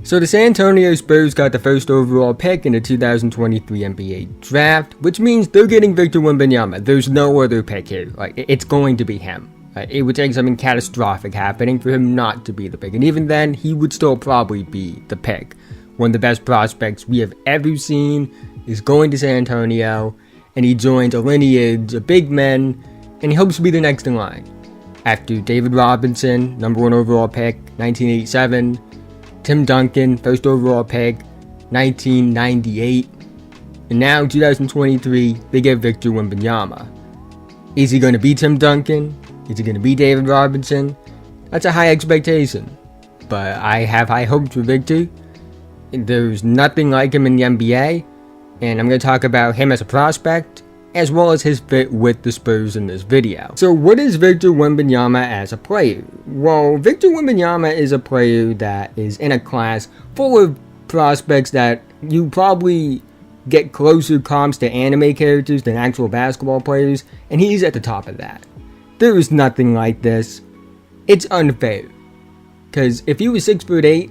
So the San Antonio Spurs got the first overall pick in the 2023 NBA draft, which means they're getting Victor Wembanyama. There's no other pick here. Like, it's going to be him. It would take something catastrophic happening for him not to be the pick. And even then, he would still probably be the pick. One of the best prospects we have ever seen is going to San Antonio, and he joins a lineage of big men, and he hopes to be the next in line. After David Robinson, number 1 overall pick, 1987, Tim Duncan, first overall pick, 1998, and now 2023, they get Victor Wembanyama. Is he going to be Tim Duncan? Is he going to be David Robinson? That's a high expectation, but I have high hopes for Victor. There's nothing like him in the NBA, and I'm going to talk about him as a prospect, as well as his fit with the Spurs in this video. So what is Victor Wembanyama as a player? Well, Victor Wembanyama is a player that is in a class full of prospects that you probably get closer comps to anime characters than actual basketball players, and he's at the top of that. There is nothing like this. It's unfair, because if he was 6'8",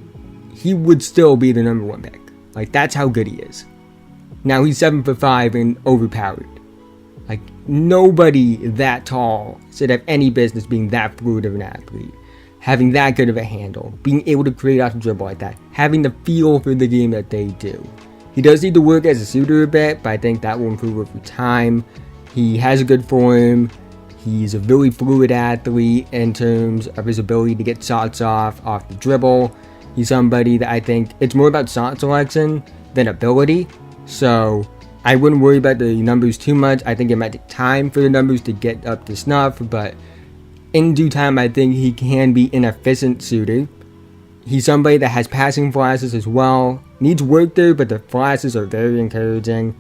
he would still be the number 1 pick. Like, that's how good he is. Now he's 7'5" and overpowered. Like, nobody that tall should have any business being that fluid of an athlete, having that good of a handle, being able to create off the dribble like that, having the feel for the game that they do. He does need to work as a shooter a bit, but I think that will improve over time. He has a good form. He's a really fluid athlete in terms of his ability to get shots off the dribble. He's somebody that I think it's more about shot selection than ability. So I wouldn't worry about the numbers too much. I think it might take time for the numbers to get up to snuff, but in due time, I think he can be an efficient shooter. He's somebody that has passing flashes as well. Needs work there, but the flashes are very encouraging.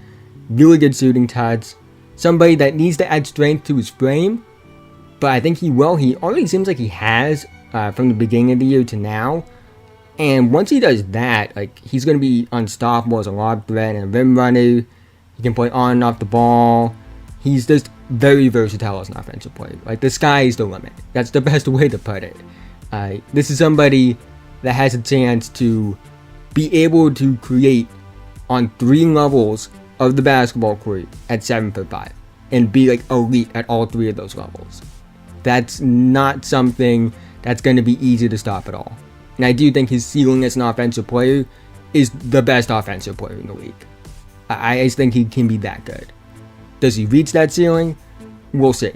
Really good shooting touch. Somebody that needs to add strength to his frame, but I think he will. He already seems like he has from the beginning of the year to now. And once he does that, like, he's going to be unstoppable as a lob threat and a rim runner. He can play on and off the ball. He's just very versatile as an offensive player. Like, the sky is the limit. That's the best way to put it. This is somebody that has a chance to be able to create on 3 levels of the basketball court at 7'5" and be like elite at all 3 of those levels. That's not something that's going to be easy to stop at all. And I do think his ceiling as an offensive player is the best offensive player in the league. I just think he can be that good. Does he reach that ceiling? We'll see.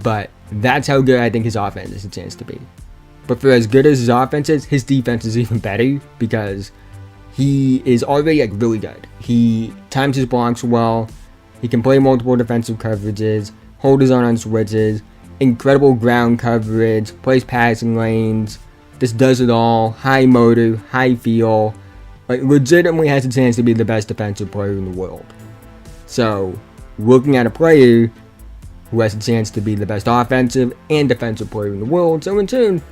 But that's how good I think his offense has a chance to be. But for as good as his offense is, his defense is even better because he is already like really good. He times his blocks well. He can play multiple defensive coverages, hold his own on switches, incredible ground coverage, plays passing lanes, just does it all. High motor, high feel. Like, legitimately has a chance to be the best defensive player in the world. So, looking at a player who has a chance to be the best offensive and defensive player in the world, so in turn,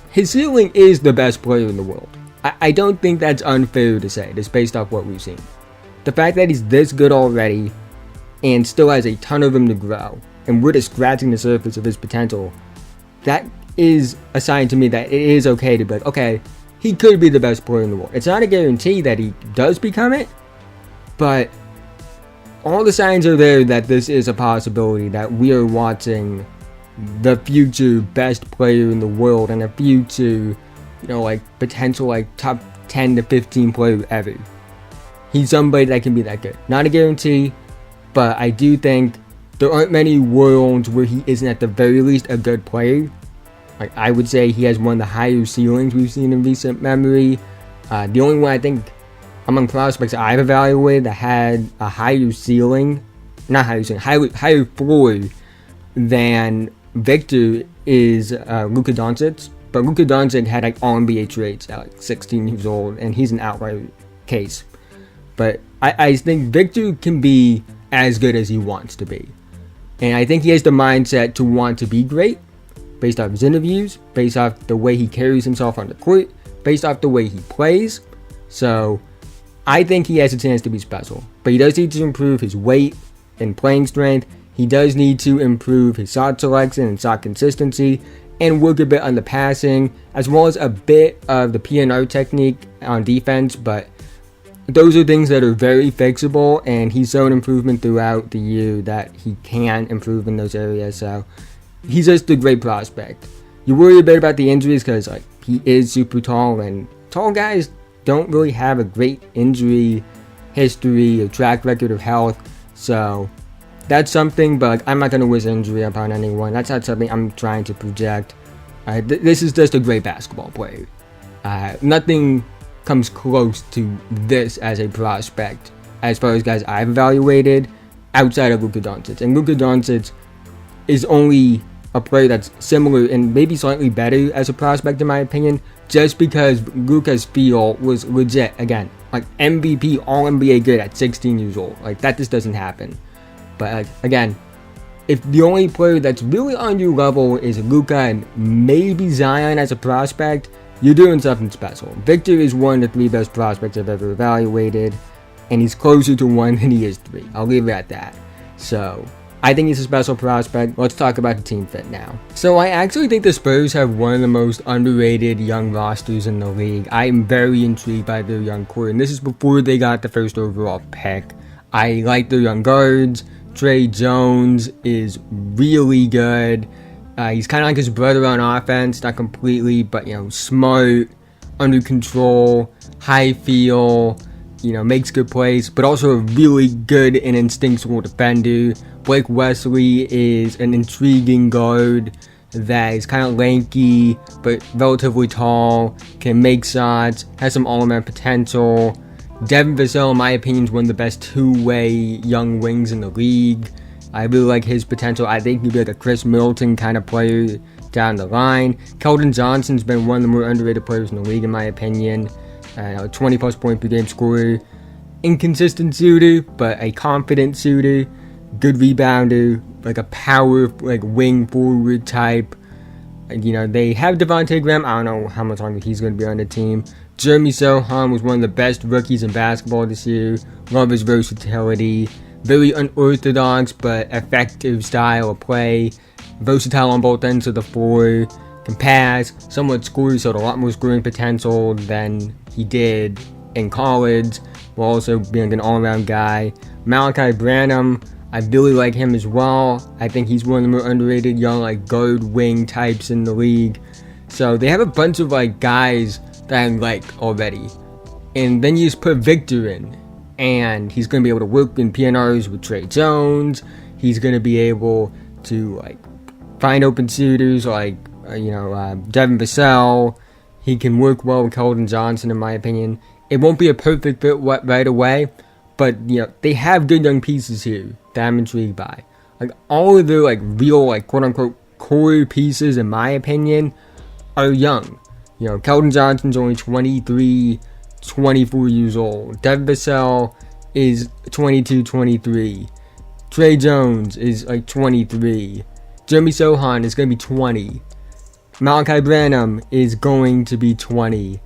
his ceiling is the best player in the world. I don't think that's unfair to say, just based off what we've seen. The fact that he's this good already and still has a ton of room to grow, and we're just scratching the surface of his potential, that is a sign to me that it is okay to be like, okay, he could be the best player in the world. It's not a guarantee that he does become it, but all the signs are there that this is a possibility, that we are watching the future best player in the world and a future, like potential like top 10 to 15 player ever. He's somebody that can be that good. Not a guarantee, but I do think there aren't many worlds where he isn't at the very least a good player. Like, I would say he has one of the higher ceilings we've seen in recent memory. The only one I think among prospects I've evaluated that had a higher ceiling, not higher ceiling, higher floor than Victor is Luka Doncic. But Luka Doncic had like all NBA traits at like 16 years old, and he's an outlier case. But I think Victor can be as good as he wants to be. And I think he has the mindset to want to be great, based off his interviews, based off the way he carries himself on the court, based off the way he plays. So I think he has a chance to be special. But he does need to improve his weight and playing strength. He does need to improve his shot selection and shot consistency. and work a bit on the passing, as well as a bit of the P&O technique on defense, but those are things that are very fixable, and he's shown improvement throughout the year that he can improve in those areas, so he's just a great prospect. You worry a bit about the injuries because like he is super tall, and tall guys don't really have a great injury history or track record of health, so that's something, but I'm not going to wish injury upon anyone. That's not something I'm trying to project. This is just a great basketball player. Nothing comes close to this as a prospect as far as guys I've evaluated outside of Luka Doncic. And Luka Doncic is only a player that's similar and maybe slightly better as a prospect in my opinion, just because Luka's feel was legit. Again, like MVP, All-NBA good at 16 years old. Like that just doesn't happen. But again, if the only player that's really on your level is Luka and maybe Zion as a prospect, you're doing something special. Victor is one of the 3 best prospects I've ever evaluated, and he's closer to 1 than he is 3. I'll leave it at that. So, I think he's a special prospect. Let's talk about the team fit now. So, I actually think the Spurs have one of the most underrated young rosters in the league. I am very intrigued by their young core, and this is before they got the first overall pick. I like their young guards. Trey Jones is really good. He's kind of like his brother on offense, not completely, but smart, under control, high feel, makes good plays, but also a really good and instinctual defender. Blake Wesley is an intriguing guard that is kind of lanky, but relatively tall, can make shots, has some all-around potential. Devin Vassell, in my opinion, is one of the best two-way young wings in the league. I really like his potential. I think he'd be like a Chris Middleton kind of player down the line. Keldon Johnson's been one of the more underrated players in the league, in my opinion. 20-plus point per game scorer. Inconsistent shooter, but a confident shooter. Good rebounder, like a power, like wing forward type. They have Devontae Graham. I don't know how much longer he's going to be on the team. Jeremy Sohan was one of the best rookies in basketball this year. Love his versatility. Very unorthodox but effective style of play. Versatile on both ends of the floor. Can pass. Somewhat scores, so a lot more scoring potential than he did in college. While also being an all-around guy. Malachi Branham, I really like him as well. I think he's one of the more underrated young guard wing types in the league. So they have a bunch of guys that I like already. And then you just put Victor in. And he's going to be able to work in PNRs with Trey Jones. He's going to be able to find open shooters Devin Vassell. He can work well with Keldon Johnson, in my opinion. It won't be a perfect fit right away, but they have good young pieces here that I'm intrigued by. All of their real quote unquote core pieces, in my opinion, are young. Keldon Johnson's only 23, 24 years old. Devin Vassell is 22, 23. Trey Jones is 23. Jeremy Sohan is going to be 20. Malachi Branham is going to be 20.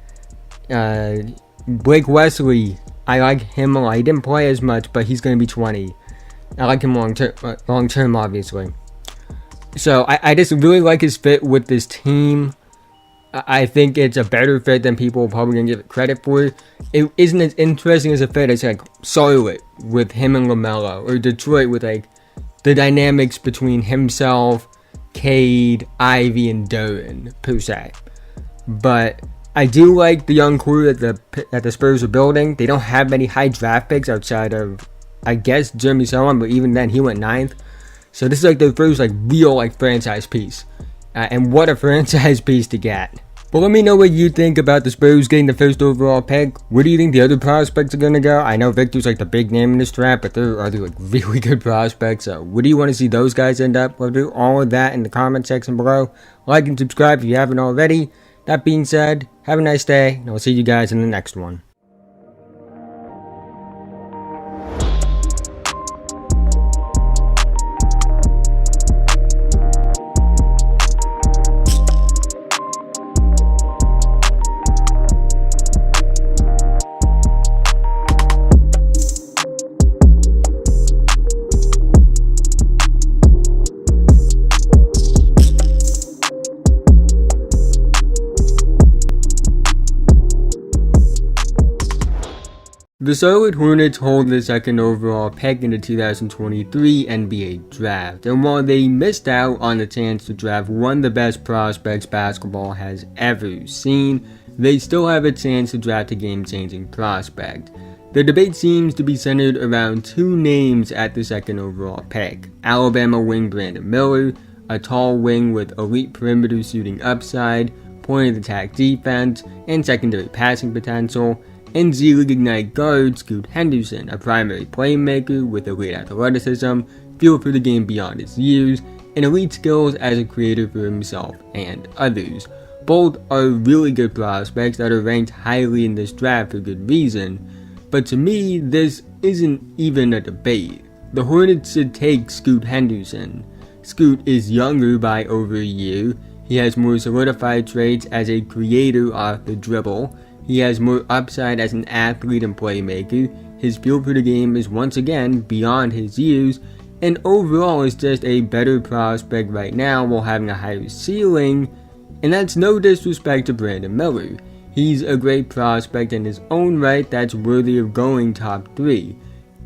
Blake Wesley, I like him a lot. He didn't play as much, but he's going to be 20. I like him long term, obviously. So I just really like his fit with this team. I think it's a better fit than people are probably going to give it credit for. It isn't as interesting as a fit as Charlotte with him and LaMelo, or Detroit with the dynamics between himself, Cade, Ivy, and Duran, per se. But I do like the young core that the Spurs are building. They don't have many high draft picks outside of, I guess, Jeremy Sohan, but even then he went 9th. So this is their first real franchise piece. And what a franchise piece to get. But let me know what you think about the Spurs getting the first overall pick. Where do you think the other prospects are going to go? I know Victor's the big name in this draft, but there are other really good prospects. So where do you want to see those guys end up? We'll do all of that in the comment section below. Like and subscribe if you haven't already. That being said, have a nice day, and I'll see you guys in the next one. The Charlotte Hornets hold the second overall pick in the 2023 NBA draft, and while they missed out on the chance to draft one of the best prospects basketball has ever seen, they still have a chance to draft a game-changing prospect. The debate seems to be centered around two names at the second overall pick: Alabama wing Brandon Miller, a tall wing with elite perimeter shooting upside, point of attack defense, and secondary passing potential, and Z-League Ignite guard Scoot Henderson, a primary playmaker with elite athleticism, feel for the game beyond his years, and elite skills as a creator for himself and others. Both are really good prospects that are ranked highly in this draft for good reason, but to me, this isn't even a debate. The Hornets should take Scoot Henderson. Scoot is younger by over a year, he has more solidified traits as a creator off the dribble, he has more upside as an athlete and playmaker, his feel for the game is once again beyond his years, and overall is just a better prospect right now while having a higher ceiling, and that's no disrespect to Brandon Miller. He's a great prospect in his own right that's worthy of going top 3.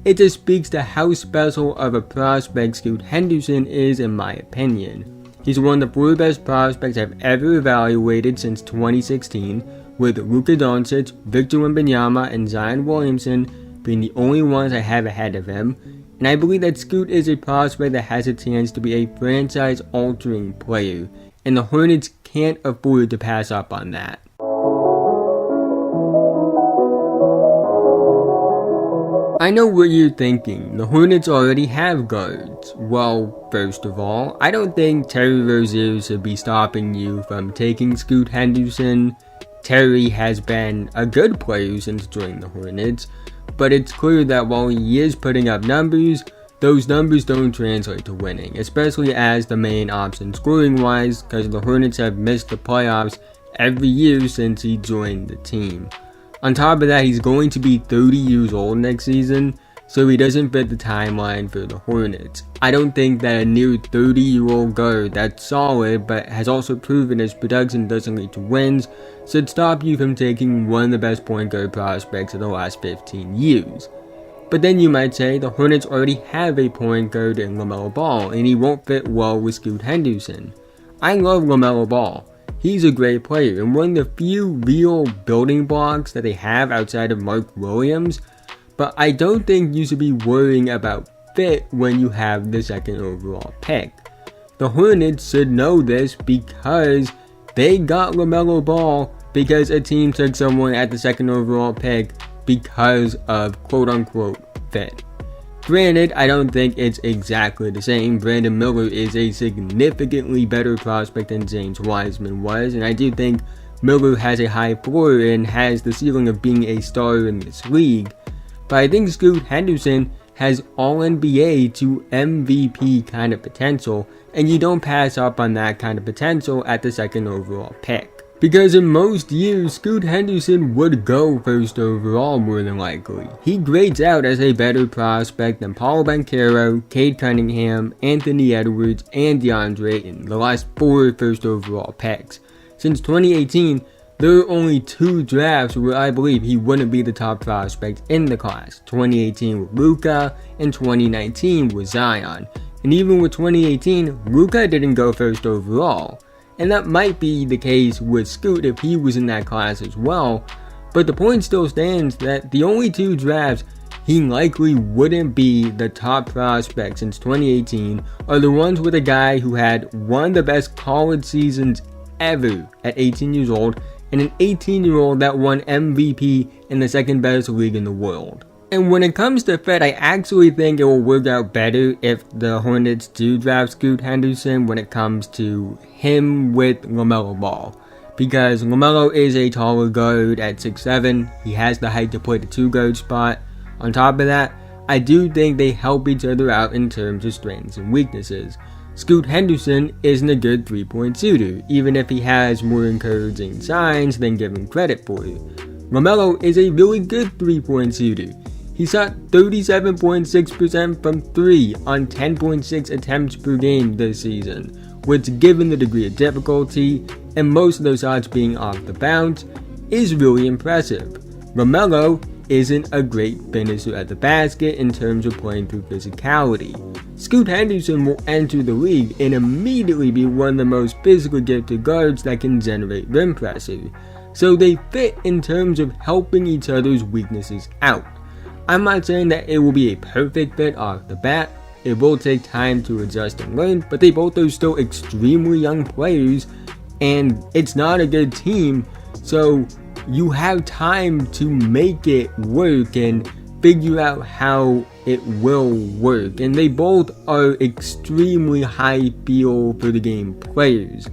It just speaks to how special of a prospect Scoot Henderson is in my opinion. He's one of the 4 best prospects I've ever evaluated since 2016, with Luka Doncic, Victor Wembanyama, and Zion Williamson being the only ones I have ahead of him, and I believe that Scoot is a prospect that has a chance to be a franchise-altering player, and the Hornets can't afford to pass up on that. I know what you're thinking, the Hornets already have guards. Well, first of all, I don't think Terry Rozier should be stopping you from taking Scoot Henderson. Terry has been a good player since joining the Hornets, but it's clear that while he is putting up numbers, those numbers don't translate to winning, especially as the main option scoring-wise, because the Hornets have missed the playoffs every year since he joined the team. On top of that, he's going to be 30 years old next season, so he doesn't fit the timeline for the Hornets. I don't think that a near 30-year-old guard that's solid but has also proven his production doesn't lead to wins should stop you from taking one of the best point guard prospects of the last 15 years. But then you might say the Hornets already have a point guard in LaMelo Ball and he won't fit well with Scoot Henderson. I love LaMelo Ball. He's a great player and one of the few real building blocks that they have outside of Mark Williams, but I don't think you should be worrying about fit when you have the second overall pick. The Hornets should know this because they got LaMelo Ball because a team took someone at the second overall pick because of quote-unquote fit. Granted, I don't think it's exactly the same. Brandon Miller is a significantly better prospect than James Wiseman was, and I do think Miller has a high floor and has the ceiling of being a star in this league. But I think Scoot Henderson has all-NBA to MVP kind of potential, and you don't pass up on that kind of potential at the second overall pick. Because in most years, Scoot Henderson would go first overall more than likely. He grades out as a better prospect than Paolo Banchero, Cade Cunningham, Anthony Edwards, and DeAndre in the last 4 first overall picks. Since 2018, there are only 2 drafts where I believe he wouldn't be the top prospect in the class. 2018 with Luka, and 2019 with Zion. And even with 2018, Luka didn't go first overall. And that might be the case with Scoot if he was in that class as well, but the point still stands that the only 2 drafts he likely wouldn't be the top prospect since 2018 are the ones with a guy who had one of the best college seasons ever at 18 years old and an 18-year-old that won MVP in the second best league in the world. And when it comes to fit, I actually think it will work out better if the Hornets do draft Scoot Henderson when it comes to him with LaMelo Ball. Because LaMelo is a taller guard at 6'7", he has the height to play the 2-guard spot. On top of that, I do think they help each other out in terms of strengths and weaknesses. Scoot Henderson isn't a good 3-point shooter, even if he has more encouraging signs than given credit for. LaMelo is a really good 3-point shooter. He shot 37.6% from 3 on 10.6 attempts per game this season, which given the degree of difficulty, and most of those shots being off the bounce, is really impressive. LaMelo isn't a great finisher at the basket in terms of playing through physicality. Scoot Henderson will enter the league and immediately be one of the most physically gifted guards that can generate rim pressure. So they fit in terms of helping each other's weaknesses out. I'm not saying that it will be a perfect fit off the bat. It will take time to adjust and learn, but they both are still extremely young players, and it's not a good team, so you have time to make it work and figure out how it will work. And they both are extremely high feel for the game players.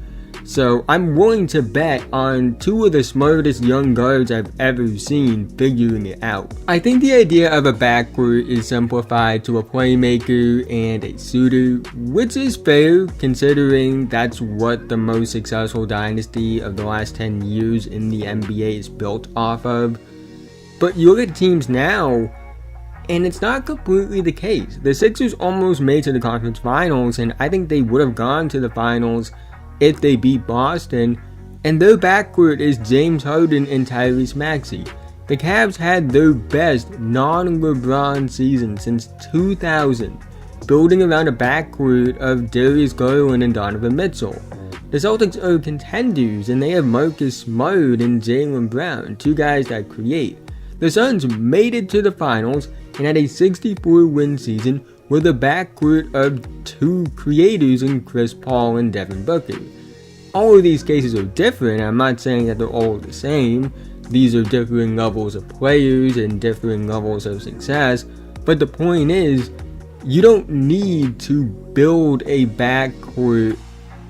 So I'm willing to bet on two of the smartest young guards I've ever seen figuring it out. I think the idea of a backcourt is simplified to a playmaker and a shooter, which is fair considering that's what the most successful dynasty of the last 10 years in the NBA is built off of. But you look at teams now, and it's not completely the case. The Sixers almost made to the conference finals, and I think they would have gone to the finals if they beat Boston, and their backcourt is James Harden and Tyrese Maxey. The Cavs had their best non-LeBron season since 2000, building around a backcourt of Darius Garland and Donovan Mitchell. The Celtics are contenders, and they have Marcus Smart and Jaylen Brown, two guys that create. The Suns made it to the finals and had a 64-win season with a backcourt of two creators in Chris Paul and Devin Booker. All of these cases are different. I'm not saying that they're all the same. These are differing levels of players and differing levels of success. But the point is, you don't need to build a backcourt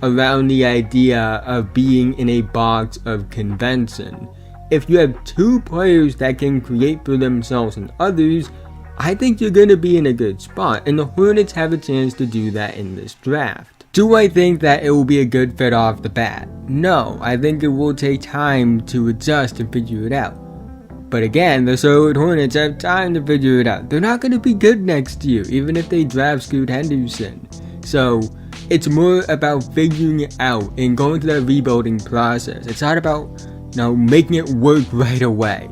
around the idea of being in a box of convention. If you have two players that can create for themselves and others, I think you're going to be in a good spot, and the Hornets have a chance to do that in this draft. Do I think that it will be a good fit off the bat? No, I think it will take time to adjust and figure it out. But again, the Charlotte Hornets have time to figure it out. They're not going to be good next year, even if they draft Scoot Henderson. So it's more about figuring it out and going through that rebuilding process. It's not about, making it work right away.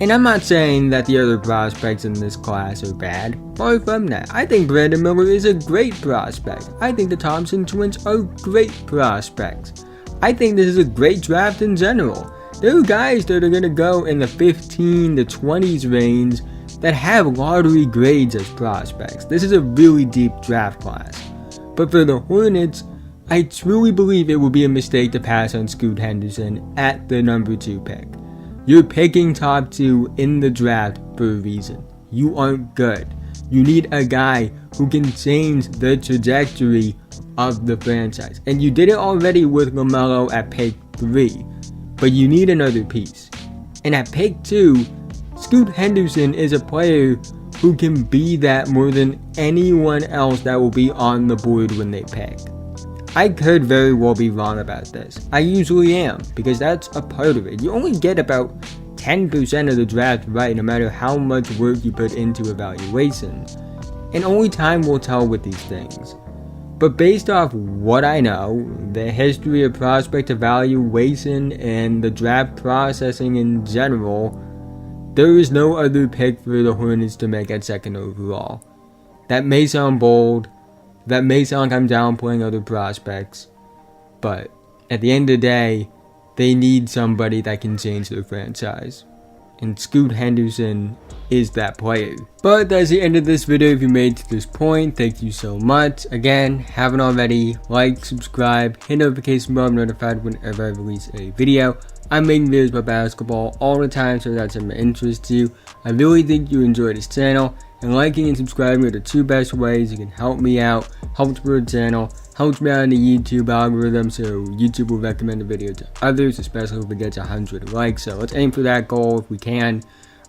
And I'm not saying that the other prospects in this class are bad. Far from that. I think Brandon Miller is a great prospect. I think the Thompson twins are great prospects. I think this is a great draft in general. There are guys that are going to go in the 15 to 20s range that have lottery grades as prospects. This is a really deep draft class. But for the Hornets, I truly believe it would be a mistake to pass on Scoot Henderson at the number 2 pick. You're picking top 2 in the draft for a reason. You aren't good. You need a guy who can change the trajectory of the franchise. And you did it already with LaMelo at pick 3. But you need another piece. And at pick 2, Scoot Henderson is a player who can be that more than anyone else that will be on the board when they pick. I could very well be wrong about this. I usually am, because that's a part of it. You only get about 10% of the draft right, no matter how much work you put into evaluations. And only time will tell with these things. But based off what I know, the history of prospect evaluation and the draft processing in general, there is no other pick for the Hornets to make at 2nd overall. That may sound bold. That may sound like I'm downplaying other prospects, but at the end of the day, they need somebody that can change their franchise. And Scoot Henderson is that player. But that's the end of this video. If you made it to this point, thank you so much. Again, haven't already, like, subscribe, hit notification bell, I'm notified whenever I release a video. I'm making videos about basketball all the time, so that's of interest to you. I really think you enjoy this channel, and liking and subscribing are the 2 best ways you can help me out, help grow the channel, helps me out in the YouTube algorithm, so YouTube will recommend the video to others, especially if it gets 100 likes. So let's aim for that goal if we can.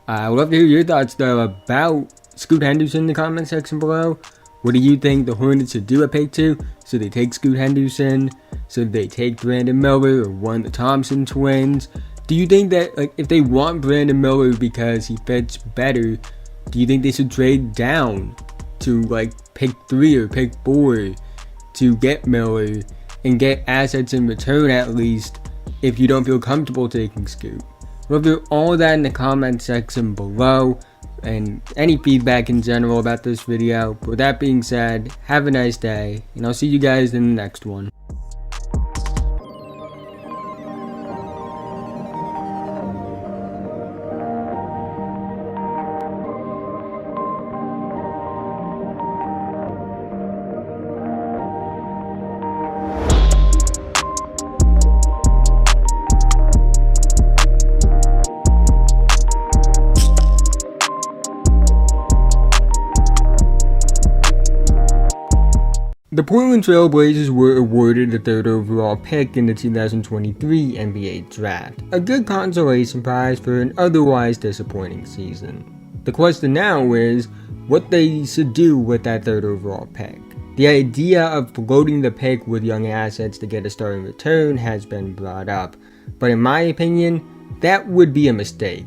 I would love to hear your thoughts though about Scoot Henderson in the comment section below. What do you think the Hornets should do at pick 2? So they take Scoot Henderson? So they take Brandon Miller or one of the Thompson twins? Do you think that if they want Brandon Miller because he fits better, do you think they should trade down to pick 3 or pick 4 to get Miller and get assets in return at least if you don't feel comfortable taking Scoot? Review all that in the comment section below and any feedback in general about this video. But with that being said, have a nice day, and I'll see you guys in the next one. The Portland Trail Blazers were awarded the 3rd overall pick in the 2023 NBA Draft, a good consolation prize for an otherwise disappointing season. The question now is what they should do with that 3rd overall pick. The idea of floating the pick with young assets to get a star in return has been brought up, but in my opinion, that would be a mistake.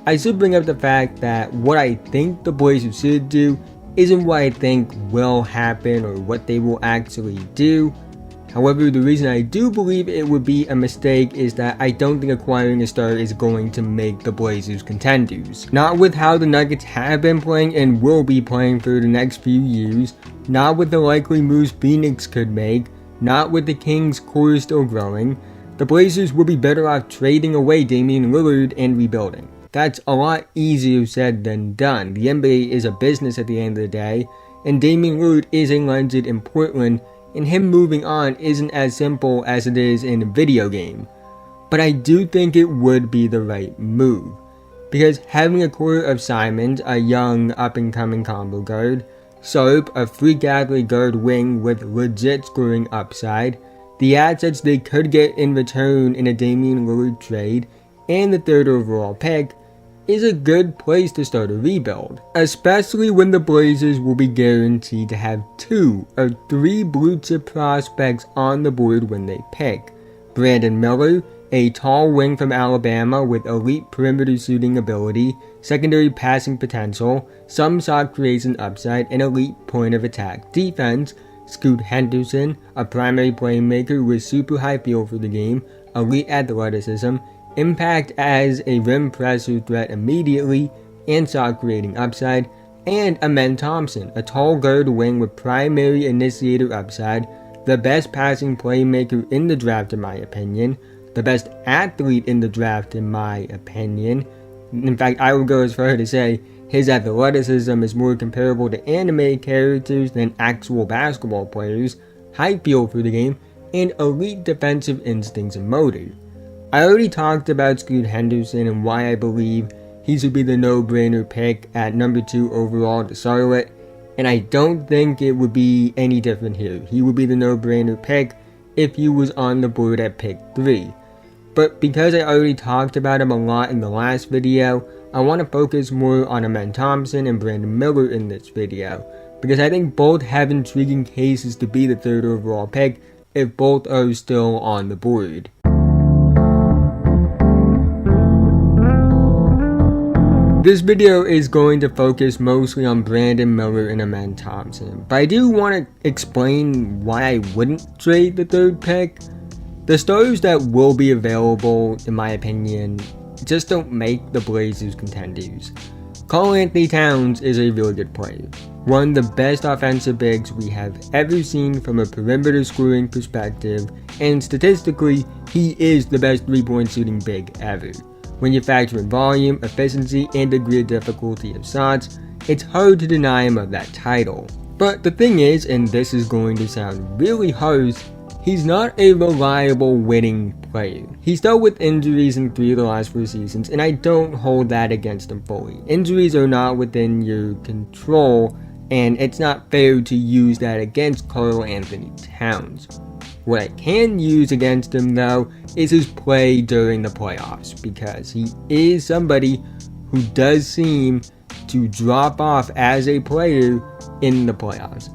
I should bring up the fact that what I think the Blazers should do isn't what I think will happen or what they will actually do. However, the reason I do believe it would be a mistake is that I don't think acquiring a star is going to make the Blazers contenders. Not with how the Nuggets have been playing and will be playing for the next few years, not with the likely moves Phoenix could make, not with the Kings' core still growing. The Blazers will be better off trading away Damian Lillard and rebuilding. That's a lot easier said than done. The NBA is a business at the end of the day, and Damian Lillard is a legend in Portland, and him moving on isn't as simple as it is in a video game. But I do think it would be the right move, because having a core of Simons, a young up-and-coming combo guard, Soap, a freak athlete guard wing with legit scoring upside, the assets they could get in return in a Damian Lillard trade, and the 3rd overall pick, is a good place to start a rebuild, especially when the Blazers will be guaranteed to have 2 of 3 blue chip prospects on the board when they pick. Brandon Miller, a tall wing from Alabama with elite perimeter shooting ability, secondary passing potential, some shot creation upside, and elite point of attack defense. Scoot Henderson, a primary playmaker with super high feel for the game, elite athleticism, impact as a rim pressure threat immediately, and shot creating upside, and Amen Thompson, a tall guard wing with primary initiator upside, the best passing playmaker in the draft in my opinion, the best athlete in the draft in my opinion. In fact, I would go as far to say his athleticism is more comparable to anime characters than actual basketball players, high feel for the game, and elite defensive instincts and motor. I already talked about Scoot Henderson and why I believe he should be the no-brainer pick at number 2 overall to Charlotte, and I don't think it would be any different here. He would be the no-brainer pick if he was on the board at pick 3. But because I already talked about him a lot in the last video, I want to focus more on Amen Thompson and Brandon Miller in this video, because I think both have intriguing cases to be the 3rd overall pick if both are still on the board. This video is going to focus mostly on Brandon Miller and Amen Thompson, but I do want to explain why I wouldn't trade the 3rd pick. The stars that will be available, in my opinion, just don't make the Blazers contenders. Karl-Anthony Towns is a really good player, one of the best offensive bigs we have ever seen from a perimeter scoring perspective, and statistically, he is the best 3-point shooting big ever. When you factor in volume, efficiency, and degree of difficulty of shots, it's hard to deny him of that title. But the thing is, and this is going to sound really harsh, he's not a reliable winning player. He's dealt with injuries in 3 of the last 4 seasons, and I don't hold that against him fully. Injuries are not within your control, and it's not fair to use that against Karl-Anthony Towns. What I can use against him though is his play during the playoffs, because he is somebody who does seem to drop off as a player in the playoffs.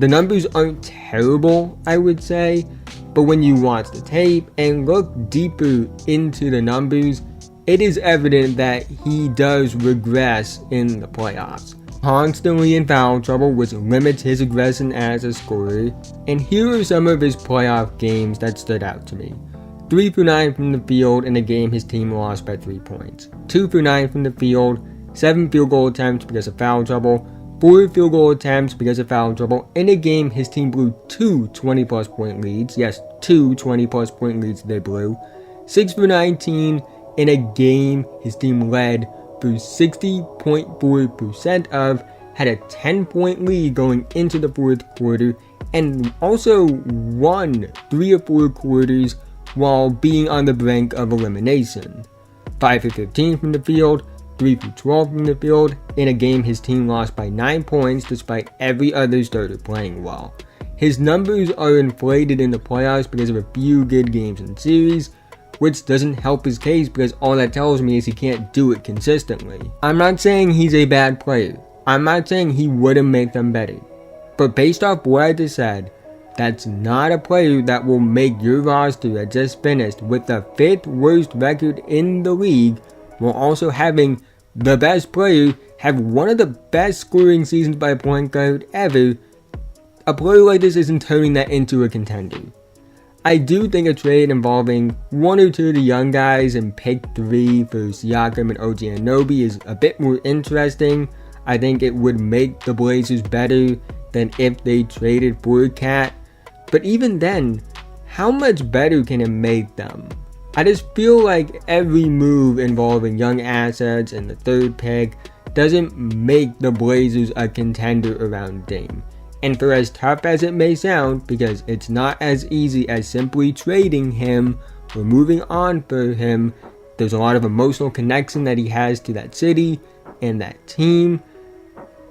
The numbers aren't terrible, I would say, but when you watch the tape and look deeper into the numbers, it is evident that he does regress in the playoffs. Constantly in foul trouble, which limits his aggression as a scorer, and here are some of his playoff games that stood out to me. 3 for 9 from the field in a game his team lost by 3 points. 2 for 9 from the field, 7 field goal attempts because of foul trouble, 4 field goal attempts because of foul trouble in a game his team blew 2 20-plus point leads. Yes, 2 20-plus point leads they blew. 6 for 19 in a game his team led for 60.4% of, had a 10-point lead going into the fourth quarter, and also won 3 or 4 quarters while being on the brink of elimination. 5 for 15 from the field, 3 for 12 from the field, in a game his team lost by 9 points despite every other starter playing well. His numbers are inflated in the playoffs because of a few good games in the series, which doesn't help his case because all that tells me is he can't do it consistently. I'm not saying he's a bad player. I'm not saying he wouldn't make them better. But based off what I just said, that's not a player that will make your roster that just finished with the 5th worst record in the league, while also having the best player have one of the best scoring seasons by a point guard ever. A player like this isn't turning that into a contender. I do think a trade involving 1 or 2 of the young guys and pick 3 for Siakam and OG Anunoby is a bit more interesting. I think it would make the Blazers better than if they traded for Cat. But even then, how much better can it make them? I just feel like every move involving young assets and the 3rd pick doesn't make the Blazers a contender around Dame. And for as tough as it may sound, because it's not as easy as simply trading him or moving on for him, there's a lot of emotional connection that he has to that city and that team.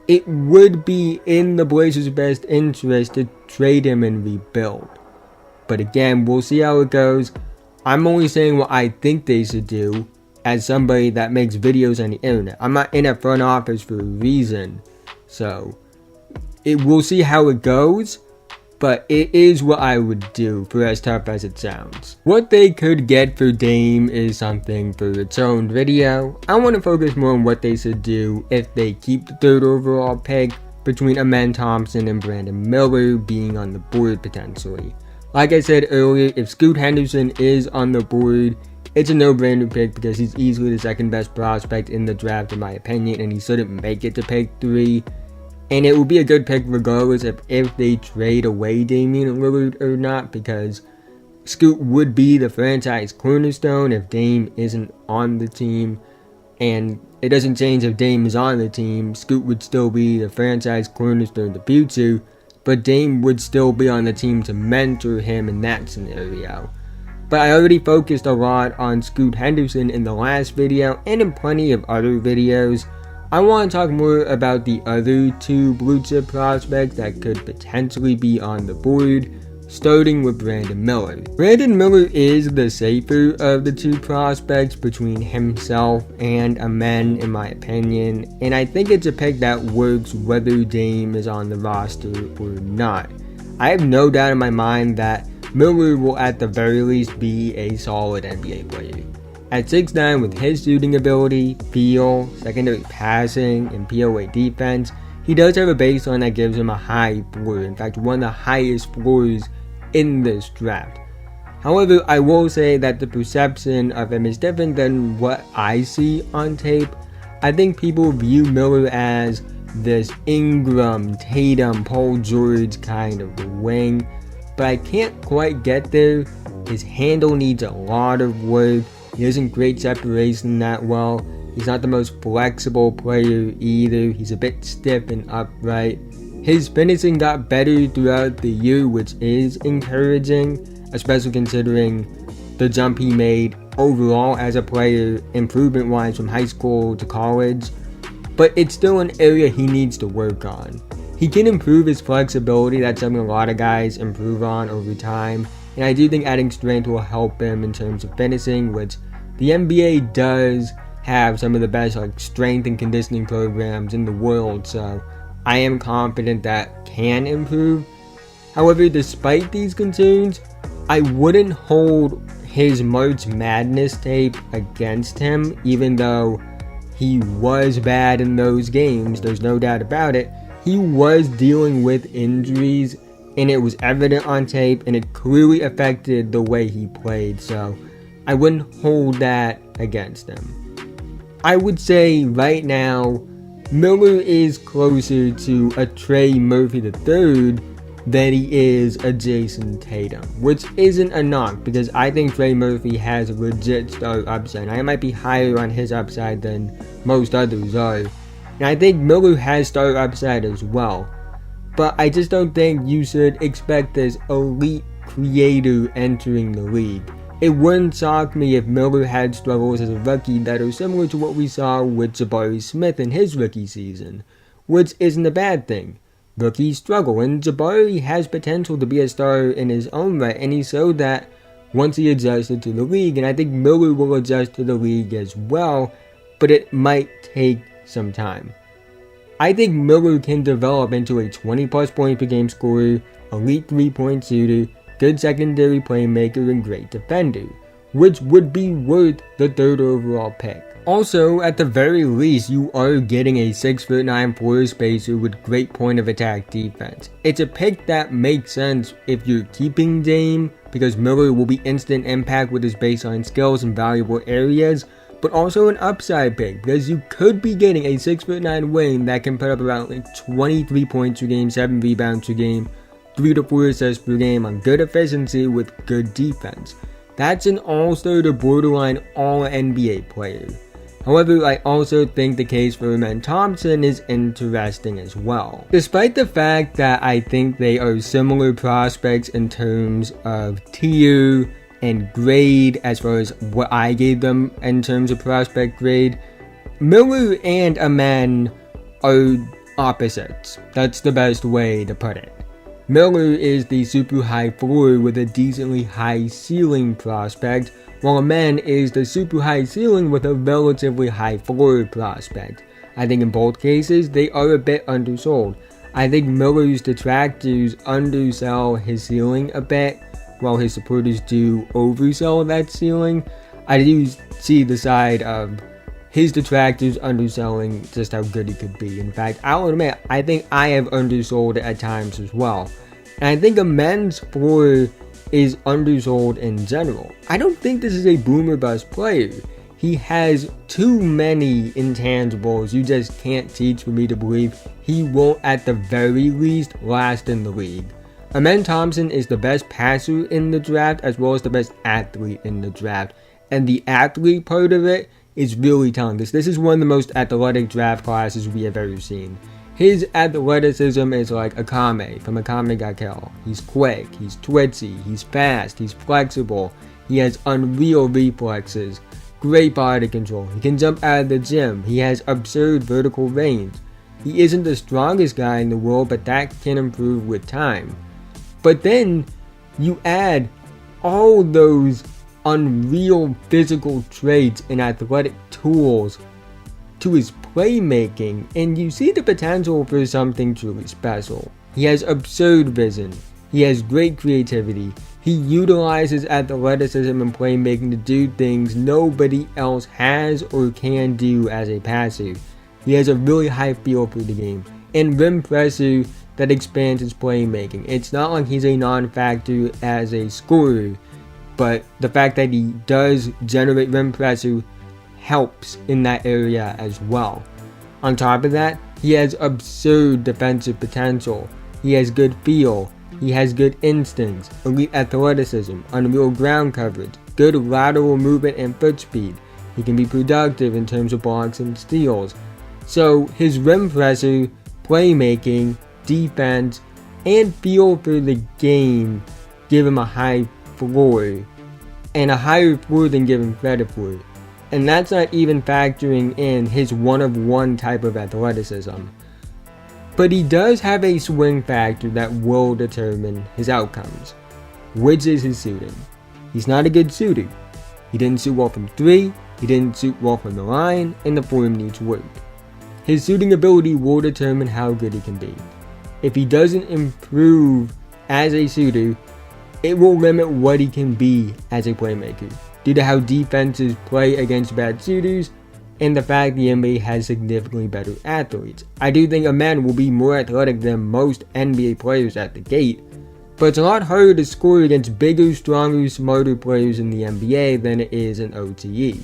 It would be in the Blazers' best interest to trade him and rebuild. But again, we'll see how it goes. I'm only saying what I think they should do as somebody that makes videos on the internet. I'm not in a front office for a reason. So, we'll see how it goes. But it is what I would do, for as tough as it sounds. What they could get for Dame is something for its own video. I want to focus more on what they should do if they keep the 3rd overall pick, between Amen Thompson and Brandon Miller being on the board potentially. Like I said earlier, if Scoot Henderson is on the board, it's a no-brainer pick because he's easily the 2nd best prospect in the draft in my opinion, and he shouldn't make it to pick 3. And it will be a good pick regardless of if they trade away Damian Lillard or not, because Scoot would be the franchise cornerstone if Dame isn't on the team. And it doesn't change if Dame is on the team. Scoot would still be the franchise cornerstone in the future, but Dame would still be on the team to mentor him in that scenario. But I already focused a lot on Scoot Henderson in the last video and in plenty of other videos. I want to talk more about the other 2 blue chip prospects that could potentially be on the board, starting with Brandon Miller. Brandon Miller is the safer of the 2 prospects between himself and Amen in my opinion, and I think it's a pick that works whether Dame is on the roster or not. I have no doubt in my mind that Miller will at the very least be a solid NBA player. At 6'9", with his shooting ability, feel, secondary passing, and POA defense, he does have a baseline that gives him a high floor, in fact one of the highest floors in this draft. However, I will say that the perception of him is different than what I see on tape. I think people view Miller as this Ingram, Tatum, Paul George kind of wing, but I can't quite get there. His handle needs a lot of work. He isn't great separation that well. He's not the most flexible player either. He's a bit stiff and upright. His finishing got better throughout the year, which is encouraging, especially considering the jump he made overall as a player, improvement-wise from high school to college. But it's still an area he needs to work on. He can improve his flexibility. That's something a lot of guys improve on over time. And I do think adding strength will help him in terms of finishing, which the NBA does have some of the best strength and conditioning programs in the world, so I am confident that can improve. However, despite these concerns, I wouldn't hold his March Madness tape against him, even though he was bad in those games, there's no doubt about it. He was dealing with injuries and it was evident on tape, and it clearly affected the way he played, so I wouldn't hold that against him. I would say right now, Miller is closer to a Trey Murphy III than he is a Jason Tatum, which isn't a knock because I think Trey Murphy has a legit star upside. I might be higher on his upside than most others are, and I think Miller has star upside as well. But I just don't think you should expect this elite creator entering the league. It wouldn't shock me if Miller had struggles as a rookie that are similar to what we saw with Jabari Smith in his rookie season, which isn't a bad thing. Rookies struggle, and Jabari has potential to be a star in his own right, and he showed that once he adjusted to the league, and I think Miller will adjust to the league as well, but it might take some time. I think Miller can develop into a 20 plus point per game scorer, elite 3-point shooter, good secondary playmaker, and great defender, which would be worth the 3rd overall pick. Also, at the very least, you are getting a 6'9" floor spacer with great point of attack defense. It's a pick that makes sense if you're keeping Dame, because Miller will be instant impact with his baseline skills in valuable areas, but also an upside pick, because you could be getting a 6'9" wing that can put up around 23 points per game, 7 rebounds per game, 3 to 4 assists per game on good efficiency with good defense. That's an all-star to borderline all-NBA player. However, I also think the case for Amen Thompson is interesting as well. Despite the fact that I think they are similar prospects in terms of tier and grade as far as what I gave them in terms of prospect grade, Miller and Amen are opposites. That's the best way to put it. Miller is the super high floor with a decently high ceiling prospect, while Amen is the super high ceiling with a relatively high floor prospect. I think in both cases, they are a bit undersold. I think Miller's detractors undersell his ceiling a bit, while his supporters do oversell that ceiling. I do see the side of his detractors underselling just how good he could be. In fact, I'll admit, I think I have undersold it at times as well. And I think Amen's floor is undersold in general. I don't think this is a boom or bust player. He has too many intangibles you just can't teach for me to believe he won't at the very least last in the league. Amen Thompson is the best passer in the draft as well as the best athlete in the draft. And the athlete part of it is really telling us. This is one of the most athletic draft classes we have ever seen. His athleticism is like Akame from Akame ga Kill. He's quick, he's twitchy, he's fast, he's flexible, he has unreal reflexes, great body control, he can jump out of the gym, he has absurd vertical range. He isn't the strongest guy in the world, but that can improve with time. But then you add all those unreal physical traits and athletic tools to his playmaking, and you see the potential for something truly special. He has absurd vision, he has great creativity, he utilizes athleticism and playmaking to do things nobody else has or can do as a passer. He has a really high feel for the game, and rim pressure that expands his playmaking. It's not like he's a non-factor as a scorer, but the fact that he does generate rim pressure helps in that area as well. On top of that, he has absurd defensive potential. He has good feel, he has good instincts, elite athleticism, unreal ground coverage, good lateral movement and foot speed. He can be productive in terms of blocks and steals. So his rim pressure, playmaking, defense, and feel for the game give him a high floor, and a higher floor than given credit for. And that's not even factoring in his one-of-one type of athleticism. But he does have a swing factor that will determine his outcomes, which is his shooting. He's not a good shooter. He didn't shoot well from 3, he didn't shoot well from the line, and the form needs work. His shooting ability will determine how good he can be. If he doesn't improve as a shooter, it will limit what he can be as a playmaker, due to how defenses play against bad shooters and the fact the NBA has significantly better athletes. I do think Amen will be more athletic than most NBA players at the gate, but it's a lot harder to score against bigger, stronger, smarter players in the NBA than it is in OTE.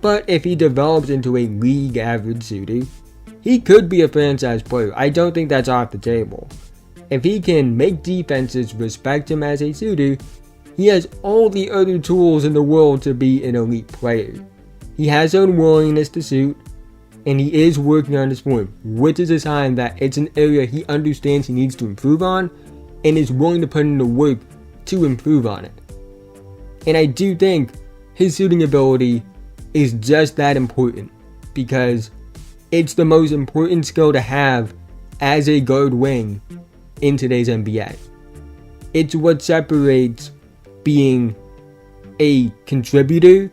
But if he develops into a league average shooter, he could be a franchise player. I don't think that's off the table. If he can make defenses respect him as a shooter, he has all the other tools in the world to be an elite player. He has unwillingness to shoot, and he is working on his form, which is a sign that it's an area he understands he needs to improve on, and is willing to put in the work to improve on it. And I do think his shooting ability is just that important, because it's the most important skill to have as a guard wing in today's NBA. It's what separates being a contributor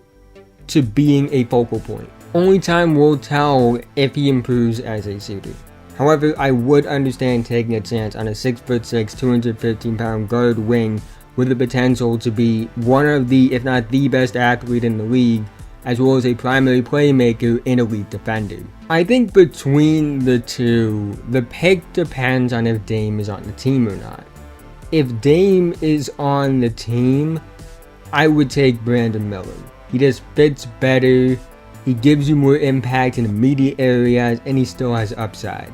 to being a focal point. Only time will tell if he improves as a shooter. However, I would understand taking a chance on a 6'6", 215-pound guard wing with the potential to be one of the, if not the best athlete in the league, as well as a primary playmaker and elite defender. I think between the two, the pick depends on if Dame is on the team or not. If Dame is on the team, I would take Brandon Miller. He just fits better, he gives you more impact in immediate areas, and he still has upside.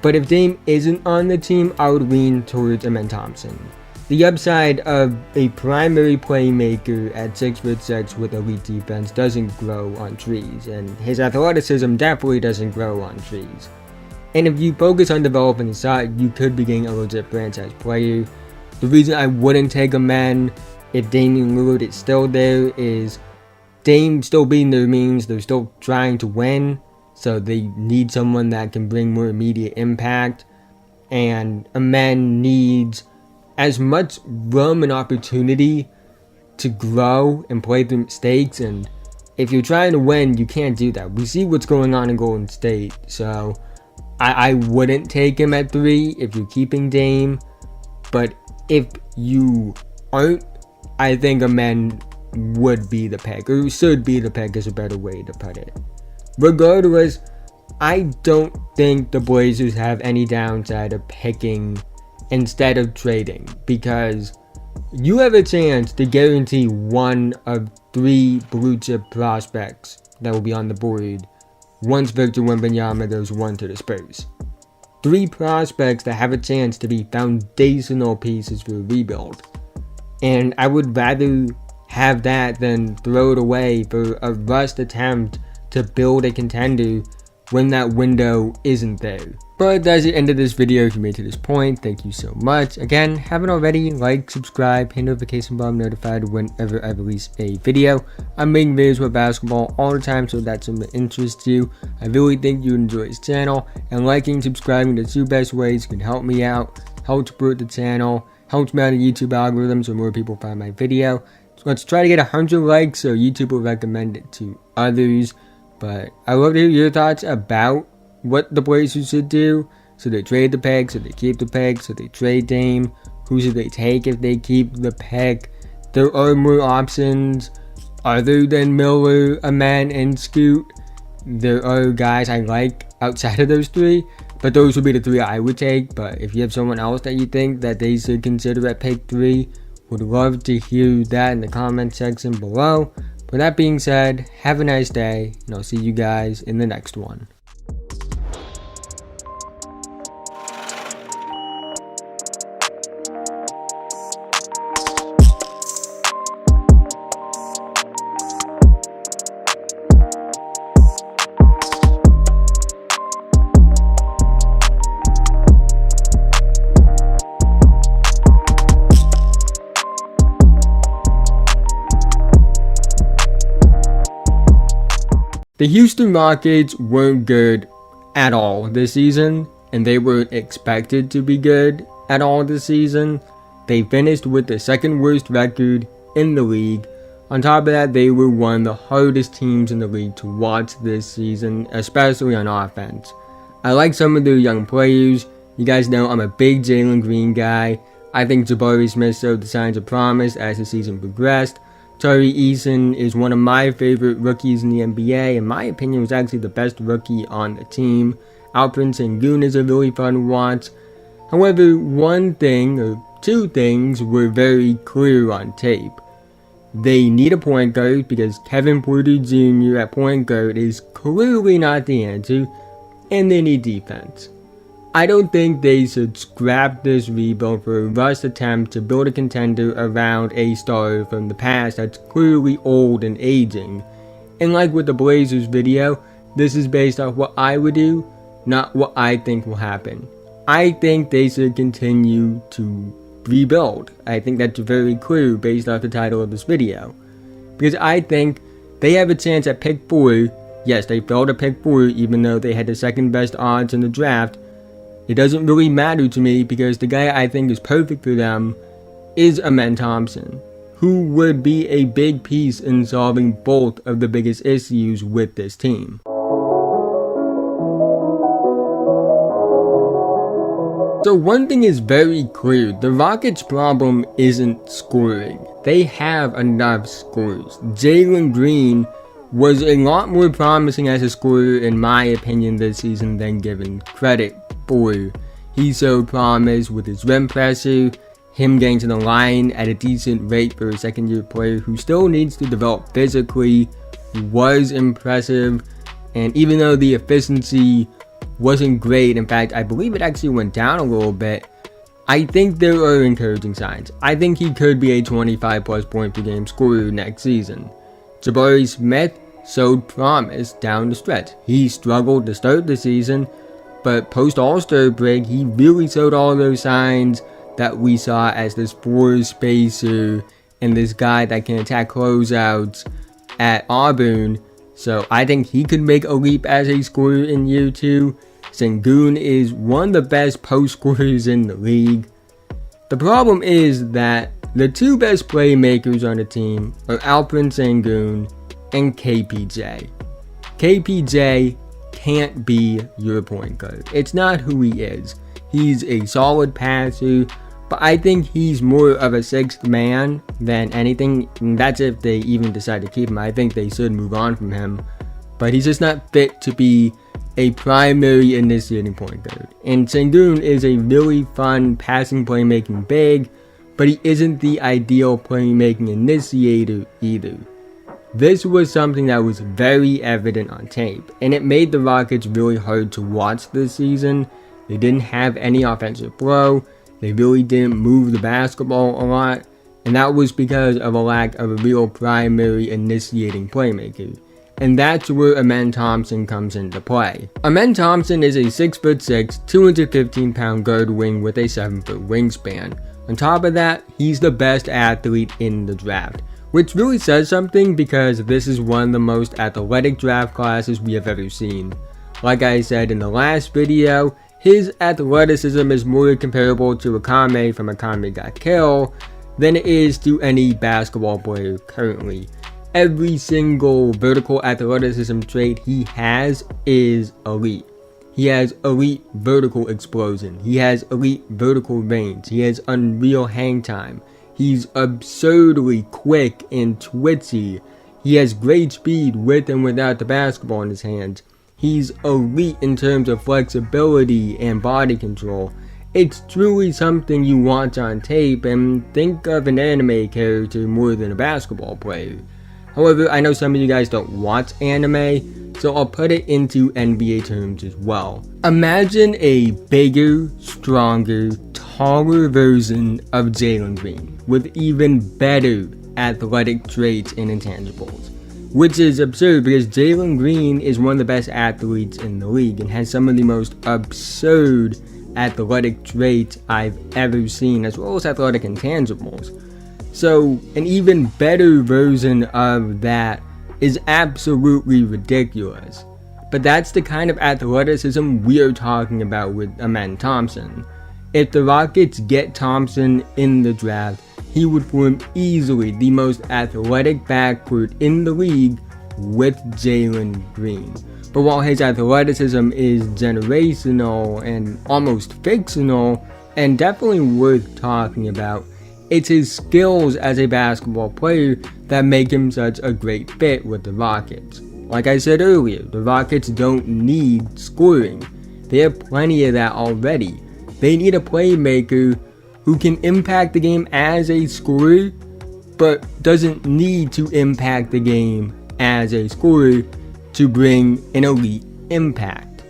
But if Dame isn't on the team, I would lean towards Amen Thompson. The upside of a primary playmaker at 6'6" with elite defense doesn't grow on trees, and his athleticism definitely doesn't grow on trees. And if you focus on developing the shot, you could be getting a legit franchise player. The reason I wouldn't take a man if Damian Lillard is still there is Dame still being their means, they're still trying to win, so they need someone that can bring more immediate impact, and a man needs as much room and opportunity to grow and play through mistakes, and if you're trying to win, you can't do that. We see what's going on in Golden State, so I wouldn't take him at 3 if you're keeping Dame, but if you aren't, I think a man would be the pick, or should be the pick is a better way to put it. Regardless, I don't think the Blazers have any downside of picking instead of trading, because you have a chance to guarantee one of 3 blue chip prospects that will be on the board once Victor Wembanyama goes 1 to the Spurs. 3 prospects that have a chance to be foundational pieces for a rebuild. And I would rather have that than throw it away for a rushed attempt to build a contender when that window isn't there. But that's the end of this video. If you made it to this point, thank you so much. Again, haven't already, like, subscribe, hit notification bell, notified whenever I release a video. I'm making videos with basketball all the time, so that's something that interests you. I really think you enjoy this channel, and liking, subscribing, the 2 best ways can help me out, help support the channel, helps me out in YouTube algorithms so more people find my video. So let's try to get 100 likes so YouTube will recommend it to others. But I love to hear your thoughts about what the Blazers should do. So they trade the pick, so they keep the pick, so they trade Dame. Who should they take if they keep the pick? There are more options other than Miller, Amen, and Scoot. There are guys I like outside of those 3, but those would be the 3 I would take. But if you have someone else that you think that they should consider at pick 3, would love to hear that in the comment section below. With that being said, have a nice day, and I'll see you guys in the next one. The Houston Rockets weren't good at all this season, and they weren't expected to be good at all this season. They finished with the 2nd worst record in the league. On top of that, they were one of the hardest teams in the league to watch this season, especially on offense. I like some of their young players. You guys know I'm a big Jalen Green guy. I think Jabari Smith showed the signs of promise as the season progressed. Tari Eason is one of my favorite rookies in the NBA. In my opinion, was actually the best rookie on the team. Alperen Sengun is a really fun watch. However, one thing, or two things were very clear on tape. They need a point guard because Kevin Porter Jr. at point guard is clearly not the answer, and they need defense. I don't think they should scrap this rebuild for a rushed attempt to build a contender around a star from the past that's clearly old and aging. And like with the Blazers video, this is based off what I would do, not what I think will happen. I think they should continue to rebuild. I think that's very clear based off the title of this video. Because I think they have a chance at pick 4. Yes, they failed at pick 4 even though they had the second best odds in the draft. It doesn't really matter to me because the guy I think is perfect for them is Amen Thompson, who would be a big piece in solving both of the biggest issues with this team. So one thing is very clear, the Rockets' problem isn't scoring. They have enough scores. Jalen Green was a lot more promising as a scorer in my opinion this season than given credit for. He showed promise with his rim pressure, him getting to the line at a decent rate for a second year player who still needs to develop physically was impressive. And even though the efficiency wasn't great, in fact I believe it actually went down a little bit, I think there are encouraging signs. I think he could be a 25 plus point per game scorer next season. Jabari Smith showed promise down the stretch. He struggled to start the season, but post All-Star break he really showed all those signs that we saw as this floor spacer and this guy that can attack closeouts at Auburn. So I think he could make a leap as a scorer in year 2. Sengun is one of the best post scorers in the league. The problem is that the two best playmakers on the team are Alperen Sengun and KPJ. KPJ can't be your point guard. It's not who he is. He's a solid passer, but I think he's more of a sixth man than anything. And that's if they even decide to keep him. I think they should move on from him. But he's just not fit to be a primary initiating point guard. And Sengun is a really fun passing playmaking big, but he isn't the ideal playmaking initiator either. This was something that was very evident on tape, and it made the Rockets really hard to watch this season. They didn't have any offensive flow, they really didn't move the basketball a lot, and that was because of a lack of a real primary initiating playmaker. And that's where Amen Thompson comes into play. Amen Thompson is a 6'6", 215-pound guard wing with a 7-foot wingspan. On top of that, he's the best athlete in the draft, which really says something because this is one of the most athletic draft classes we have ever seen. Like I said in the last video, his athleticism is more comparable to Akame from Akame Got Killed than it is to any basketball player currently. Every single vertical athleticism trait he has is elite. He has elite vertical explosion. He has elite vertical range. He has unreal hang time. He's absurdly quick and twitchy. He has great speed with and without the basketball in his hands. He's elite in terms of flexibility and body control. It's truly something you want on tape, and think of an anime character more than a basketball player. However, I know some of you guys don't watch anime, so I'll put it into NBA terms as well. Imagine a bigger, stronger, taller version of Jalen Green with even better athletic traits and intangibles. Which is absurd because Jalen Green is one of the best athletes in the league and has some of the most absurd athletic traits I've ever seen, as well as athletic intangibles. So an even better version of that is absolutely ridiculous. But that's the kind of athleticism we're talking about with Amen Thompson. If the Rockets get Thompson in the draft, he would form easily the most athletic backcourt in the league with Jalen Green. But while his athleticism is generational and almost fictional, and definitely worth talking about, it's his skills as a basketball player that make him such a great fit with the Rockets. Like I said earlier, the Rockets don't need scoring. They have plenty of that already. They need a playmaker who can impact the game as a scorer, but doesn't need to impact the game as a scorer to bring an elite impact.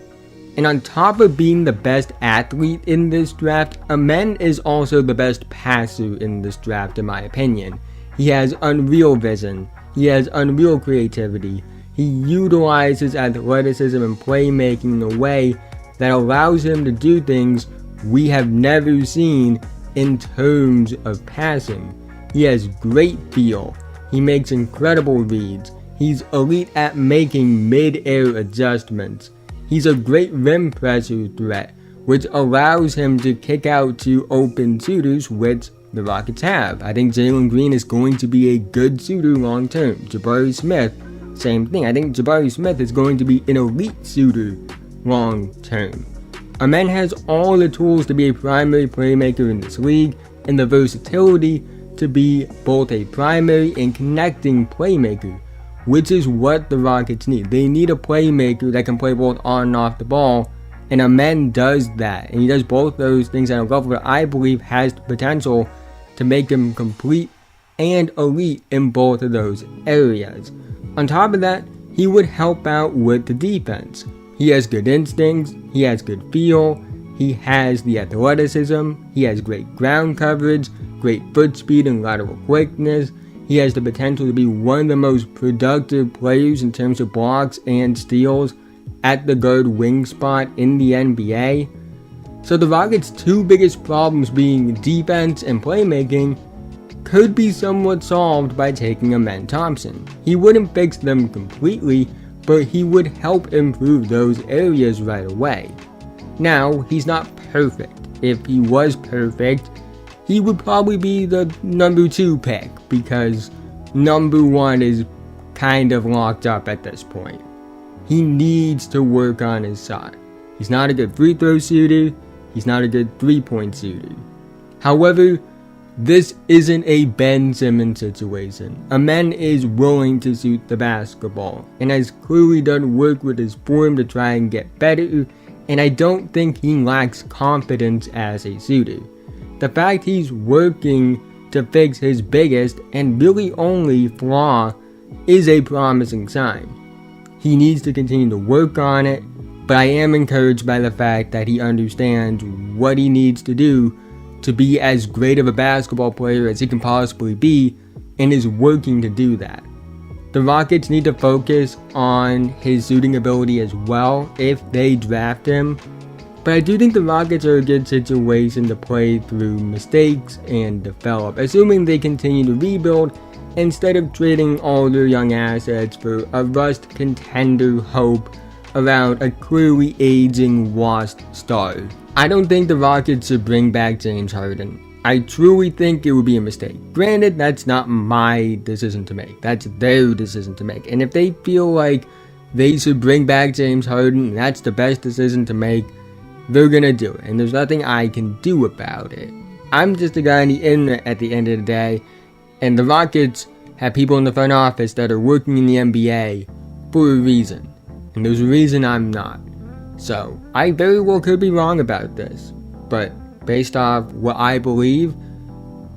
And on top of being the best athlete in this draft, Amen is also the best passer in this draft in my opinion. He has unreal vision, he has unreal creativity, he utilizes athleticism and playmaking in a way that allows him to do things we have never seen in terms of passing. He has great feel, he makes incredible reads, he's elite at making mid-air adjustments, he's a great rim pressure threat, which allows him to kick out to open shooters, which the Rockets have. I think Jalen Green is going to be a good shooter long term. Jabari Smith, same thing. I think Jabari Smith is going to be an elite shooter long term. Amen has all the tools to be a primary playmaker in this league and the versatility to be both a primary and connecting playmaker, which is what the Rockets need. They need a playmaker that can play both on and off the ball, and Amen does that. And he does both those things at a level that I believe has the potential to make him complete and elite in both of those areas. On top of that, he would help out with the defense. He has good instincts, he has good feel, he has the athleticism, he has great ground coverage, great foot speed and lateral quickness. He has the potential to be one of the most productive players in terms of blocks and steals at the guard wing spot in the NBA. So the Rockets' two biggest problems being defense and playmaking could be somewhat solved by taking Amen Thompson. He wouldn't fix them completely, but he would help improve those areas right away. Now, he's not perfect. If he was perfect, he would probably be the number 2 pick, because number 1 is kind of locked up at this point. He needs to work on his shot. He's not a good free throw shooter, he's not a good 3-point shooter. However, this isn't a Ben Simmons situation. Amen is willing to shoot the basketball, and has clearly done work with his form to try and get better, and I don't think he lacks confidence as a shooter. The fact he's working to fix his biggest and really only flaw is a promising sign. He needs to continue to work on it, but I am encouraged by the fact that he understands what he needs to do to be as great of a basketball player as he can possibly be, and is working to do that. The Rockets need to focus on his shooting ability as well if they draft him, but I do think the Rockets are a good situation to play through mistakes and develop, assuming they continue to rebuild instead of trading all their young assets for a rust contender hope around a clearly aging washed star. I don't think the Rockets should bring back James Harden. I truly think it would be a mistake. Granted, that's not my decision to make. That's their decision to make. And if they feel like they should bring back James Harden, and that's the best decision to make, they're gonna do it. And there's nothing I can do about it. I'm just a guy on the internet at the end of the day. And the Rockets have people in the front office that are working in the NBA for a reason. And there's a reason I'm not. So, I very well could be wrong about this, but based off what I believe,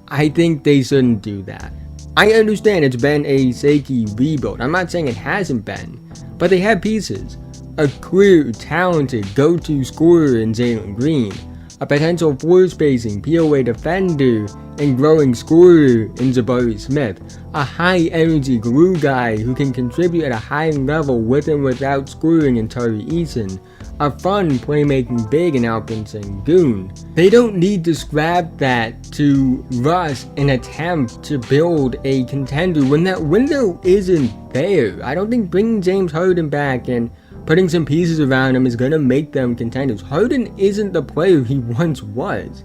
I think they shouldn't do that. I understand it's been a shaky rebuild. I'm not saying it hasn't been, but they have pieces. A clear, talented go-to scorer in Jalen Green, a potential floor-spacing POA defender and growing scorer in Jabari Smith, a high-energy glue guy who can contribute at a high level with and without scoring in Tari Eason, a fun playmaking big in Alperen Sengun. They don't need to scrap that to rush an attempt to build a contender when that window isn't there. I don't think bringing James Harden back and putting some pieces around him is going to make them contenders. Harden isn't the player he once was.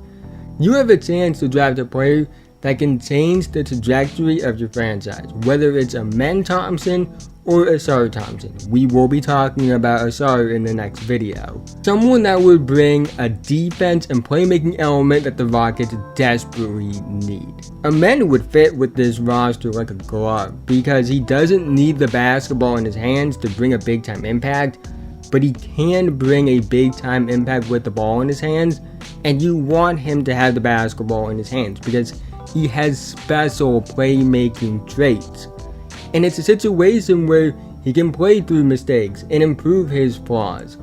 You have a chance to draft a player that can change the trajectory of your franchise, whether it's Amen Thompson or Asar Thompson. We will be talking about Asar in the next video. Someone that would bring a defense and playmaking element that the Rockets desperately need. Amen would fit with this roster like a glove because he doesn't need the basketball in his hands to bring a big time impact, but he can bring a big time impact with the ball in his hands, And you want him to have the basketball in his hands because he has special playmaking traits. And it's a situation where he can play through mistakes and improve his flaws.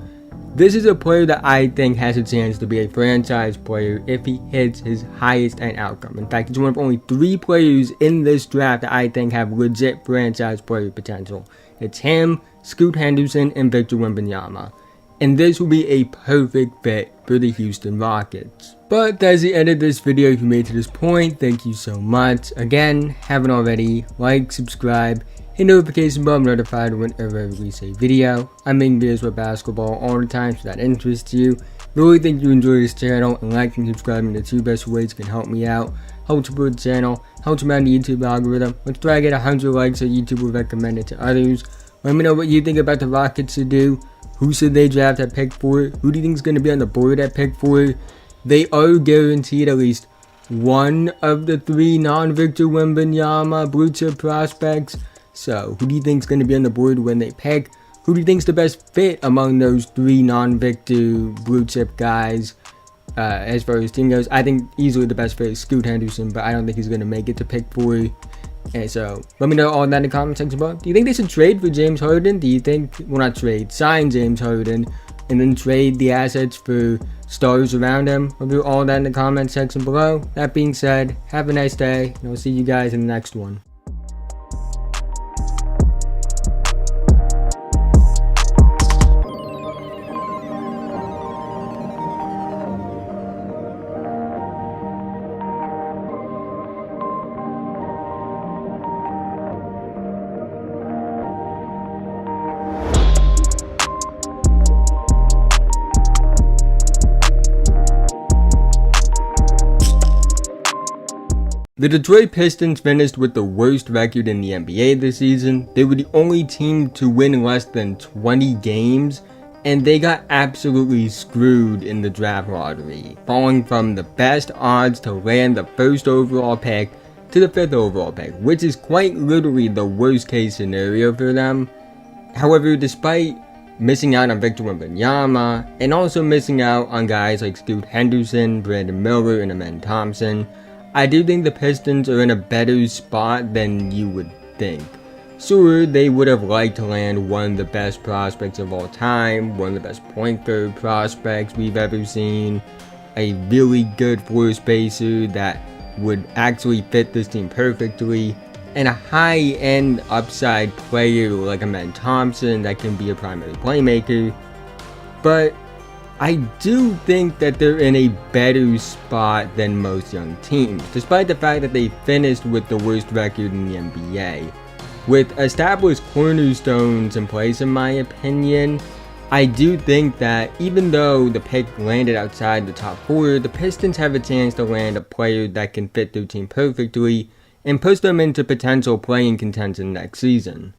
This is a player that I think has a chance to be a franchise player if he hits his highest end outcome. In fact, he's one of only 3 players in this draft that I think have legit franchise player potential. It's him, Scoot Henderson, and Victor Wembanyama. And this will be a perfect fit for the Houston Rockets. But that's the end of this video. If you made it to this point, thank you so much. Again, haven't already, like, subscribe, hit notification bell, notified whenever I release a video. I make videos with basketball all the time, so that interests you. Really think you enjoy this channel, and like and subscribing are the 2 best ways you can help me out. Help support the channel, help support the YouTube algorithm. Let's try to get 100 likes so YouTube will recommend it to others. Let me know what you think about the Rockets to do. Who should they draft at pick 4? Who do you think is going to be on the board at pick 4? They are guaranteed at least one of the 3 non-Victor Wembanyama blue chip prospects. So, who do you think is going to be on the board when they pick? Who do you think is the best fit among those 3 non-Victor blue chip guys? As far as team goes, I think easily the best fit is Scoot Henderson, but I don't think he's going to make it to pick 4. And so, let me know all that in the comment section below. Do you think they should trade for James Harden? Do you think, well, not trade, sign James Harden and then trade the assets for stars around him? I'll do all that in the comment section below. That being said, have a nice day, and I'll see you guys in the next one. The Detroit Pistons finished with the worst record in the NBA this season. They were the only team to win less than 20 games, and they got absolutely screwed in the draft lottery, falling from the best odds to land the 1st overall pick to the 5th overall pick, which is quite literally the worst case scenario for them. However, despite missing out on Victor Wembanyama, and also missing out on guys like Scoot Henderson, Brandon Miller, and Amen Thompson, I do think the Pistons are in a better spot than you would think. Sure, they would have liked to land one of the best prospects of all time, one of the best point guard prospects we've ever seen, a really good floor spacer that would actually fit this team perfectly, and a high-end upside player like Amen Thompson that can be a primary playmaker. But I do think that they're in a better spot than most young teams, despite the fact that they finished with the worst record in the NBA. With established cornerstones in place, in my opinion, I do think that even though the pick landed outside the top 4, the Pistons have a chance to land a player that can fit their team perfectly and push them into potential playing contention next season.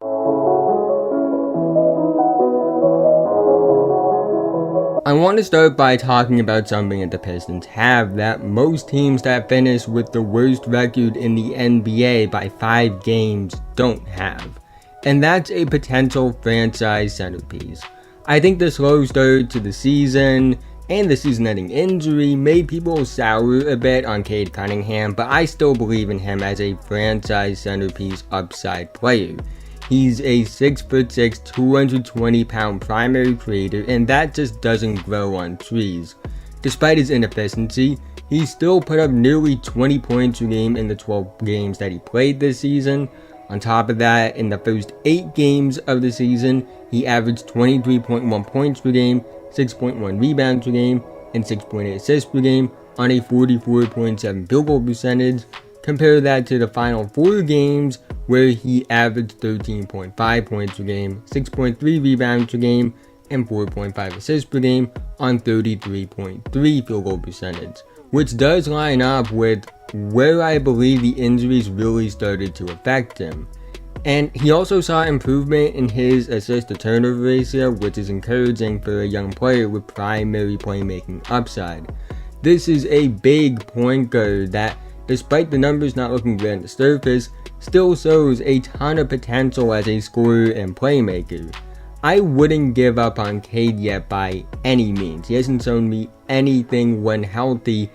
I want to start by talking about something that the Pistons have that most teams that finish with the worst record in the NBA by 5 games don't have, and that's a potential franchise centerpiece. I think the slow start to the season and the season-ending injury made people sour a bit on Cade Cunningham, but I still believe in him as a franchise centerpiece upside player. He's a 6'6", 220-pound primary creator, and that just doesn't grow on trees. Despite his inefficiency, he still put up nearly 20 points per game in the 12 games that he played this season. On top of that, in the first 8 games of the season, he averaged 23.1 points per game, 6.1 rebounds per game, and 6.8 assists per game on a 44.7 field goal percentage. Compare that to the final 4 games where he averaged 13.5 points per game, 6.3 rebounds per game, and 4.5 assists per game on 33.3 field goal percentage, which does line up with where I believe the injuries really started to affect him. And he also saw improvement in his assist to turnover ratio, which is encouraging for a young player with primary playmaking upside. This is a big point guard that, despite the numbers not looking good on the surface, still shows a ton of potential as a scorer and playmaker. I wouldn't give up on Cade yet by any means. He hasn't shown me anything when healthy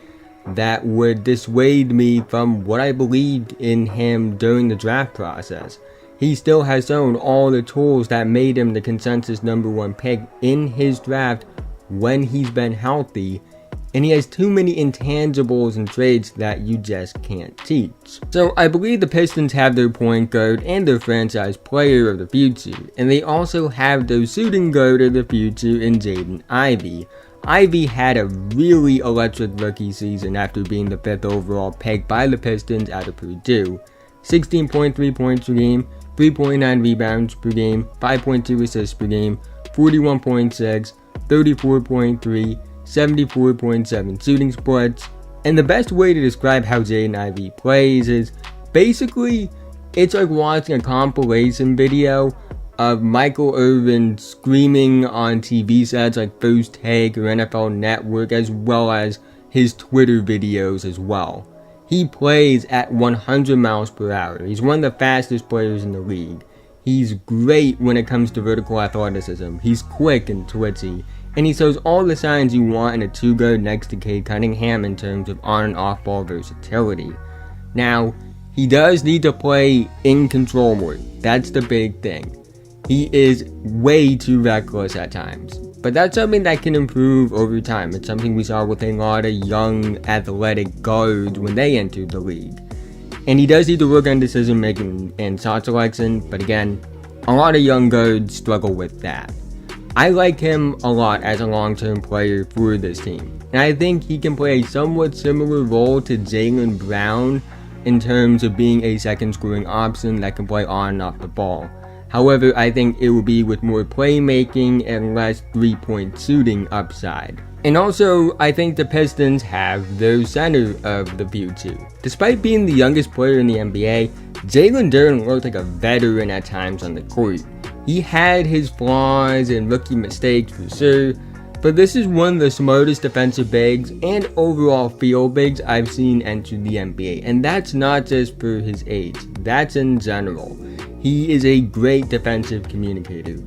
that would dissuade me from what I believed in him during the draft process. He still has shown all the tools that made him the consensus #1 pick in his draft when he's been healthy, and he has too many intangibles and traits that you just can't teach. So I believe the Pistons have their point guard and their franchise player of the future, and they also have their shooting guard of the future in Jaden Ivey. Ivey had a really electric rookie season after being the 5th overall pick by the Pistons out of Purdue. 16.3 points per game, 3.9 rebounds per game, 5.2 assists per game, 41.6, 34.3, 74.7 shooting splits. And the best way to describe how Jaden Ivey plays is basically it's like watching a compilation video of Michael Irvin screaming on TV sets like First Take or NFL Network, as well as his Twitter videos as well. He plays at 100 miles per hour. He's one of the fastest players in the league. He's great when it comes to vertical athleticism. He's quick and twitchy, and he shows all the signs you want in a two-guard next to Cade Cunningham in terms of on and off-ball versatility. Now, he does need to play in control more. That's the big thing. He is way too reckless at times, but that's something that can improve over time. It's something we saw with a lot of young athletic guards when they entered the league. And he does need to work on decision making and shot selection, but again, a lot of young guards struggle with that. I like him a lot as a long-term player for this team, and I think he can play a somewhat similar role to Jaylen Brown in terms of being a second scoring option that can play on and off the ball. However, I think it will be with more playmaking and less three-point shooting upside. And also, I think the Pistons have their center of the future. Despite being the youngest player in the NBA, Jalen Duren looked like a veteran at times on the court. He had his flaws and rookie mistakes for sure, but this is one of the smartest defensive bigs and overall field bigs I've seen enter the NBA. And that's not just for his age, that's in general. He is a great defensive communicator.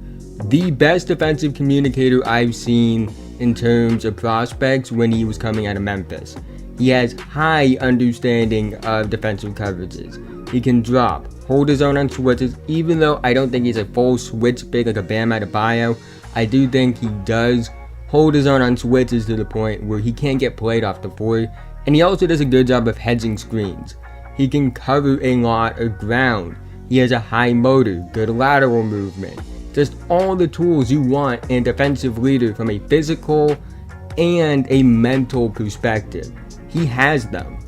The best defensive communicator I've seen in terms of prospects when he was coming out of Memphis. He has high understanding of defensive coverages. He can drop, hold his own on switches, even though I don't think he's a full switch big like a Bam Adebayo. I do think he does hold his own on switches to the point where he can't get played off the floor, and he also does a good job of hedging screens. He can cover a lot of ground. He has a high motor, good lateral movement, just all the tools you want in a defensive leader from a physical and a mental perspective. He has them.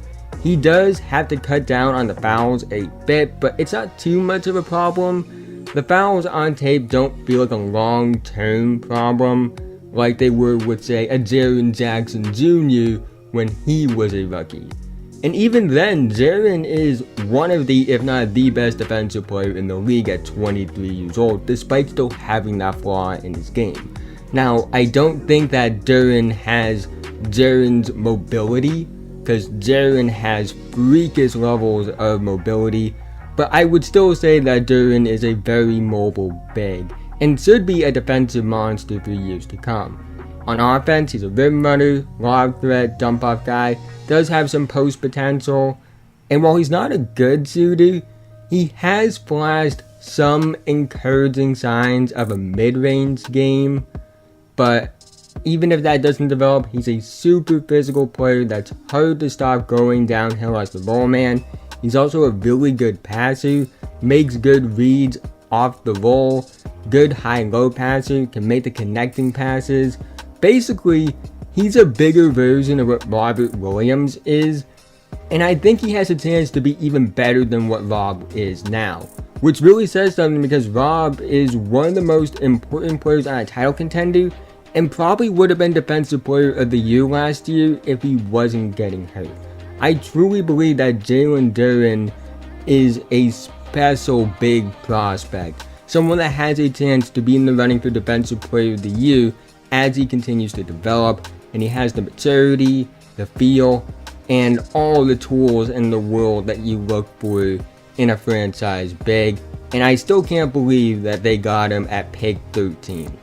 He does have to cut down on the fouls a bit, but it's not too much of a problem. The fouls on tape don't feel like a long-term problem like they were with, say, a Jaren Jackson Jr. when he was a rookie. And even then, Jaren is one of the, if not the best defensive player in the league at 23 years old, despite still having that flaw in his game. Now, I don't think that Duren has Jaren's mobility, because Jaren has freakish levels of mobility, but I would still say that Duren is a very mobile big, and should be a defensive monster for years to come. On offense, he's a rim runner, lob threat, dump off guy, does have some post potential, and while he's not a good shooter, he has flashed some encouraging signs of a mid-range game, but even if that doesn't develop, he's a super physical player that's hard to stop going downhill as the ball man. He's also a really good passer, makes good reads off the roll, good high-low passer, can make the connecting passes. Basically, he's a bigger version of what Robert Williams is, and I think he has a chance to be even better than what Rob is now. Which really says something, because Rob is one of the most important players on a title contender, and probably would have been Defensive Player of the Year last year if he wasn't getting hurt. I truly believe that Jalen Duren is a special big prospect, someone that has a chance to be in the running for Defensive Player of the Year as he continues to develop, and he has the maturity, the feel, and all the tools in the world that you look for in a franchise big. and I still can't believe that they got him at pick 13.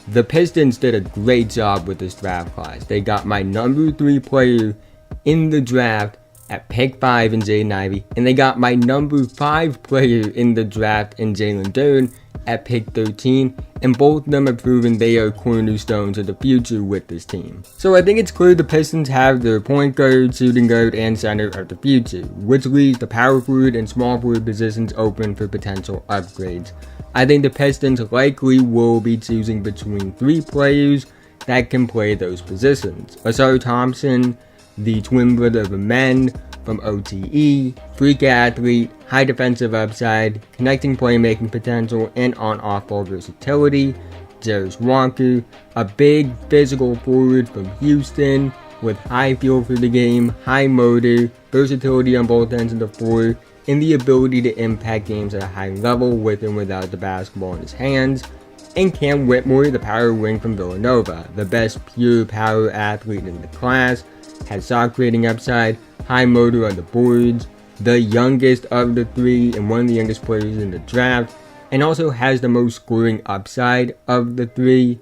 The Pistons did a great job with this draft class. They got my number 3 player in the draft at pick 5 in Jaden Ivey, and they got my number 5 player in the draft in Jalen Duren at pick 13, and both of them have proven they are cornerstones of the future with this team. So I think it's clear the Pistons have their point guard, shooting guard, and center of the future, which leaves the power forward and small forward positions open for potential upgrades. I think the Pistons likely will be choosing between 3 players that can play those positions. Ausar Thompson, the twin brother of a men from OTE, freak athlete, high defensive upside, connecting playmaking potential, and on-off ball versatility. Jarace Walker, a big physical forward from Houston with high feel for the game, high motor, versatility on both ends of the floor, and the ability to impact games at a high level with and without the basketball in his hands. And Cam Whitmore, the power wing from Villanova, the best pure power athlete in the class, has shot creating upside, high motor on the boards, the youngest of the 3 and one of the youngest players in the draft, and also has the most scoring upside of the 3.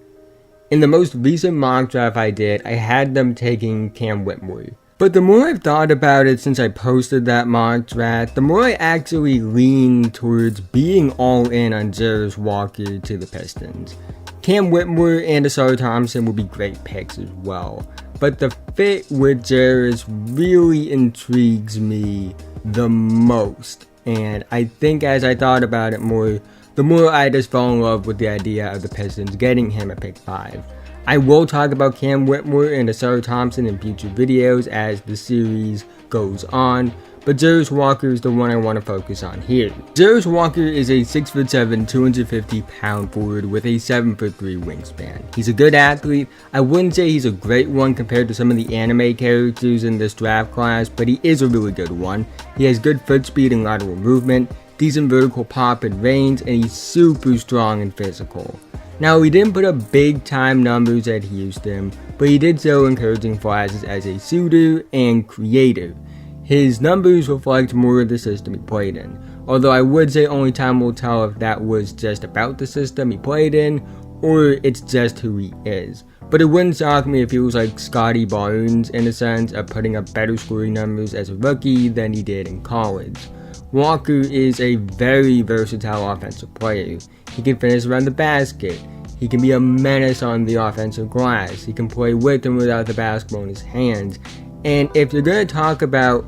In the most recent mock draft I did, I had them taking Cam Whitmore. But the more I've thought about it since I posted that mock draft, the more I actually lean towards being all in on Jarace Walker to the Pistons. Cam Whitmore and Ausar Thompson will be great picks as well, but the fit with Jarace really intrigues me the most, and I think as I thought about it more, the more I just fell in love with the idea of the Pistons getting him at pick 5. I will talk about Cam Whitmore and Ausar Thompson in future videos as the series goes on, but Jarace Walker is the one I want to focus on here. Jarace Walker is a 6'7", 250-pound forward with a 7'3" wingspan. He's a good athlete. I wouldn't say he's a great one compared to some of the anime characters in this draft class, but he is a really good one. He has good foot speed and lateral movement, decent vertical pop and range, and he's super strong and physical. Now, he didn't put up big time numbers at Houston, but he did show encouraging flashes as a shooter and creator. His numbers reflect more of the system he played in, although I would say only time will tell if that was just about the system he played in, or it's just who he is. But it wouldn't shock me if he was like Scotty Barnes in a sense of putting up better scoring numbers as a rookie than he did in college. Walker is a very versatile offensive player. He can finish around the basket. He can be a menace on the offensive glass. He can play with and without the basketball in his hands. And if you're going to talk about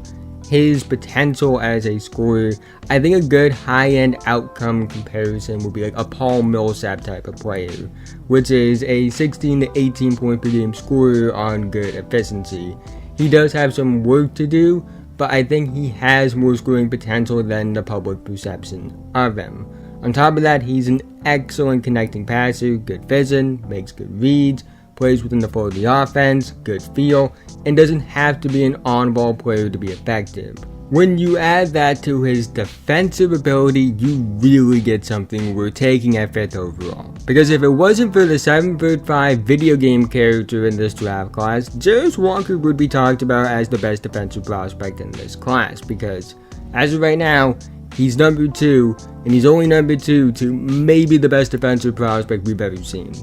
his potential as a scorer, I think a good high-end outcome comparison would be like a Paul Millsap type of player, which is a 16 to 18 point per game scorer on good efficiency. He does have some work to do, but I think he has more scoring potential than the public perception of him. On top of that, he's an excellent connecting passer, good vision, makes good reads, plays within the flow of the offense, good feel, and doesn't have to be an on-ball player to be effective. When you add that to his defensive ability, you really get something we're taking at 5th overall. Because if it wasn't for the 7'5" video game character in this draft class, Jarace Walker would be talked about as the best defensive prospect in this class, because as of right now, he's number 2, and he's only number 2 to maybe the best defensive prospect we've ever seen.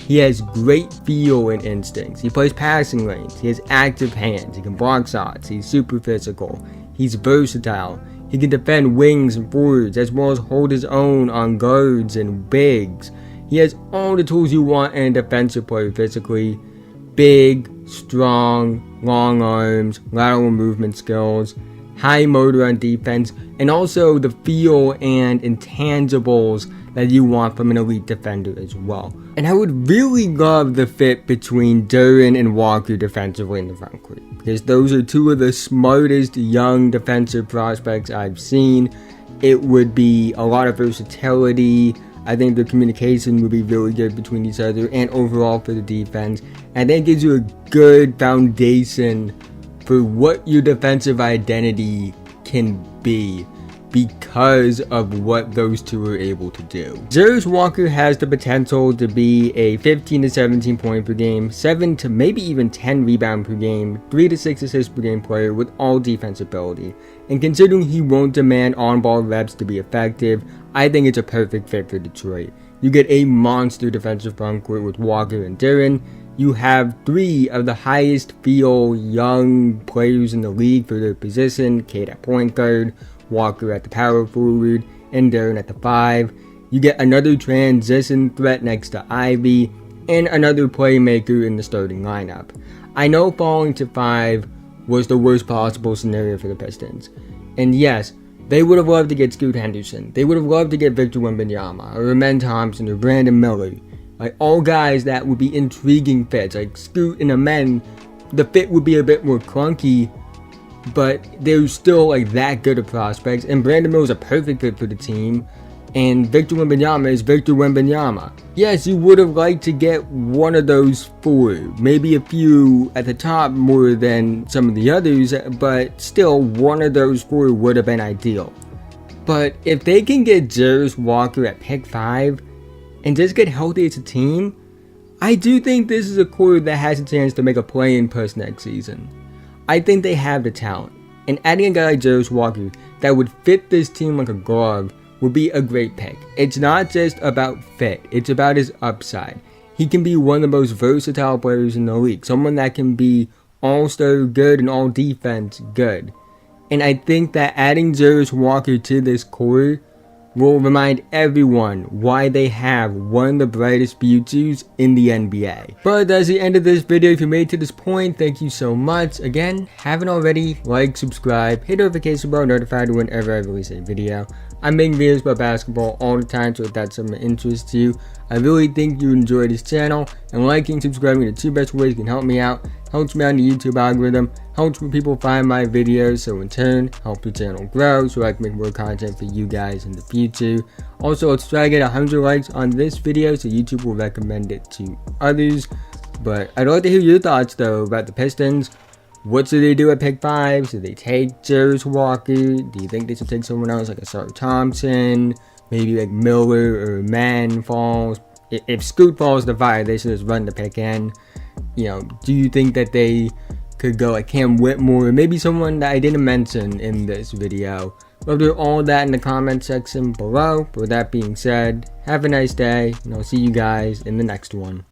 He has great feel and instincts. He plays passing lanes. He has active hands. He can block shots. He's super physical. He's versatile. He can defend wings and forwards as well as hold his own on guards and bigs. He has all the tools you want in a defensive player physically. Big, strong, long arms, lateral movement skills, high motor on defense, and also the feel and intangibles that you want from an elite defender as well. And I would really love the fit between Duren and Walker defensively in the front court, because those are two of the smartest young defensive prospects I've seen. It would be a lot of versatility. I think the communication would be really good between each other and overall for the defense. And that gives you a good foundation for what your defensive identity can be, because of what those two are able to do. Jarace Walker has the potential to be a 15 to 17 point per game, 7 to maybe even 10 rebound per game, 3 to 6 assists per game player with all defense ability. And considering he won't demand on-ball reps to be effective, I think it's a perfect fit for Detroit. You get a monster defensive frontcourt with Walker and Duren. You have 3 of the highest feel young players in the league for their position. Cade at point guard, Walker at the power forward, and Duren at the 5. You get another transition threat next to Ivy, and another playmaker in the starting lineup. I know falling to 5 was the worst possible scenario for the Pistons. And yes, they would have loved to get Scoot Henderson. They would have loved to get Victor Wembanyama, or Amen Thompson, or Brandon Miller. Like, all guys that would be intriguing fits. Like, Scoot and Amen, the fit would be a bit more clunky, but they're still, like, that good of prospects. And Brandon Miller is a perfect fit for the team. And Victor Wembanyama is Victor Wembanyama. Yes, you would have liked to get one of those 4, maybe a few at the top more than some of the others, but still one of those 4 would have been ideal. But if they can get Jarvis Walker at pick 5 and just get healthy as a team, I do think this is a core that has a chance to make a play-in push next season. I think they have the talent, and adding a guy like Jarvis Walker that would fit this team like a glove would be a great pick. It's not just about fit, it's about his upside. He can be one of the most versatile players in the league, someone that can be all-star good and all-defense good. And I think that adding Jarvis Walker to this core will remind everyone why they have one of the brightest futures in the NBA. But that's the end of this video. If you made it to this point, thank you so much. Again, haven't already, like, subscribe, hit the notification bell, notified whenever I release a video. I'm making videos about basketball all the time, so if that's something that interests you, I really think you enjoy this channel, and liking and subscribing are the 2 best ways you can help me out. Helps me out in the YouTube algorithm, helps when people find my videos, so in turn, help the channel grow so I can make more content for you guys in the future. Also, let's try to get 100 likes on this video so YouTube will recommend it to others. But I'd like to hear your thoughts though about the Pistons. What should they do at pick 5? Should they take Jarvis Walker? Do you think they should take someone else like a Sar Thompson? Maybe like Miller or Mann falls? If Scoot falls to 5, they should just run the pick in. You know, do you think that they could go like Cam Whitmore, or maybe someone that I didn't mention in this video? Love to hear all that in the comment section below. But with that being said, have a nice day, and I'll see you guys in the next one.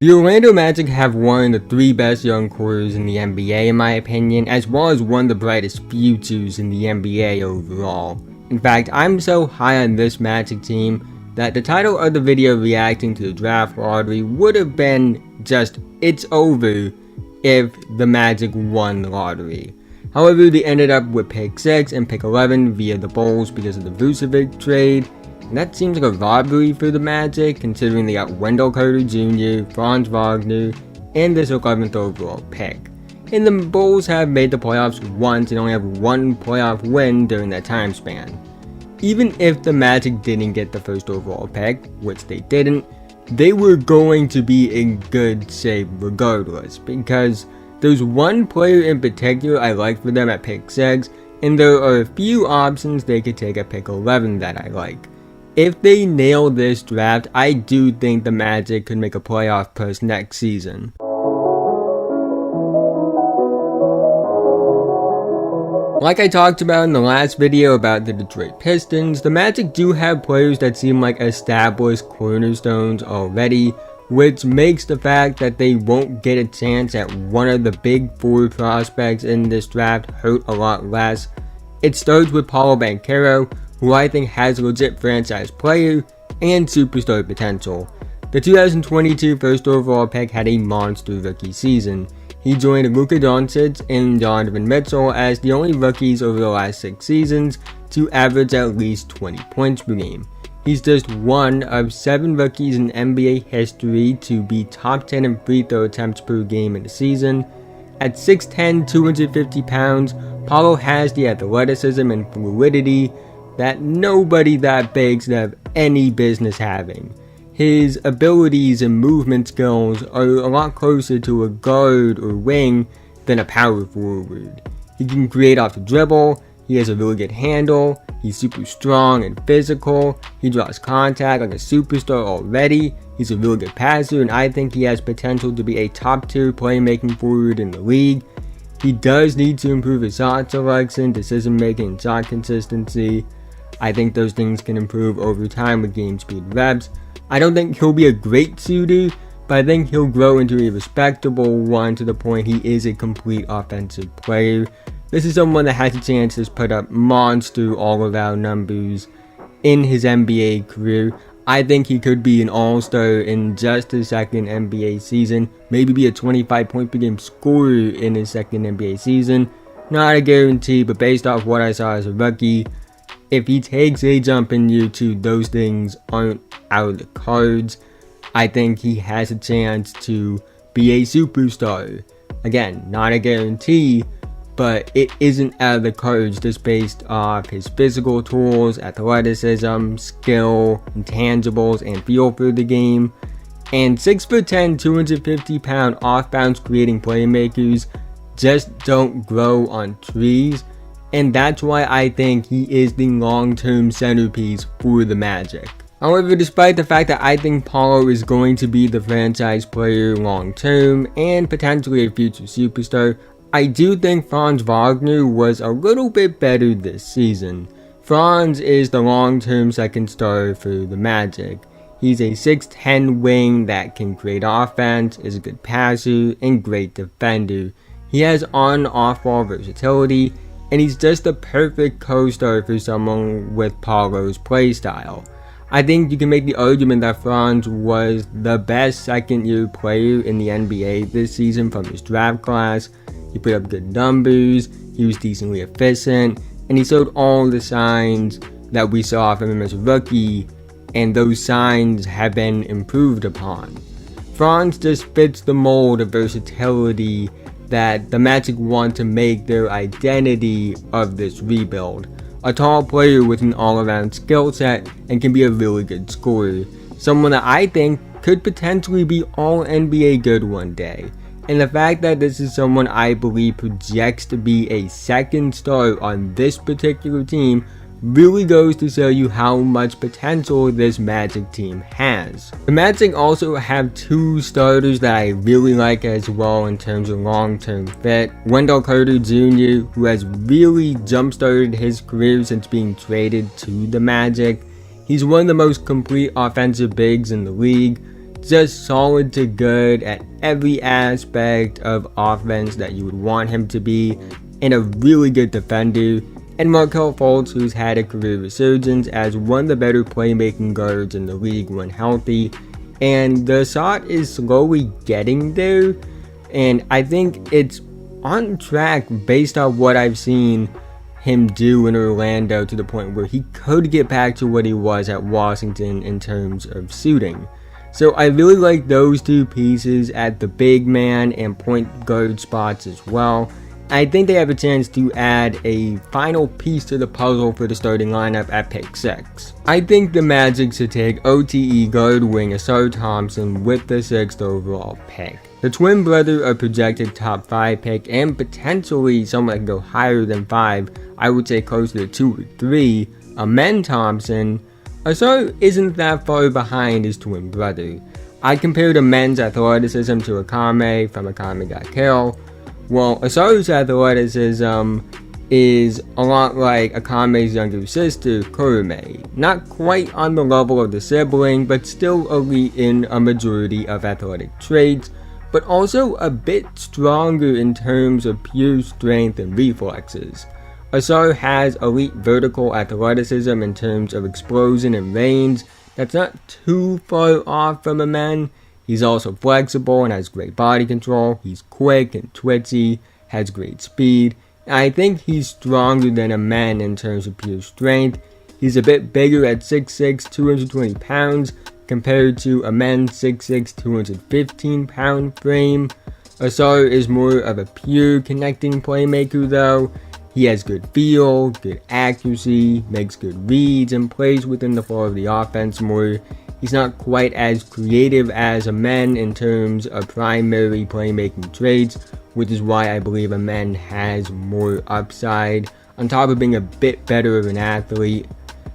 The Orlando Magic have one of the 3 best young cores in the NBA in my opinion, as well as one of the brightest futures in the NBA overall. In fact, I'm so high on this Magic team that the title of the video reacting to the draft lottery would have been just "It's over" if the Magic won the lottery. However, they ended up with pick 6 and pick 11 via the Bulls because of the Vucevic trade. And that seems like a robbery for the Magic, considering they got Wendell Carter Jr., Franz Wagner, and this 11th overall pick. And the Bulls have made the playoffs once and only have 1 playoff win during that time span. Even if the Magic didn't get the 1st overall pick, which they didn't, they were going to be in good shape regardless, because there's one player in particular I like for them at pick 6, and there are a few options they could take at pick 11 that I like. If they nail this draft, I do think the Magic could make a playoff push next season. Like I talked about in the last video about the Detroit Pistons, the Magic do have players that seem like established cornerstones already, which makes the fact that they won't get a chance at one of the big 4 prospects in this draft hurt a lot less. It starts with Paolo Banchero, who I think has a legit franchise player and superstar potential. The 2022 first overall pick had a monster rookie season. He joined Luka Doncic and Donovan Mitchell as the only rookies over the last 6 seasons to average at least 20 points per game. He's just one of 7 rookies in NBA history to be top 10 in free throw attempts per game in a season. At 6'10", 250 pounds, Paolo has the athleticism and fluidity that nobody that big should have any business having. his abilities and movement skills are a lot closer to a guard or wing than a power forward. He can create off the dribble, he has a really good handle, he's super strong and physical, he draws contact like a superstar already, he's a really good passer, and I think he has potential to be a top tier playmaking forward in the league. He does need to improve his shot selection, decision making, and shot consistency. I think those things can improve over time with game speed reps. I don't think he'll be a great shooter, but I think he'll grow into a respectable one to the point he is a complete offensive player. This is someone that has a chance to put up monster all-around numbers in his NBA career. I think he could be an all-star in just his second NBA season, maybe be a 25 point per game scorer in his second NBA season. Not a guarantee, but based off what I saw as a rookie, if he takes a jump in year 2, those things aren't out of the cards. I think he has a chance to be a superstar. Again, not a guarantee, but it isn't out of the cards just based off his physical tools, athleticism, skill, intangibles, and feel for the game. And 6'10", 250-pound off-bounce creating playmakers just don't grow on trees. And that's why I think he is the long-term centerpiece for the Magic. However, despite the fact that I think Paolo is going to be the franchise player long-term and potentially a future superstar, I do think Franz Wagner was a little bit better this season. Franz is the long-term second star for the Magic. He's a 6'10" wing that can create offense, is a good passer, and great defender. He has on- and off-ball versatility, and he's just the perfect co-star for someone with Paolo's playstyle. I think you can make the argument that Franz was the best second-year player in the NBA this season from his draft class. He put up good numbers, he was decently efficient, and he showed all the signs that we saw from him as a rookie, and those signs have been improved upon. Franz just fits the mold of versatility that the Magic want to make their identity of this rebuild. A tall player with an all-around skill set and can be a really good scorer. Someone that I think could potentially be all NBA good one day. And the fact that this is someone I believe projects to be a second star on this particular team really goes to show you how much potential this Magic team has. The Magic also have 2 starters that I really like as well in terms of long-term fit. Wendell Carter Jr., who has really jump-started his career since being traded to the Magic. He's one of the most complete offensive bigs in the league. Just solid to good at every aspect of offense that you would want him to be, and a really good defender. And Markelle Fultz, who's had a career resurgence as one of the better playmaking guards in the league when healthy. And the shot is slowly getting there, and I think it's on track based on what I've seen him do in Orlando to the point where he could get back to what he was at Washington in terms of shooting. So I really like those 2 pieces at the big man and point guard spots as well. I think they have a chance to add a final piece to the puzzle for the starting lineup at pick 6. I think the Magic should take OTE guard wing Ausar Thompson with the 6th overall pick. The twin brother, a projected top 5 pick, and potentially someone that can go higher than 5, I would say closer to 2 or 3, Amen Thompson. Ausar isn't that far behind his twin brother. I compared Amen's athleticism to Akame from Akame Got Killed. Well, Ausar's athleticism is a lot like Akame's younger sister, Kurume. Not quite on the level of the sibling, but still elite in a majority of athletic traits, but also a bit stronger in terms of pure strength and reflexes. Ausar has elite vertical athleticism in terms of explosion and range that's not too far off from Amen. He's also flexible and has great body control. He's quick and twitchy, has great speed. And I think he's stronger than Amen in terms of pure strength. He's a bit bigger at 6'6", 220 pounds compared to Amen's 6'6", 215 pound frame. Ausar is more of a pure connecting playmaker though. He has good feel, good accuracy, makes good reads, and plays within the flow of the offense more. He's not quite as creative as a man in terms of primary playmaking traits, which is why I believe a man has more upside, on top of being a bit better of an athlete.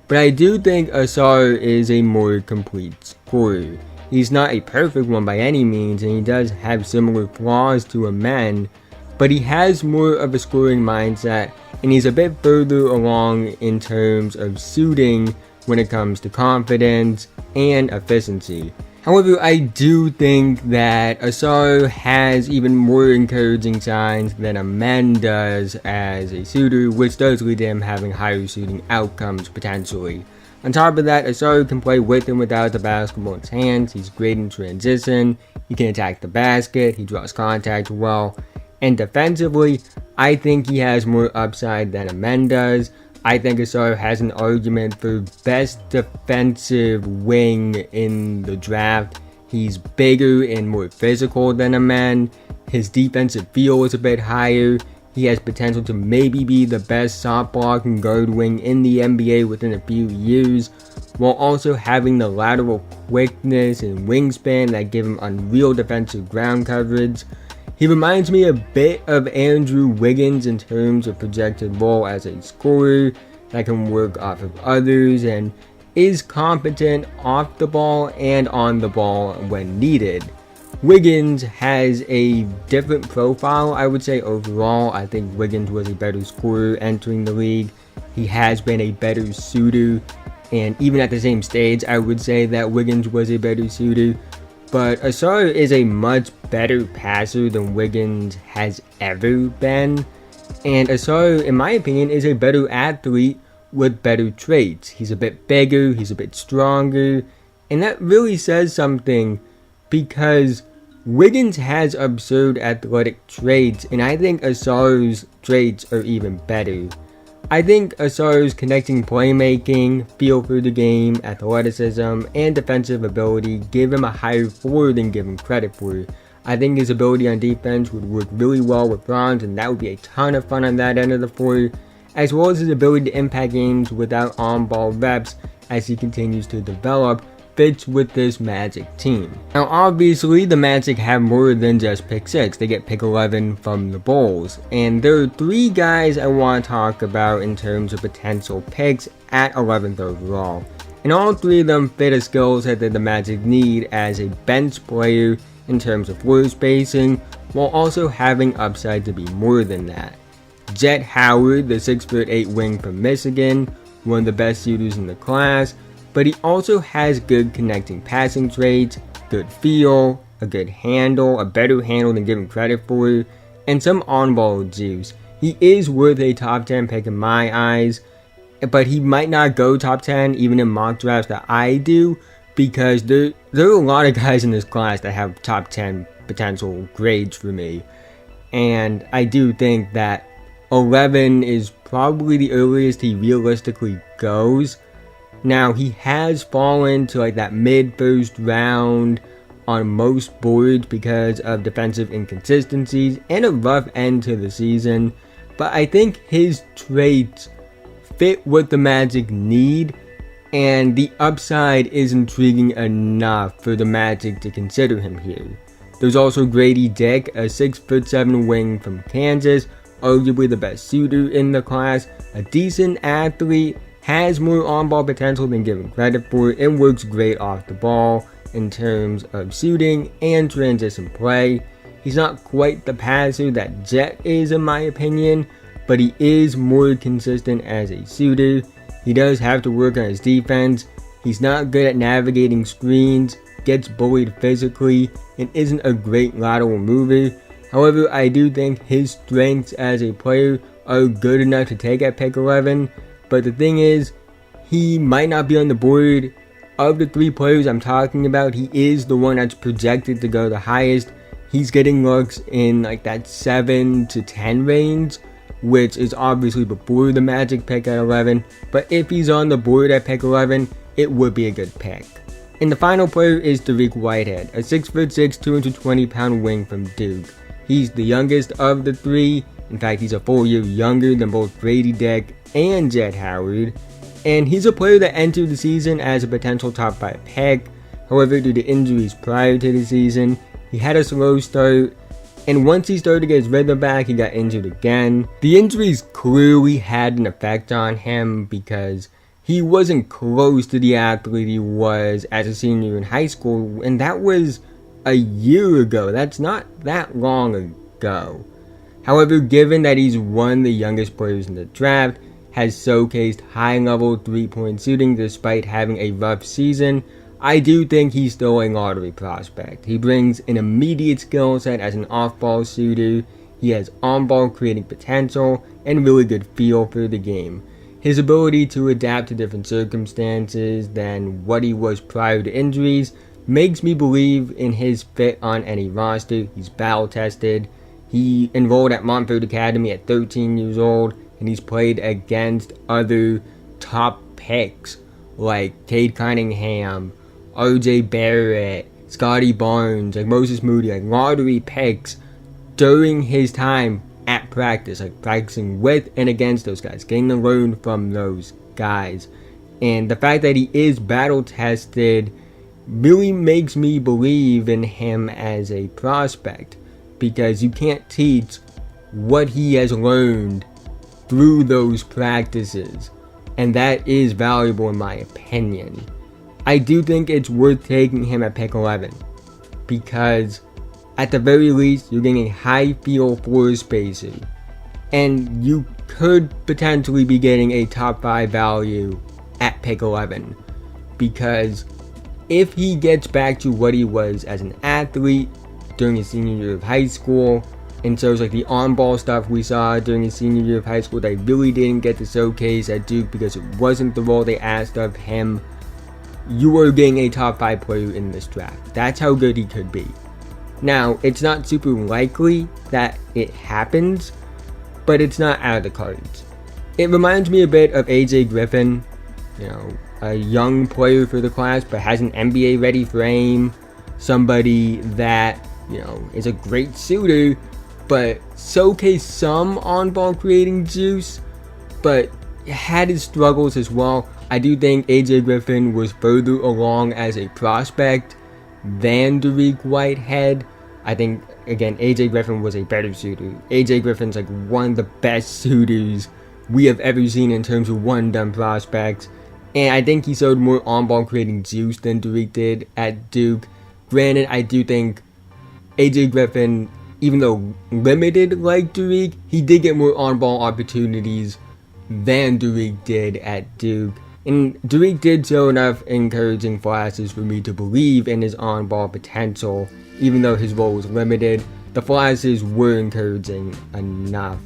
But I do think Asar is a more complete scorer. He's not a perfect one by any means, and he does have similar flaws to a man, but he has more of a scoring mindset, and he's a bit further along in terms of shooting when it comes to confidence and efficiency. However, I do think that Asar has even more encouraging signs than a man does as a shooter, which does lead to him having higher shooting outcomes potentially. On top of that, Asar can play with and without the basketball in his hands. He's great in transition, he can attack the basket, he draws contact well, and defensively, I think he has more upside than a man does. I think Asar has an argument for best defensive wing in the draft. He's bigger and more physical than a man. His defensive feel is a bit higher. He has potential to maybe be the best shot blocking guard wing in the NBA within a few years, while also having the lateral quickness and wingspan that give him unreal defensive ground coverage. He reminds me a bit of Andrew Wiggins in terms of projected role as a scorer that can work off of others and is competent off the ball and on the ball when needed. Wiggins has a different profile, I would say overall. I think Wiggins was a better scorer entering the league. He has been a better shooter, and even at the same stage, I would say that Wiggins was a better shooter. But Asar is a much better passer than Wiggins has ever been. And Asar, in my opinion, is a better athlete with better traits. He's a bit bigger, he's a bit stronger. And that really says something because Wiggins has absurd athletic traits. And I think Asar's traits are even better. I think Asar's connecting playmaking, feel for the game, athleticism, and defensive ability give him a higher floor than given credit for. I think his ability on defense would work really well with Bronze, and that would be a ton of fun on that end of the floor, as well as his ability to impact games without on-ball reps as he continues to develop fits with this Magic team. Now obviously the Magic have more than just pick 6, they get pick 11 from the Bulls, and there are 3 guys I want to talk about in terms of potential picks at 11th overall. And all 3 of them fit a skill set that the Magic need as a bench player in terms of floor spacing, while also having upside to be more than that. Jett Howard, the 6'8" wing from Michigan, one of the best shooters in the class, but he also has good connecting passing traits, good feel, a good handle, a better handle than given credit for, and some on-ball juice. He is worth a top 10 pick in my eyes, but he might not go top 10 even in mock drafts that I do, because there are a lot of guys in this class that have top 10 potential grades for me. And I do think that 11 is probably the earliest he realistically goes. Now, he has fallen to like that mid-first round on most boards because of defensive inconsistencies and a rough end to the season, but I think his traits fit what the Magic need, and the upside is intriguing enough for the Magic to consider him here. There's also Grady Dick, a 6'7" wing from Kansas, arguably the best shooter in the class, a decent athlete, has more on-ball potential than given credit for, and works great off the ball in terms of shooting and transition play. He's not quite the passer that Jett is in my opinion, but he is more consistent as a shooter. He does have to work on his defense. He's not good at navigating screens, gets bullied physically, and isn't a great lateral mover. However, I do think his strengths as a player are good enough to take at pick 11. But the thing is, he might not be on the board. Of the 3 players I'm talking about, he is the one that's projected to go the highest. He's getting looks in like that 7 to 10 range, which is obviously before the Magic pick at 11. But if he's on the board at pick 11, it would be a good pick. And the final player is Dariq Whitehead, a 6'6", 220-pound wing from Duke. He's the youngest of the 3. In fact, he's a full year younger than both Grady Dick and Jett Howard. And he's a player that entered the season as a potential top 5 pick. However, due to injuries prior to the season, he had a slow start. And once he started to get his rhythm back, he got injured again. The injuries clearly had an effect on him because he wasn't close to the athlete he was as a senior in high school. And that was a year ago. That's not that long ago. However, given that he's one of the youngest players in the draft, has showcased high-level three-point shooting despite having a rough season, I do think he's still a lottery prospect. He brings an immediate skill set as an off-ball shooter, he has on-ball creating potential, and really good feel for the game. His ability to adapt to different circumstances than what he was prior to injuries makes me believe in his fit on any roster. He's battle-tested. He enrolled at Montfort Academy at 13 years old, and he's played against other top picks like Cade Cunningham, RJ Barrett, Scotty Barnes, like Moses Moody, like lottery picks during his time at practice, like practicing with and against those guys, getting to learn from those guys. And the fact that he is battle tested really makes me believe in him as a prospect, because you can't teach what he has learned through those practices, and that is valuable in my opinion. I do think it's worth taking him at pick 11, because at the very least you're getting a high feel floor spacer, and you could potentially be getting a top 5 value at pick 11, because if he gets back to what he was as an athlete during his senior year of high school, and shows like the on-ball stuff we saw during his senior year of high school that he really didn't get to showcase at Duke because it wasn't the role they asked of him, you are getting a top 5 player in this draft. That's how good he could be. Now, it's not super likely that it happens, but it's not out of the cards. It reminds me a bit of AJ Griffin, a young player for the class but has an NBA ready frame, somebody that, is a great shooter, but showcased some on-ball creating juice, but had his struggles as well. I do think AJ Griffin was further along as a prospect than Dariq Whitehead. I think, again, AJ Griffin was a better shooter. AJ Griffin's like one of the best shooters we have ever seen in terms of one-and-done prospects. And I think he showed more on-ball creating juice than Dariq did at Duke. Granted, I do think AJ Griffin, even though limited like Dariq, he did get more on-ball opportunities than Dariq did at Duke. And Dariq did show enough encouraging flashes for me to believe in his on-ball potential. Even though his role was limited, the flashes were encouraging enough.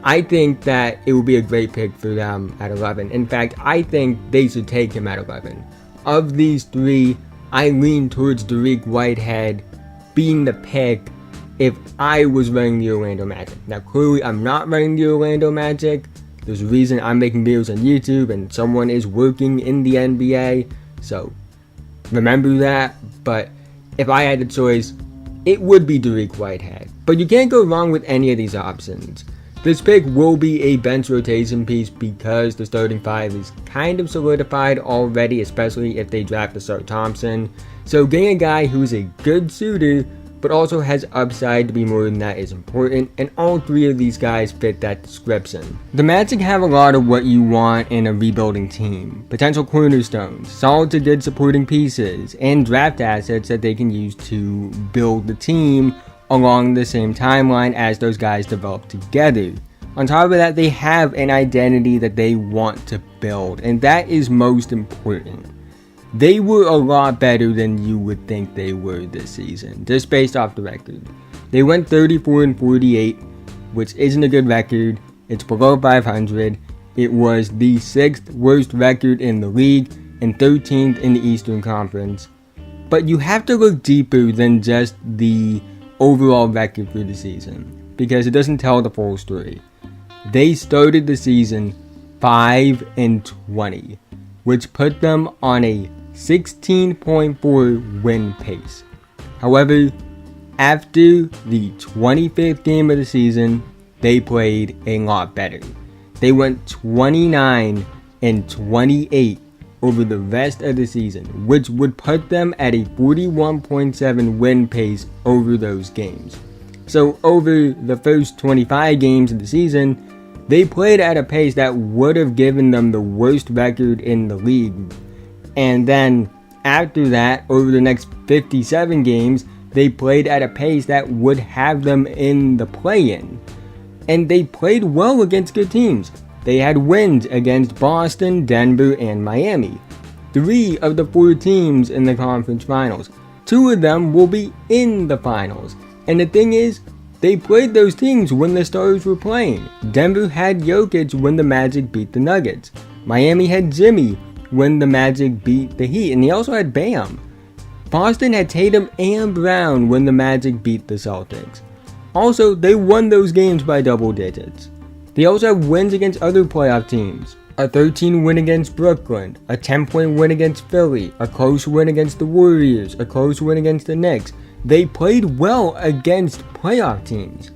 I think that it would be a great pick for them at 11. In fact, I think they should take him at 11. Of these three, I lean towards Dariq Whitehead being the pick if I was running the Orlando Magic. Now, clearly, I'm not running the Orlando Magic. There's a reason I'm making videos on YouTube and someone is working in the NBA. So, remember that. But if I had a choice, it would be Dariq Whitehead. But you can't go wrong with any of these options. This pick will be a bench rotation piece because the starting 5 is kind of solidified already, especially if they draft Asar Thompson. So getting a guy who's a good shooter but also has upside to be more than that is important, and all three of these guys fit that description. The Magic have a lot of what you want in a rebuilding team. Potential cornerstones, solid to good supporting pieces, and draft assets that they can use to build the team along the same timeline as those guys develop together. On top of that, they have an identity that they want to build, and that is most important. They were a lot better than you would think they were this season, just based off the record. They went 34-48, which isn't a good record. It's below 500. It was the 6th worst record in the league and 13th in the Eastern Conference. But you have to look deeper than just the overall record for the season, because it doesn't tell the full story. They started the season 5-20, which put them on a 16.4 win pace. However, after the 25th game of the season, they played a lot better. They went 29-10 28 over the rest of the season, which would put them at a 41.7 win pace over those games. So over the first 25 games of the season, they played at a pace that would have given them the worst record in the league. And then after that, over the next 57 games, they played at a pace that would have them in the play-in. And they played well against good teams. They had wins against Boston, Denver, and Miami. 3 of the 4 teams in the conference finals. 2 of them will be in the finals. And the thing is, they played those teams when the Stars were playing. Denver had Jokic when the Magic beat the Nuggets. Miami had Jimmy when the Magic beat the Heat. And they also had Bam. Boston had Tatum and Brown when the Magic beat the Celtics. Also, they won those games by double digits. They also have wins against other playoff teams. A 13 win against Brooklyn, a 10-point win against Philly, a close win against the Warriors, a close win against the Knicks. They played well against playoff teams.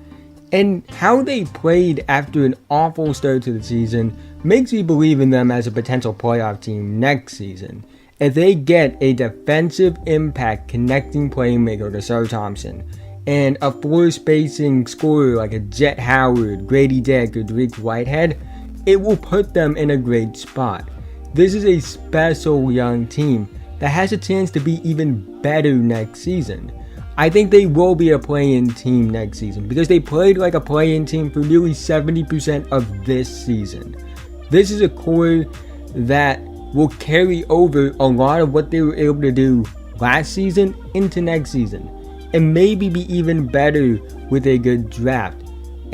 And how they played after an awful start to the season makes me believe in them as a potential playoff team next season. If they get a defensive impact connecting playmaker to Sir Thompson, and a floor spacing scorer like a Jet Howard, Grady Dick, or Drake Whitehead, it will put them in a great spot. This is a special young team that has a chance to be even better next season. I think they will be a play-in team next season because they played like a play-in team for nearly 70% of this season. This is a core that will carry over a lot of what they were able to do last season into next season. And maybe be even better with a good draft.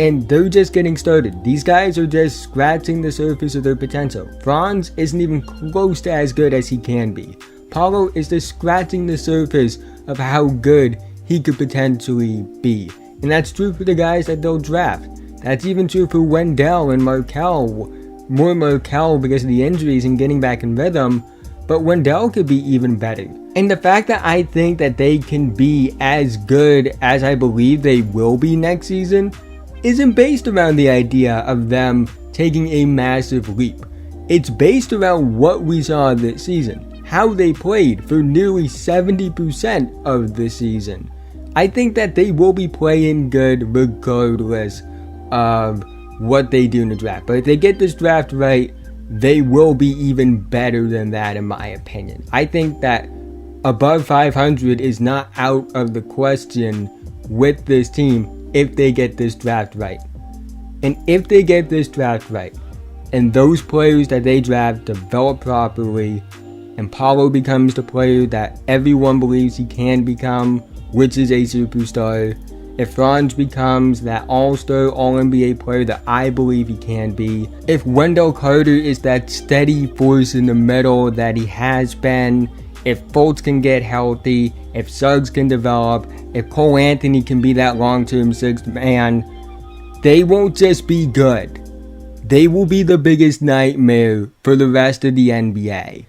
And they're just getting started. These guys are just scratching the surface of their potential. Franz isn't even close to as good as he can be. Paolo is just scratching the surface of how good he could potentially be. And that's true for the guys that they'll draft. That's even true for Wendell and Markelle. More Markelle because of the injuries and getting back in rhythm. But Wendell could be even better. And the fact that I think that they can be as good as I believe they will be next season isn't based around the idea of them taking a massive leap. It's based around what we saw this season, how they played for nearly 70% of the season. I think that they will be playing good regardless of what they do in the draft. But if they get this draft right, they will be even better than that in my opinion. I think that above 500 is not out of the question with this team if they get this draft right. And if they get this draft right, and those players that they draft develop properly, and Paolo becomes the player that everyone believes he can become, which is a superstar, if Franz becomes that all-star, all-NBA player that I believe he can be, if Wendell Carter is that steady force in the middle that he has been, if Fultz can get healthy, if Suggs can develop, if Cole Anthony can be that long-term sixth man, they won't just be good. They will be the biggest nightmare for the rest of the NBA.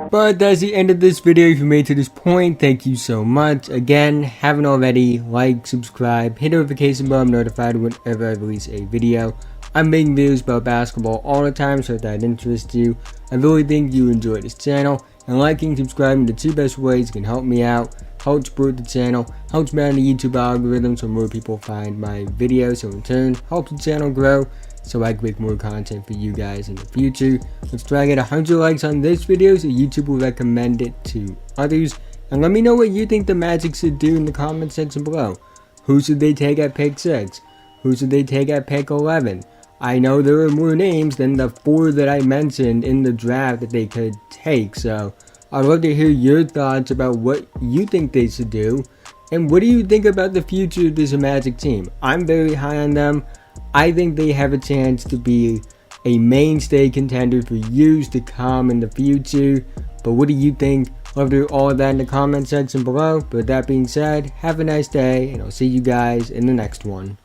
But that's the end of this video. If you made it to this point, thank you so much. Again, haven't already, like, subscribe, hit the notification bell, I'm notified whenever I release a video. I'm making videos about basketball all the time, so if that interests you, I really think you enjoy this channel. And liking and subscribing are the 2 best ways you can help me out, help support the channel, helps me out in the YouTube algorithm so more people find my videos, so in turn, helps the channel grow, so I can make more content for you guys in the future. Let's try to get 100 likes on this video so YouTube will recommend it to others. And let me know what you think the Magic should do in the comment section below. Who should they take at pick 6? Who should they take at pick 11? I know there are more names than the 4 that I mentioned in the draft that they could take, so I'd love to hear your thoughts about what you think they should do. And what do you think about the future of this Magic team? I'm very high on them. I think they have a chance to be a mainstay contender for years to come in the future. But what do you think? Love to hear all of that in the comment section below. But with that being said, have a nice day, and I'll see you guys in the next one.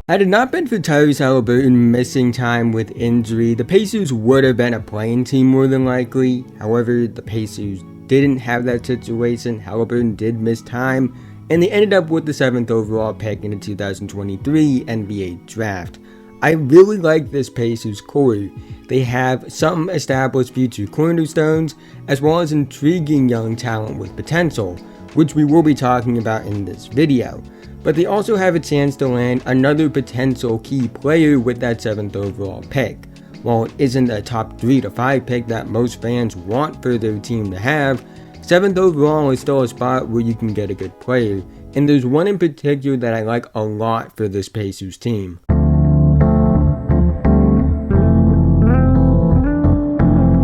Had it not been for Tyrese Halliburton missing time with injury, the Pacers would have been a playing team more than likely. However, the Pacers didn't have that situation. Halliburton did miss time, and they ended up with the 7th overall pick in the 2023 NBA draft. I really like this Pacers core. They have some established future cornerstones, as well as intriguing young talent with potential, which we will be talking about in this video. But they also have a chance to land another potential key player with that 7th overall pick. While it isn't a top 3 to 5 pick that most fans want for their team to have, 7th overall is still a spot where you can get a good player, and there's one in particular that I like a lot for this Pacers team.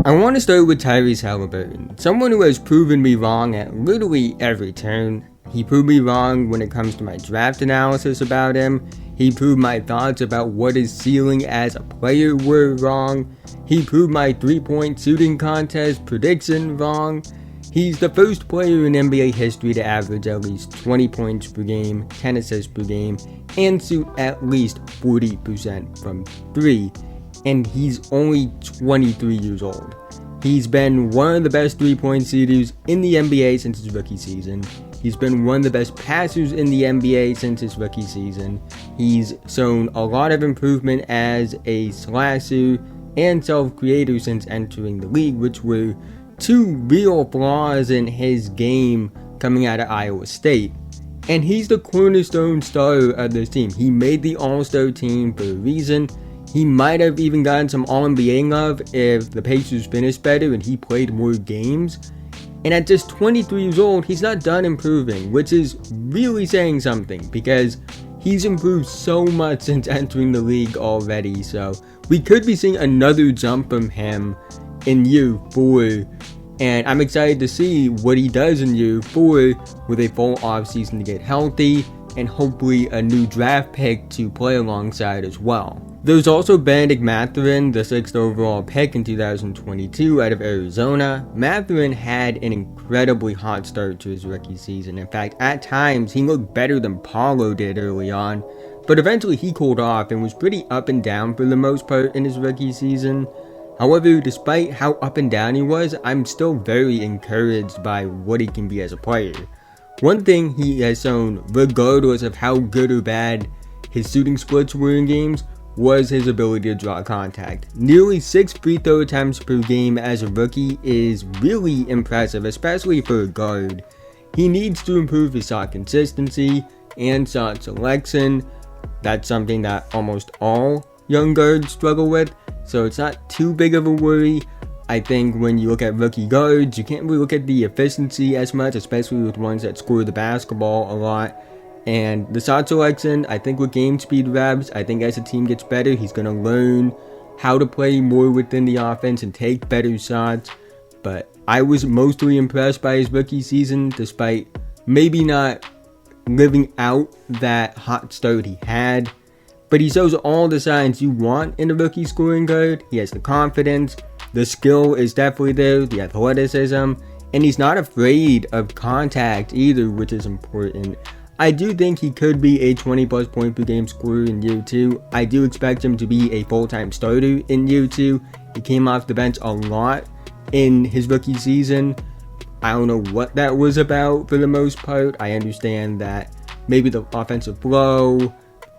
I want to start with Tyrese Halliburton, someone who has proven me wrong at literally every turn. He proved me wrong when it comes to my draft analysis about him. He proved my thoughts about what his ceiling as a player were wrong. He proved my 3-point shooting contest prediction wrong. He's the first player in NBA history to average at least 20 points per game, 10 assists per game, and shoot at least 40% from 3. And he's only 23 years old. He's been one of the best 3-point shooters in the NBA since his rookie season. He's been one of the best passers in the NBA since his rookie season. He's shown a lot of improvement as a slasher and self-creator since entering the league, which were two real flaws in his game coming out of Iowa State. And he's the cornerstone star of this team. He made the All-Star team for a reason. He might have even gotten some All-NBA love if the Pacers finished better and he played more games. And at just 23 years old, he's not done improving, which is really saying something because he's improved so much since entering the league already. So we could be seeing another jump from him in year 4. And I'm excited to see what he does in year 4 with a full offseason to get healthy and hopefully a new draft pick to play alongside as well. There's also Bennedict Mathurin, the 6th overall pick in 2022 out of Arizona. Mathurin had an incredibly hot start to his rookie season. In fact, at times he looked better than Paulo did early on, but eventually he cooled off and was pretty up and down for the most part in his rookie season. However, despite how up and down he was, I'm still very encouraged by what he can be as a player. One thing he has shown, regardless of how good or bad his shooting splits were in games, was his ability to draw contact. Nearly 6 free throw attempts per game as a rookie is really impressive, especially for a guard. He needs to improve his shot consistency and shot selection. That's something that almost all young guards struggle with, so it's not too big of a worry. I think when you look at rookie guards, you can't really look at the efficiency as much, especially with ones that score the basketball a lot. And the shot selection, I think with game speed reps, I think as the team gets better, he's going to learn how to play more within the offense and take better shots. But I was mostly impressed by his rookie season, despite maybe not living out that hot start he had. But he shows all the signs you want in a rookie scoring guard. He has the confidence, the skill is definitely there, the athleticism, and he's not afraid of contact either, which is important. I do think he could be a 20 plus point per game scorer in year 2. I do expect him to be a full-time starter in year 2. He came off the bench a lot in his rookie season. I don't know what that was about for the most part. I understand that maybe the offensive flow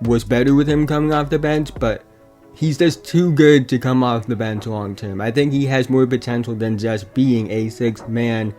was better with him coming off the bench, but he's just too good to come off the bench long term. I think he has more potential than just being a 6th man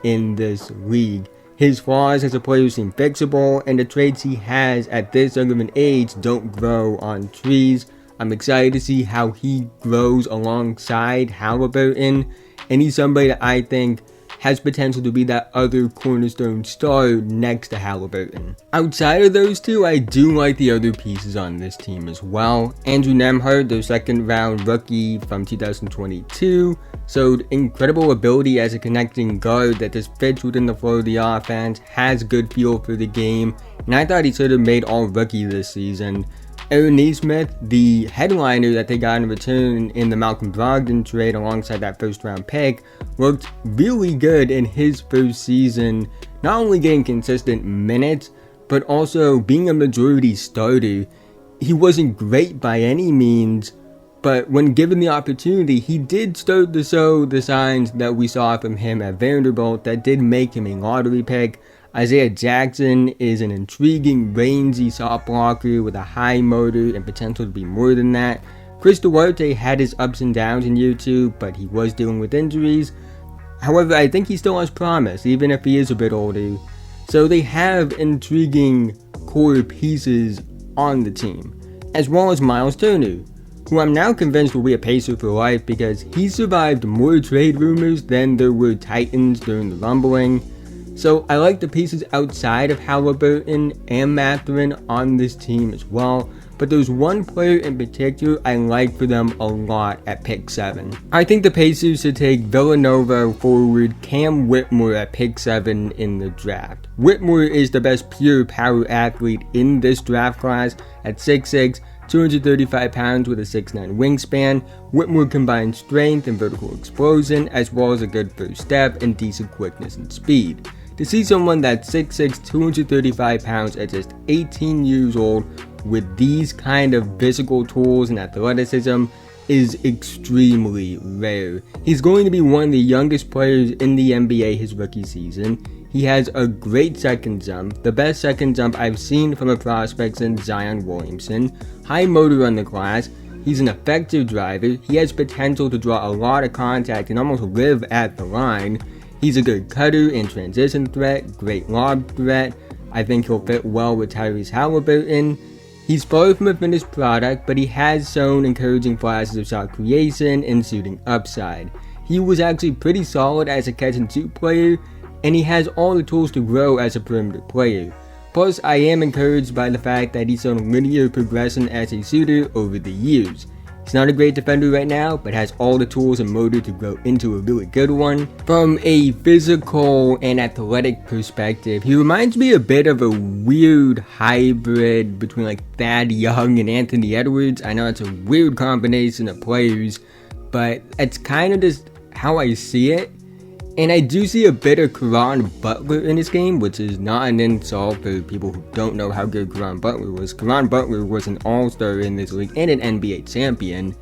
in this league. His flaws as a player seem fixable, and the traits he has at this young of an age don't grow on trees. I'm excited to see how he grows alongside Halliburton, and he's somebody that I think has potential to be that other cornerstone star next to Halliburton. Outside of those two, I do like the other pieces on this team as well. Andrew Nembhard, their 2nd round rookie from 2022, showed incredible ability as a connecting guard that just fits within the flow of the offense, has good feel for the game, and I thought he should have made all rookie this season. Aaron Nesmith, the headliner that they got in return in the Malcolm Brogdon trade alongside that 1st round pick, looked really good in his first season, not only getting consistent minutes, but also being a majority starter. he wasn't great by any means, but when given the opportunity, he did start to show the signs that we saw from him at Vanderbilt that did make him a lottery pick. Isaiah Jackson is an intriguing, rangy shot blocker with a high motor and potential to be more than that. Chris Duarte had his ups and downs in year 2, but he was dealing with injuries. However, I think he still has promise, even if he is a bit older. So they have intriguing core pieces on the team, as well as Miles Turner, who I'm now convinced will be a Pacer for life because he survived more trade rumors than there were Titans during the rumbling. So I like the pieces outside of Halliburton and Mathurin on this team as well, but there's one player in particular I like for them a lot at pick 7. I think the Pacers should take Villanova forward Cam Whitmore at pick 7 in the draft. Whitmore is the best pure power athlete in this draft class at 6'6", 235 pounds with a 6'9" wingspan. Whitmore combines strength and vertical explosion as well as a good first step and decent quickness and speed. To see someone that's 6'6", 235 pounds at just 18 years old with these kind of physical tools and athleticism is extremely rare. He's going to be one of the youngest players in the NBA his rookie season. He has a great second jump, the best second jump I've seen from a prospect since Zion Williamson. High motor on the glass. He's an effective driver. He has potential to draw a lot of contact and almost live at the line. He's a good cutter and transition threat, great lob threat. I think he'll fit well with Tyrese Halliburton. He's far from a finished product, but he has shown encouraging flashes of shot creation and shooting upside. He was actually pretty solid as a catch and shoot player, and he has all the tools to grow as a perimeter player. Plus, I am encouraged by the fact that he's shown linear progression as a shooter over the years. He's not a great defender right now, but has all the tools and motor to grow into a really good one. From a physical and athletic perspective, he reminds me a bit of a weird hybrid between like Thad Young and Anthony Edwards. I know it's a weird combination of players, but it's kind of just how I see it. And I do see a bit of Caron Butler in this game, which is not an insult for people who don't know how good Caron Butler was. Caron Butler was an all-star in this league and an NBA champion.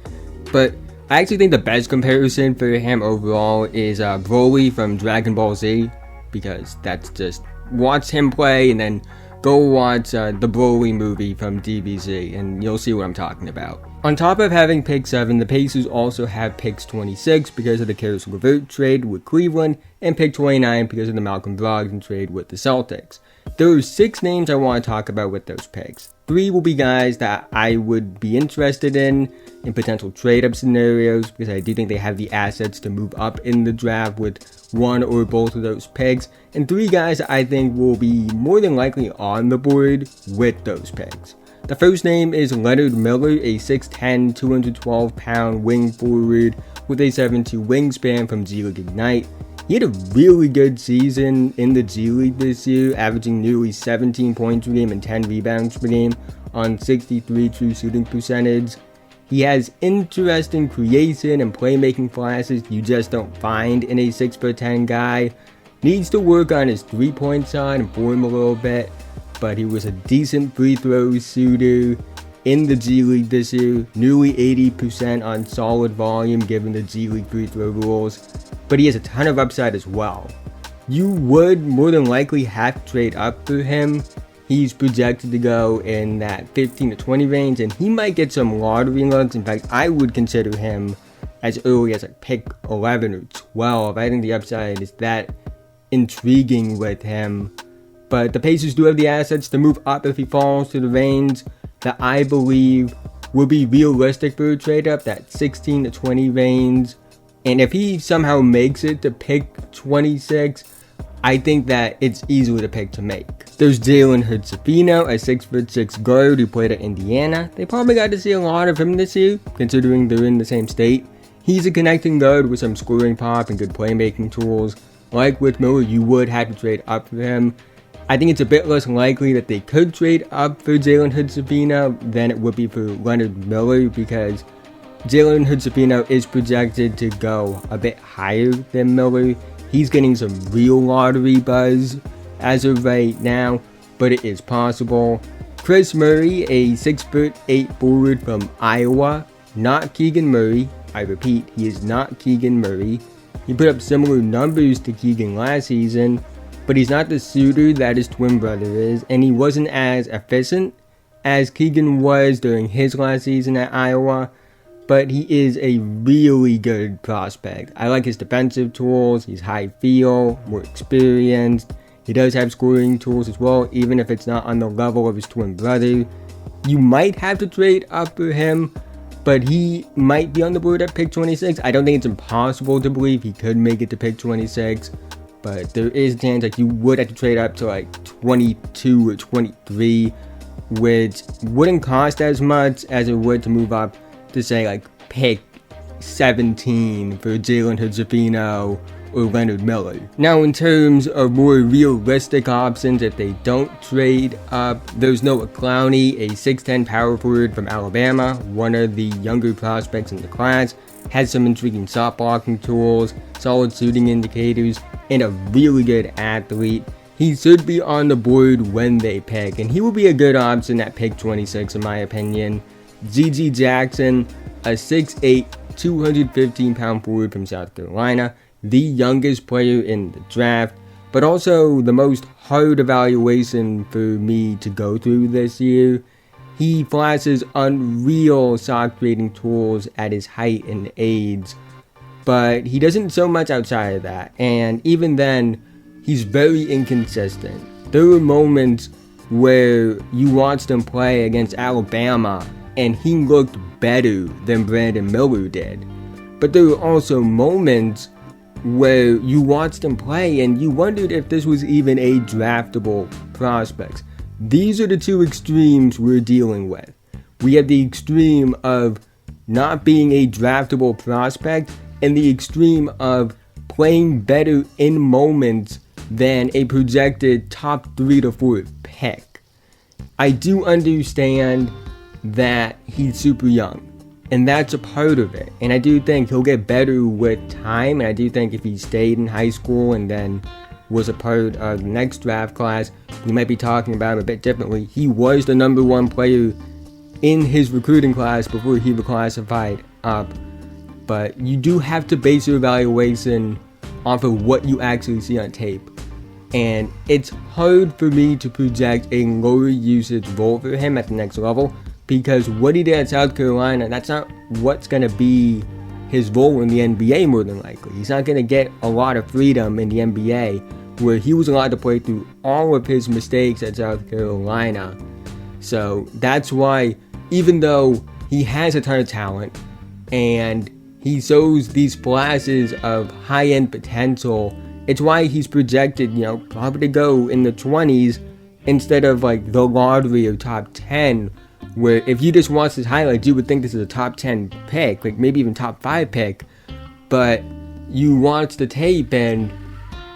But I actually think the best comparison for him overall is Broly from Dragon Ball Z, because that's just, watch him play and then go watch the Broly movie from DBZ and you'll see what I'm talking about. On top of having pick 7, the Pacers also have picks 26 because of the Karis LeVert trade with Cleveland and pick 29 because of the Malcolm Brogdon trade with the Celtics. There are 6 names I want to talk about with those picks. 3 will be guys that I would be interested in potential trade-up scenarios because I do think they have the assets to move up in the draft with one or both of those picks. And 3 guys that I think will be more than likely on the board with those picks. The first name is Leonard Miller, a 6'10", 212-pound wing forward with a 7'2" wingspan from G League Ignite. He had a really good season in the G League this year, averaging nearly 17 points per game and 10 rebounds per game on 63 true shooting percentage. He has interesting creation and playmaking flashes you just don't find in a 6'10" guy. Needs to work on his three-point shot and form a little bit, but he was a decent free throw shooter in the G League this year, nearly 80% on solid volume given the G League free throw rules, but he has a ton of upside as well. You would more than likely have to trade up for him. He's projected to go in that 15 to 20 range, and he might get some lottery looks. In fact, I would consider him as early as like pick 11 or 12. I think the upside is that intriguing with him. But the Pacers do have the assets to move up if he falls to the range that I believe will be realistic for a trade up, that 16 to 20 range. And if he somehow makes it to pick 26, I think that it's easily the pick to make. There's Jalen Hood-Schifino, a 6'6" guard who played at Indiana. They probably got to see a lot of him this year, considering they're in the same state. He's a connecting guard with some scoring pop and good playmaking tools. Like with Miller, you would have to trade up for him. I think it's a bit less likely that they could trade up for Jalen Hood-Schifino than it would be for Leonard Miller, because Jalen Hood-Schifino is projected to go a bit higher than Miller. He's getting some real lottery buzz as of right now, but it is possible. Chris Murray, a 6'8" forward from Iowa, not Keegan Murray. I repeat, he is not Keegan Murray. He put up similar numbers to Keegan last season, but he's not the shooter that his twin brother is, and he wasn't as efficient as Keegan was during his last season at Iowa, but he is a really good prospect. I like his defensive tools. He's high feel, more experienced. He does have scoring tools as well, even if it's not on the level of his twin brother. You might have to trade up for him, but he might be on the board at pick 26. I don't think it's impossible to believe he could make it to pick 26, but there is a chance like you would have to trade up to like 22 or 23, which wouldn't cost as much as it would to move up to say like pick 17 for Jalen Hood-Schifino or Leonard Miller. Now, in terms of more realistic options, if they don't trade up, there's Noah Clowney, a 6'10" power forward from Alabama, one of the younger prospects in the class, has some intriguing shot blocking tools, solid shooting indicators, and a really good athlete. He should be on the board when they pick, and he will be a good option at pick 26 in my opinion. G.G. Jackson, a 6'8", 215-pound forward from South Carolina, the youngest player in the draft, but also the most hard evaluation for me to go through this year. He flashes unreal shot creating tools at his height and age, but he doesn't so much outside of that, and even then, he's very inconsistent. There were moments where you watched him play against Alabama and he looked better than Brandon Miller did, but there were also moments where you watched him play and you wondered if this was even a draftable prospect. These are the two extremes we're dealing with. We have the extreme of not being a draftable prospect and the extreme of playing better in moments than a projected top 3 to 4 pick. I do understand that he's super young, and that's a part of it. And I do think he'll get better with time. And I do think if he stayed in high school and then was a part of the next draft class, we might be talking about him a bit differently. He was the number 1 player in his recruiting class before he was classified up. But you do have to base your evaluation off of what you actually see on tape. And it's hard for me to project a lower usage role for him at the next level, because what he did at South Carolina, that's not what's going to be his role in the NBA more than likely. He's not going to get a lot of freedom in the NBA, where he was allowed to play through all of his mistakes at South Carolina. So that's why, even though he has a ton of talent and he shows these flashes of high-end potential, it's why he's projected, probably to go in the 20s instead of like the lottery or top 10, where if you just watch his highlights, you would think this is a top 10 pick, like maybe even top 5 pick, but you watch the tape and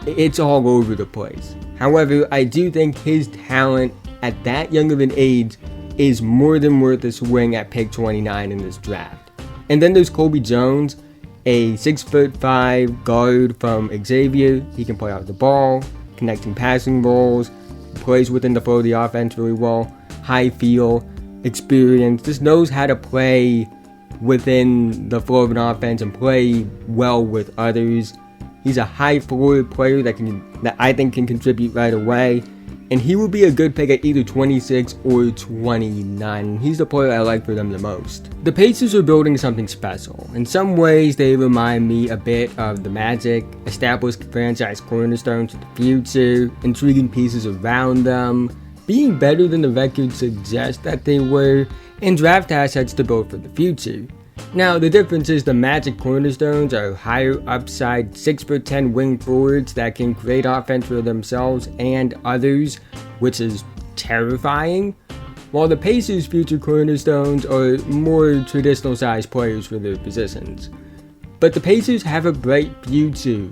it's all over the place. However, I do think his talent at that young of an age is more than worth a swing at pick 29 in this draft. And then there's Colby Jones, a 6'5" guard from Xavier. He can play off the ball, connecting passing roles, plays within the flow of the offense really well, high feel, experience, just knows how to play within the flow of an offense and play well with others. He's a high floor player that I think can contribute right away, and he will be a good pick at either 26 or 29. He's the player I like for them the most. The Pacers are building something special. In some ways, they remind me a bit of the Magic, established franchise cornerstones of the future, intriguing pieces around them, being better than the record suggests that they were, and draft assets to build for the future. Now, the difference is the Magic cornerstones are higher upside 6'10" wing forwards that can create offense for themselves and others, which is terrifying, while the Pacers' future cornerstones are more traditional sized players for their positions. But the Pacers have a bright future,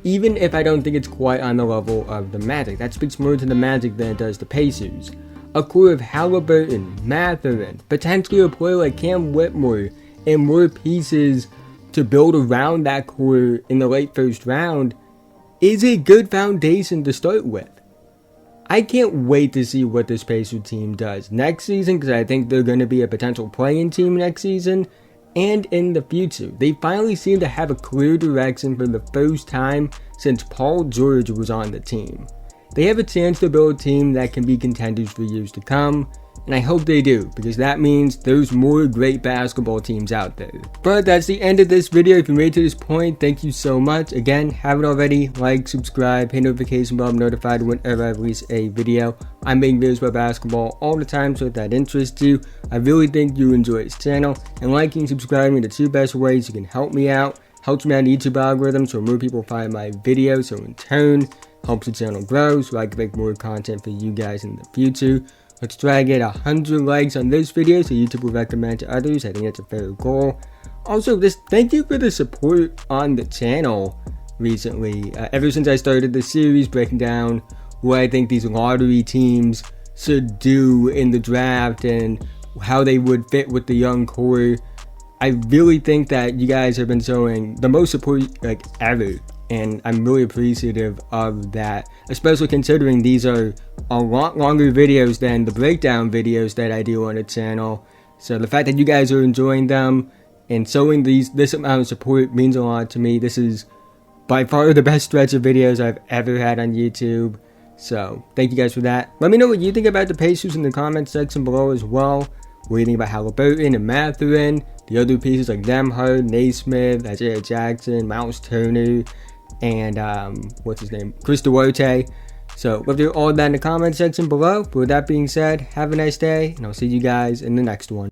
even if I don't think it's quite on the level of the Magic. That speaks more to the Magic than it does the Pacers. A core of Halliburton, Mathurin, potentially a player like Cam Whitmore, and more pieces to build around that core in the late first round is a good foundation to start with. I can't wait to see what this Pacers team does next season, because I think they're going to be a potential play-in team next season and in the future. They finally seem to have a clear direction for the first time since Paul George was on the team. They have a chance to build a team that can be contenders for years to come, and I hope they do, because that means there's more great basketball teams out there. But that's the end of this video. If you made it to this point, thank you so much. Again, haven't already, like, subscribe, hit notification bell, I'm notified whenever I release a video. I'm making videos about basketball all the time, so if that interests you, I really think you enjoy this channel. And liking and subscribing are the two best ways you can help me out. Helps me out in the YouTube algorithm so more people find my videos, so in turn, helps the channel grow so I can make more content for you guys in the future. Let's try to get 100 likes on this video so YouTube will recommend to others. I think that's a fair goal. Also, just thank you for the support on the channel recently. Ever since I started the series breaking down what I think these lottery teams should do in the draft and how they would fit with the young core, I really think that you guys have been showing the most support like ever. And I'm really appreciative of that, especially considering these are a lot longer videos than the breakdown videos that I do on the channel. So the fact that you guys are enjoying them and showing this amount of support means a lot to me. This is by far the best stretch of videos I've ever had on YouTube. So thank you guys for that. Let me know what you think about the Pacers in the comments section below as well. What do you think about Halliburton and Mathurin? The other pieces like Demhard, Naismith, Isaiah Jackson, Miles Turner, and what's his name, Chris Duarte. So let me know all that in the comment section below. But with that being said, have a nice day, and I'll see you guys in the next one.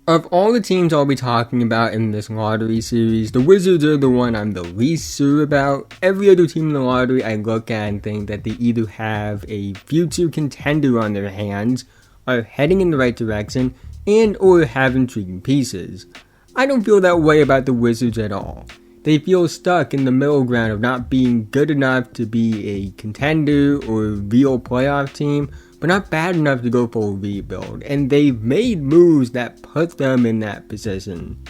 Of all the teams I'll be talking about in this lottery series, the Wizards are the one I'm the least sure about. Every other team in the lottery I look at and think that they either have a future contender on their hands, are heading in the right direction, and or have intriguing pieces. I don't feel that way about the Wizards at all. They feel stuck in the middle ground of not being good enough to be a contender or real playoff team, but not bad enough to go for a rebuild, and they've made moves that put them in that position.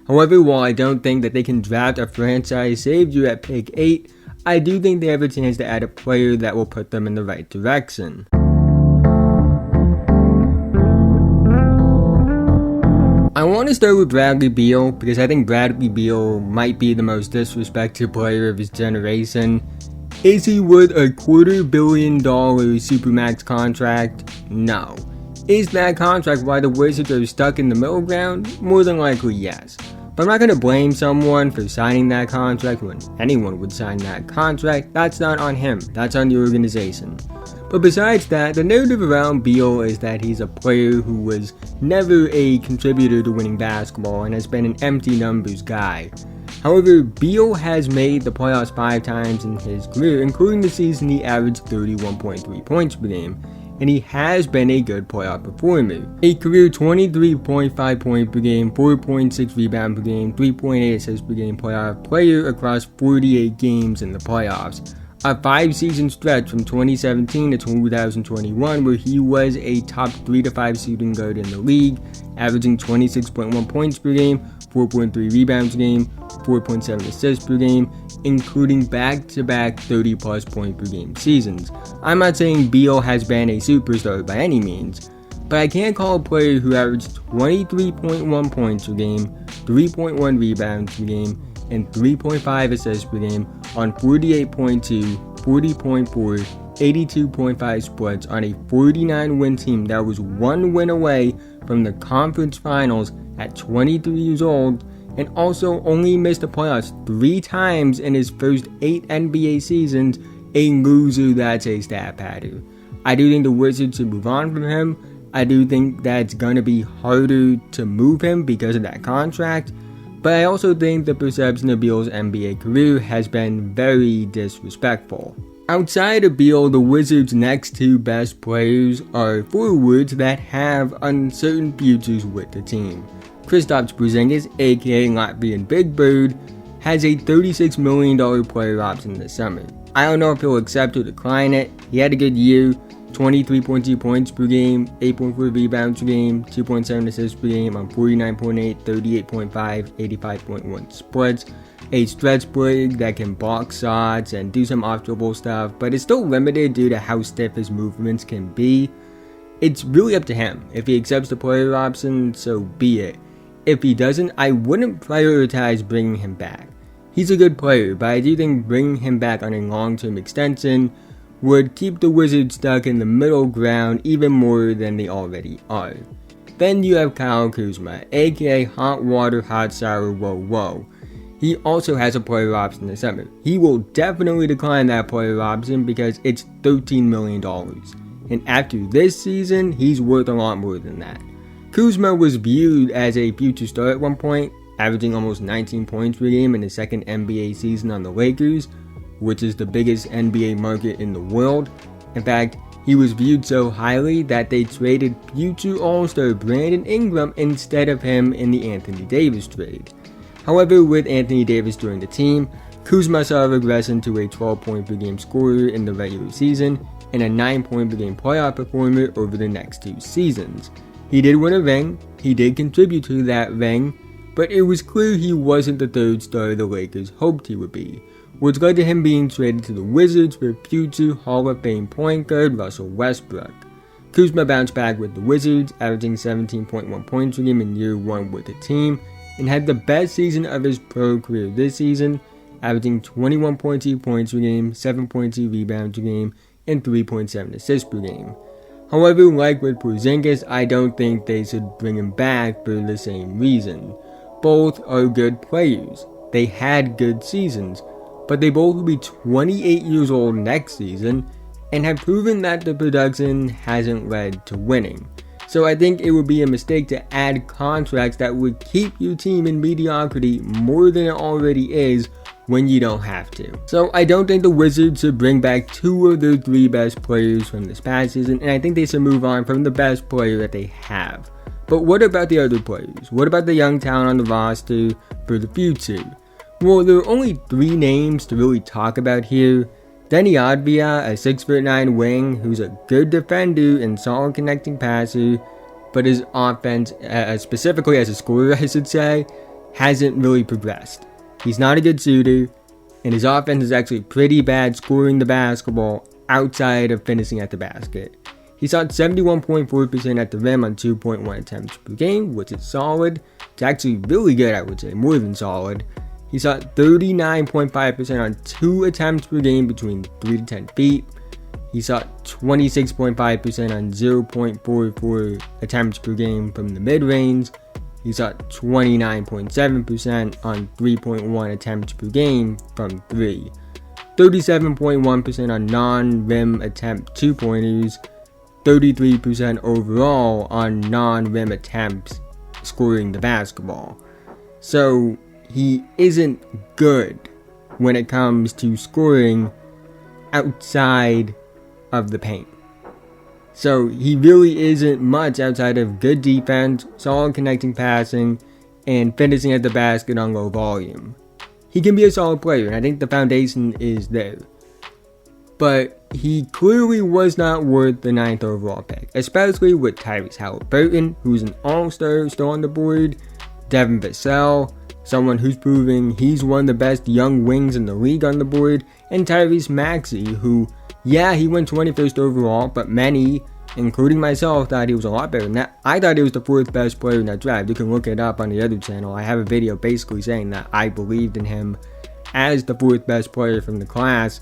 However, while I don't think that they can draft a franchise savior at pick 8, I do think they have a chance to add a player that will put them in the right direction. I want to start with Bradley Beal because I think Bradley Beal might be the most disrespected player of his generation. Is he worth a $250 million Supermax contract? No. Is that contract why the Wizards are stuck in the middle ground? More than likely, yes. But I'm not going to blame someone for signing that contract when anyone would sign that contract. That's not on him. That's on the organization. But besides that, the narrative around Beal is that he's a player who was never a contributor to winning basketball and has been an empty numbers guy. However, Beal has made the playoffs 5 times in his career, including the season he averaged 31.3 points per game, and he has been a good playoff performer. A career 23.5 points per game, 4.6 rebounds per game, 3.8 assists per game playoff player across 48 games in the playoffs. A 5-season stretch from 2017 to 2021 where he was a top 3 to 5 shooting guard in the league, averaging 26.1 points per game, 4.3 rebounds per game, 4.7 assists per game, including back-to-back 30-plus point per game seasons. I'm not saying Beal has been a superstar by any means, but I can't call a player who averaged 23.1 points per game, 3.1 rebounds per game, and 3.5 assists per game on 48.2, 40.4, 82.5 splits on a 49-win team that was 1 win away from the conference finals at 23 years old, and also only missed the playoffs 3 times in his first 8 NBA seasons. A loser that's a stat pattern. I do think the Wizards should move on from him. I do think that it's going to be harder to move him because of that contract. But I also think the perception of Beal's NBA career has been very disrespectful. Outside of Beal, the Wizards' next two best players are forwards that have uncertain futures with the team. Kristaps Porzingis, aka Latvian Big Bird, has a $36 million player option this summer. I don't know if he'll accept or decline it. He had a good year, 23.2 points per game, 8.4 rebounds per game, 2.7 assists per game on 49.8, 38.5, 85.1 splits. A stretch big that can block shots and do some off-dribble stuff, but it's still limited due to how stiff his movements can be. It's really up to him. If he accepts the player option, so be it. If he doesn't, I wouldn't prioritize bringing him back. He's a good player, but I do think bringing him back on a long-term extension would keep the Wizards stuck in the middle ground even more than they already are. Then you have Kyle Kuzma, aka Hot Water, Hot Sour, Whoa Whoa. He also has a player option this summer. He will definitely decline that player option because it's $13 million. And after this season, he's worth a lot more than that. Kuzma was viewed as a future star at one point, averaging almost 19 points per game in his second NBA season on the Lakers, which is the biggest NBA market in the world. In fact, he was viewed so highly that they traded future All-Star Brandon Ingram instead of him in the Anthony Davis trade. However, with Anthony Davis joining the team, Kuzma saw a regression to a 12-point per game scorer in the regular season and a 9-point per game playoff performer over the next two seasons. He did win a ring, he did contribute to that ring, but it was clear he wasn't the third star the Lakers hoped he would be, which led to him being traded to the Wizards for future Hall of Fame point guard Russell Westbrook. Kuzma bounced back with the Wizards, averaging 17.1 points per game in year one with the team, and had the best season of his pro career this season, averaging 21.2 points per game, 7.2 rebounds per game, and 3.7 assists per game. However, like with Porzingis, I don't think they should bring him back for the same reason. Both are good players. They had good seasons, but they both will be 28 years old next season and have proven that the production hasn't led to winning. So I think it would be a mistake to add contracts that would keep your team in mediocrity more than it already is when you don't have to. So I don't think the Wizards should bring back two of their three best players from this past season, and I think they should move on from the best player that they have. But what about the other players? What about the young talent on the roster for the future? Well, there are only three names to really talk about here. Deni Avdija, a 6'9" wing who's a good defender and solid connecting passer, but his offense, specifically as a scorer I should say, hasn't really progressed. He's not a good shooter, and his offense is actually pretty bad scoring the basketball outside of finishing at the basket. He shot 71.4% at the rim on 2.1 attempts per game, which is solid. It's actually really good, I would say, more than solid. He shot 39.5% on 2 attempts per game between 3 to 10 feet. He shot 26.5% on 0.44 attempts per game from the mid-range. He shot 29.7% on 3.1 attempts per game from 3. 37.1% on non-rim attempt 2-pointers. 33% overall on non-rim attempts scoring the basketball. So he isn't good when it comes to scoring outside of the paint. So he really isn't much outside of good defense, solid connecting passing, and finishing at the basket on low volume. He can be a solid player, and I think the foundation is there. But he clearly was not worth the 9th overall pick, especially with Tyrese Halliburton, who's an all-star still on the board, Devin Vassell, someone who's proving he's one of the best young wings in the league on the board, and Tyrese Maxey, who, yeah, he went 21st overall, but many, including myself, thought he was a lot better than that. I thought he was the 4th best player in that draft. You can look it up on the other channel. I have a video basically saying that I believed in him as the 4th best player from the class,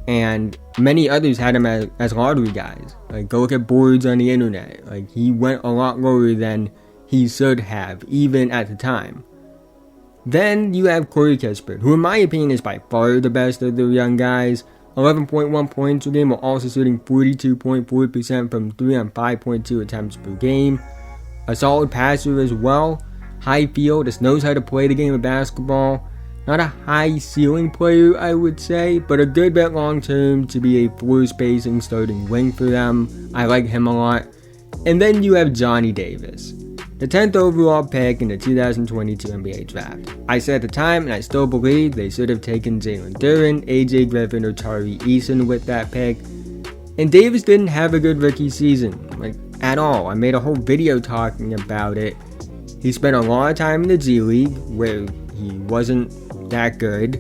and many others had him as lottery guys. Like, go look at boards on the internet. Like, he went a lot lower than he should have, even at the time. Then you have Corey Kispert, who in my opinion is by far the best of the young guys. 11.1 points per game, while also shooting 42.4% from 3 on 5.2 attempts per game. A solid passer as well. High field, just knows how to play the game of basketball. Not a high ceiling player, I would say, but a good bet long term to be a floor spacing starting wing for them. I like him a lot. And then you have Johnny Davis, the 10th overall pick in the 2022 NBA draft. I said at the time, and I still believe, they should have taken Jalen Duren, AJ Griffin, or Tari Eason with that pick. And Davis didn't have a good rookie season, at all. I made a whole video talking about it. He spent a lot of time in the G League, where he wasn't that good,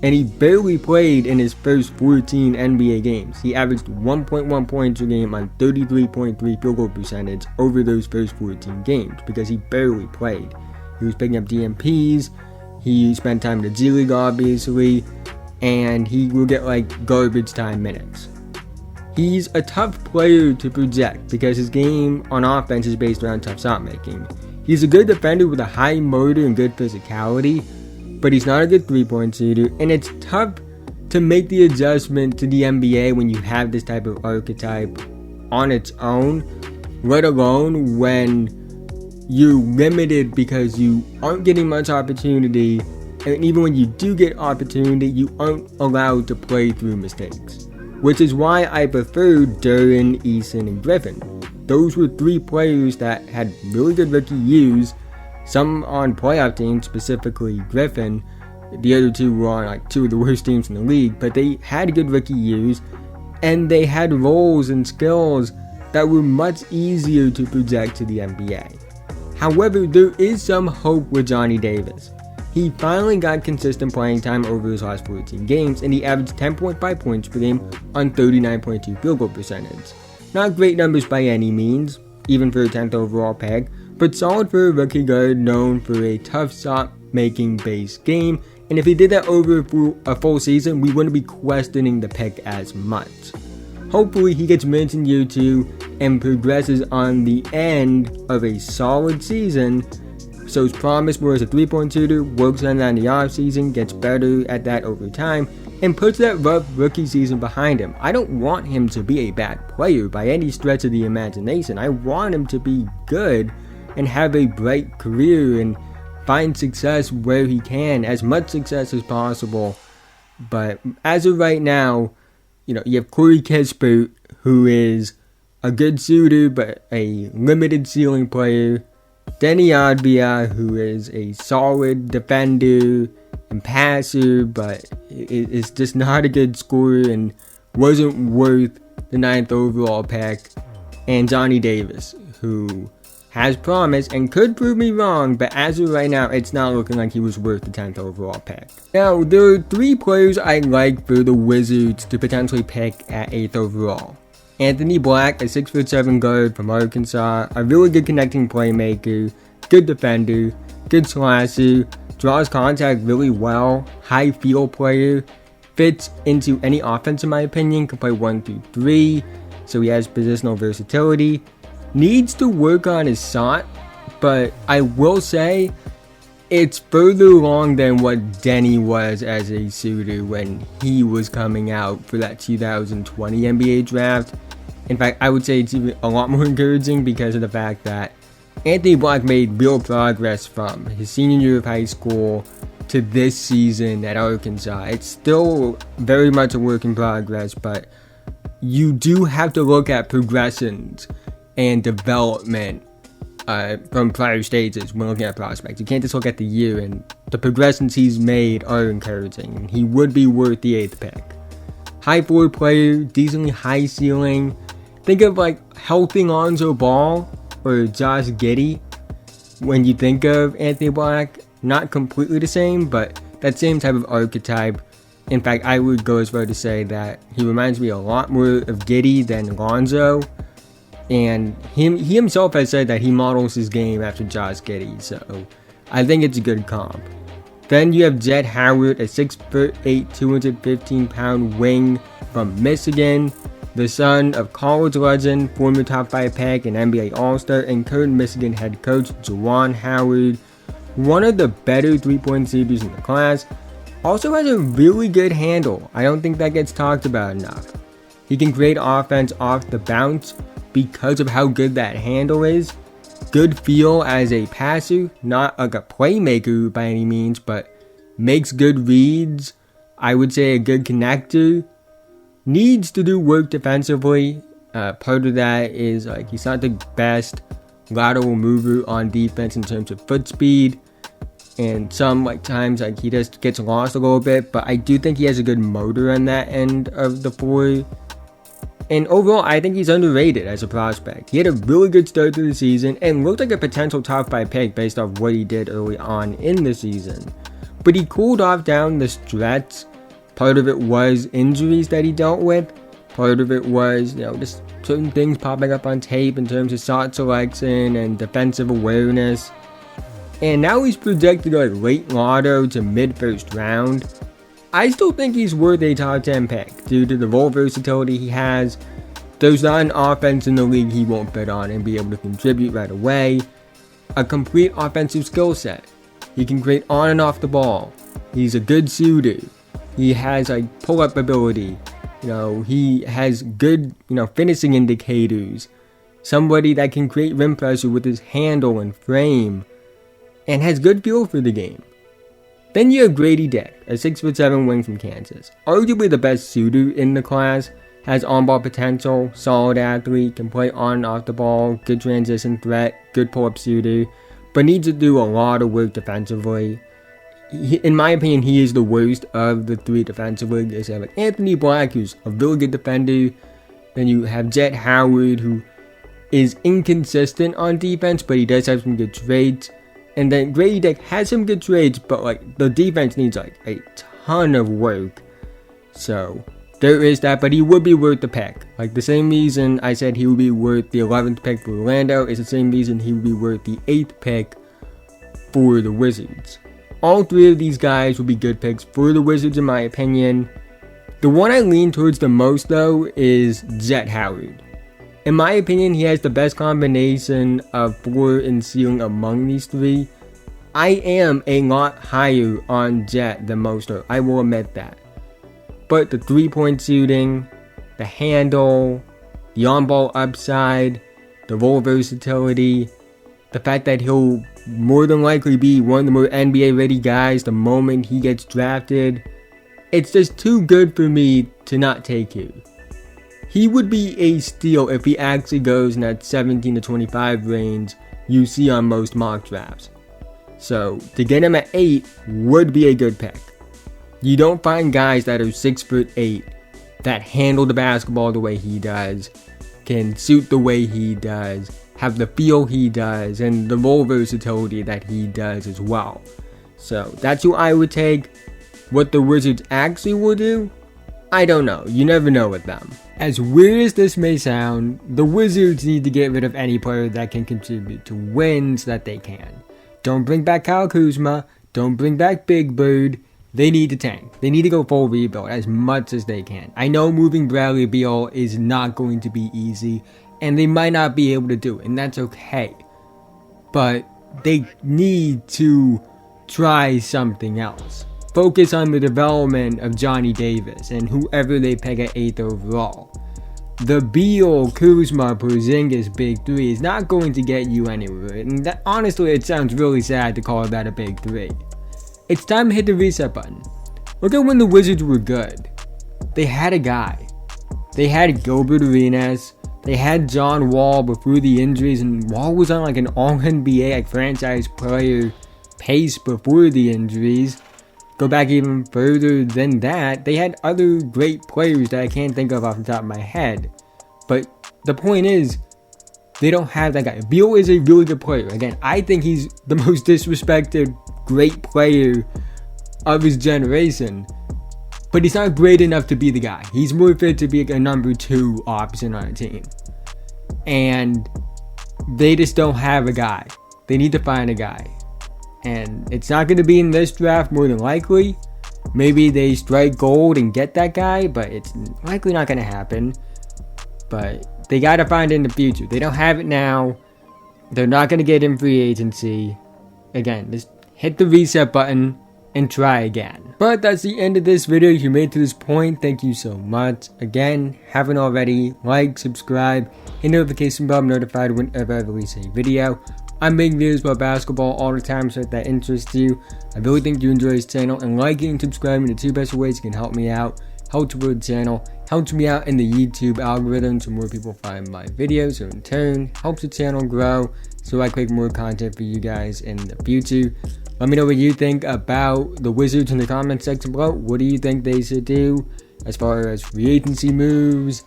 and he barely played in his first 14 NBA games. He averaged 1.1 points a game on 33.3 field goal percentage over those first 14 games because he barely played. He was picking up DMPs, he spent time in the G League obviously, and he will get garbage time minutes. He's a tough player to project because his game on offense is based around tough shot making. He's a good defender with a high motor and good physicality, but he's not a good three-point shooter, and it's tough to make the adjustment to the NBA when you have this type of archetype on its own, let alone when you're limited because you aren't getting much opportunity, and even when you do get opportunity, you aren't allowed to play through mistakes. Which is why I prefer Duren, Eason, and Griffin. Those were three players that had really good rookie years, some on playoff teams, specifically Griffin. The other two were on two of the worst teams in the league, but they had good rookie years, and they had roles and skills that were much easier to project to the NBA. However, there is some hope with Johnny Davis. He finally got consistent playing time over his last 14 games, and he averaged 10.5 points per game on 39.2 field goal percentage. Not great numbers by any means, even for a 10th overall pick, but solid for a rookie guard known for a tough shot-making base game, and if he did that over a full season, we wouldn't be questioning the pick as much. Hopefully he gets minutes in year 2 and progresses on the end of a solid season, shows promise more as a three-point shooter, works on that in the offseason, gets better at that over time, and puts that rough rookie season behind him. I don't want him to be a bad player by any stretch of the imagination. I want him to be good and have a bright career and find success where he can, as much success as possible. But as of right now, you have Corey Kispert, who is a good shooter but a limited ceiling player. Denny Adbia, who is a solid defender and passer, but is just not a good scorer and wasn't worth the 9th overall pick. And Johnny Davis, who has promise and could prove me wrong, but as of right now, it's not looking like he was worth the 10th overall pick. Now, there are three players I like for the Wizards to potentially pick at 8th overall. Anthony Black, a 6'7" guard from Arkansas, a really good connecting playmaker, good defender, good slasher, draws contact really well, high field player, fits into any offense in my opinion, can play 1 through 3, so he has positional versatility. Needs to work on his shot, but I will say it's further along than what Denny was as a shooter when he was coming out for that 2020 NBA draft. In fact, I would say it's even a lot more encouraging because of the fact that Anthony Black made real progress from his senior year of high school to this season at Arkansas. It's still very much a work in progress, but you do have to look at progressions and development from prior stages when looking at prospects. You can't just look at the year, and the progressions he's made are encouraging, and he would be worth the 8th pick. High floor player, decently high ceiling. Think of healthy Lonzo Ball or Josh Giddey when you think of Anthony Black. Not completely the same, but that same type of archetype. In fact, I would go as far to say that he reminds me a lot more of Giddey than Lonzo. And he himself has said that he models his game after Josh Giddey, so I think it's a good comp. Then you have Jett Howard, a 6'8", 215-pound wing from Michigan, the son of college legend, former top 5 pick and NBA All-Star, and current Michigan head coach Juwan Howard. One of the better three-point shooters in the class. Also has a really good handle. I don't think that gets talked about enough. He can create offense off the bounce because of how good that handle is. Good feel as a passer, not a playmaker by any means, but makes good reads, I would say a good connector, needs to do work defensively. Part of that is like he's not the best lateral mover on defense in terms of foot speed, and some like times like he just gets lost a little bit, but I do think he has a good motor on that end of the floor. And overall, I think he's underrated as a prospect. He had a really good start to the season and looked like a potential top 5 pick based off what he did early on in the season. But he cooled off down the stretch. Part of it was injuries that he dealt with. Part of it was, just certain things popping up on tape in terms of shot selection and defensive awareness. And now he's projected like late lotto to mid-first round. I still think he's worth a top 10 pick due to the role versatility he has. There's not an offense in the league he won't fit on and be able to contribute right away. A complete offensive skill set. He can create on and off the ball. He's a good shooter. He has like pull-up ability. He has good, finishing indicators. Somebody that can create rim pressure with his handle and frame. And has good feel for the game. Then you have Grady Dick, a 6'7" wing from Kansas. Arguably the best shooter in the class. Has on-ball potential, solid athlete, can play on and off the ball, good transition threat, good pull-up shooter. But needs to do a lot of work defensively. In my opinion, he is the worst of the 3 defensively. You have like Anthony Black, who's a really good defender. Then you have Jet Howard, who is inconsistent on defense, but he does have some good traits. And then Grady Dick has some good traits, but like the defense needs like a ton of work. So there is that, but he would be worth the pick. Like the same reason I said he would be worth the 11th pick for Orlando is the same reason he would be worth the 8th pick for the Wizards. All 3 of these guys will be good picks for the Wizards in my opinion. The one I lean towards the most though is Jet Howard. In my opinion, he has the best combination of floor and ceiling among these 3. I am a lot higher on Jet than most are, I will admit that. But the 3-point shooting, the handle, the on-ball upside, the role versatility, the fact that he'll more than likely be one of the more NBA-ready guys the moment he gets drafted, it's just too good for me to not take you. He would be a steal if he actually goes in that 17 to 25 range you see on most mock drafts. So, to get him at 8 would be a good pick. You don't find guys that are 6'8" that handle the basketball the way he does, can shoot the way he does, have the feel he does, and the role versatility that he does as well. So, that's who I would take. What the Wizards actually will do? I don't know. You never know with them. As weird as this may sound, the Wizards need to get rid of any player that can contribute to wins that they can. Don't bring back Kyle Kuzma. Don't bring back Big Bird. They need to tank. They need to go full rebuild as much as they can. I know moving Bradley Beal is not going to be easy, and they might not be able to do it, and that's okay. But they need to try something else. Focus on the development of Johnny Davis and whoever they pick at 8th overall. The Beal, Kuzma, Porzingis Big 3 is not going to get you anywhere, and that, honestly, it sounds really sad to call that a Big 3. It's time to hit the reset button. Look at when the Wizards were good. They had a guy. They had Gilbert Arenas. They had John Wall before the injuries, and Wall was on like an all-NBA like franchise player pace before the injuries. Go back even further than that, they had other great players that I can't think of off the top of my head. But the point is, they don't have that guy. Beal is a really good player. Again, I think he's the most disrespected great player of his generation. But he's not great enough to be the guy. He's more fit to be a number 2 option on a team. And they just don't have a guy. They need to find a guy. And it's not going to be in this draft more than likely. Maybe they strike gold and get that guy, but it's likely not going to happen. But they got to find it in the future. They don't have it now. They're not going to get in free agency. Again, just hit the reset button and try again. But that's the end of this video. If you made it to this point, thank you so much. Again, haven't already, like, subscribe, hit the notification bell, I'm notified whenever I release a video. I'm making videos about basketball all the time, so if that interests you, I really think you enjoy this channel, and liking and subscribing are the 2 best ways you can help me out, help to grow the channel, helps me out in the YouTube algorithm so more people find my videos, so in turn, helps the channel grow so I create more content for you guys in the future. Let me know what you think about the Wizards in the comment section below. What do you think they should do as far as free agency moves,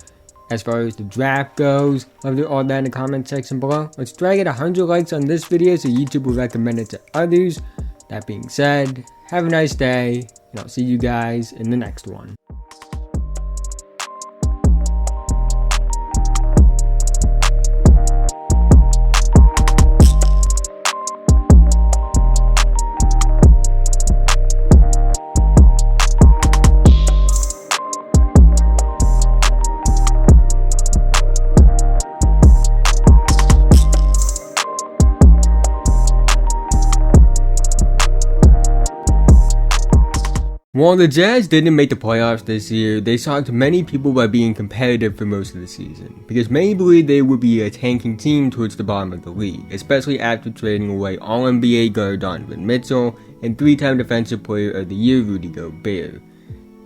as far as the draft goes? Love to do all that in the comment section below. Let's try to get 100 likes on this video so YouTube will recommend it to others. That being said, have a nice day, and I'll see you guys in the next one. While the Jazz didn't make the playoffs this year, they shocked many people by being competitive for most of the season, because many believed they would be a tanking team towards the bottom of the league, especially after trading away All-NBA guard Donovan Mitchell and 3-time Defensive Player of the Year Rudy Gobert.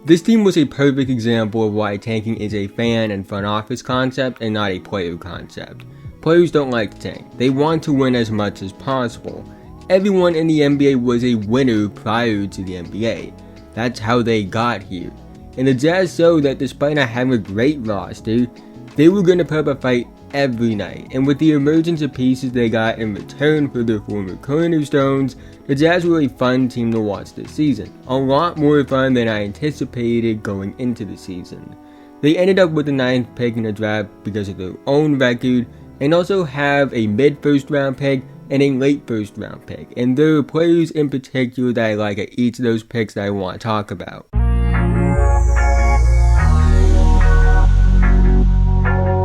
This team was a perfect example of why tanking is a fan and front office concept and not a player concept. Players don't like to tank, they want to win as much as possible. Everyone in the NBA was a winner prior to the NBA. That's how they got here. And the Jazz showed that despite not having a great roster, they were going to put up a fight every night. And with the emergence of pieces they got in return for their former cornerstones, the Jazz were a fun team to watch this season. A lot more fun than I anticipated going into the season. They ended up with the 9th pick in the draft because of their own record, and also have a mid-first round pick and a late first round pick, and there are players in particular that I like at each of those picks that I want to talk about.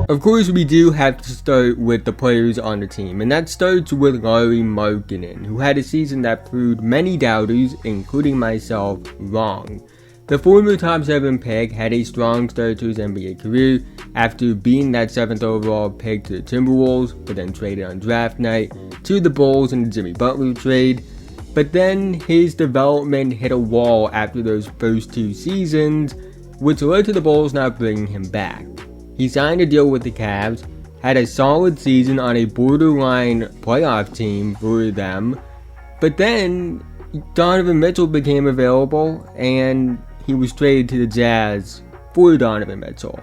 Of course, we do have to start with the players on the team, and that starts with Lauri Markkanen, who had a season that proved many doubters, including myself, wrong. The former top 7 pick had a strong start to his NBA career after being that 7th overall pick to the Timberwolves, but then traded on draft night to the Bulls in the Jimmy Butler trade. But then his development hit a wall after those first 2 seasons, which led to the Bulls not bringing him back. He signed a deal with the Cavs, had a solid season on a borderline playoff team for them, but then Donovan Mitchell became available and he was traded to the Jazz for Donovan Mitchell.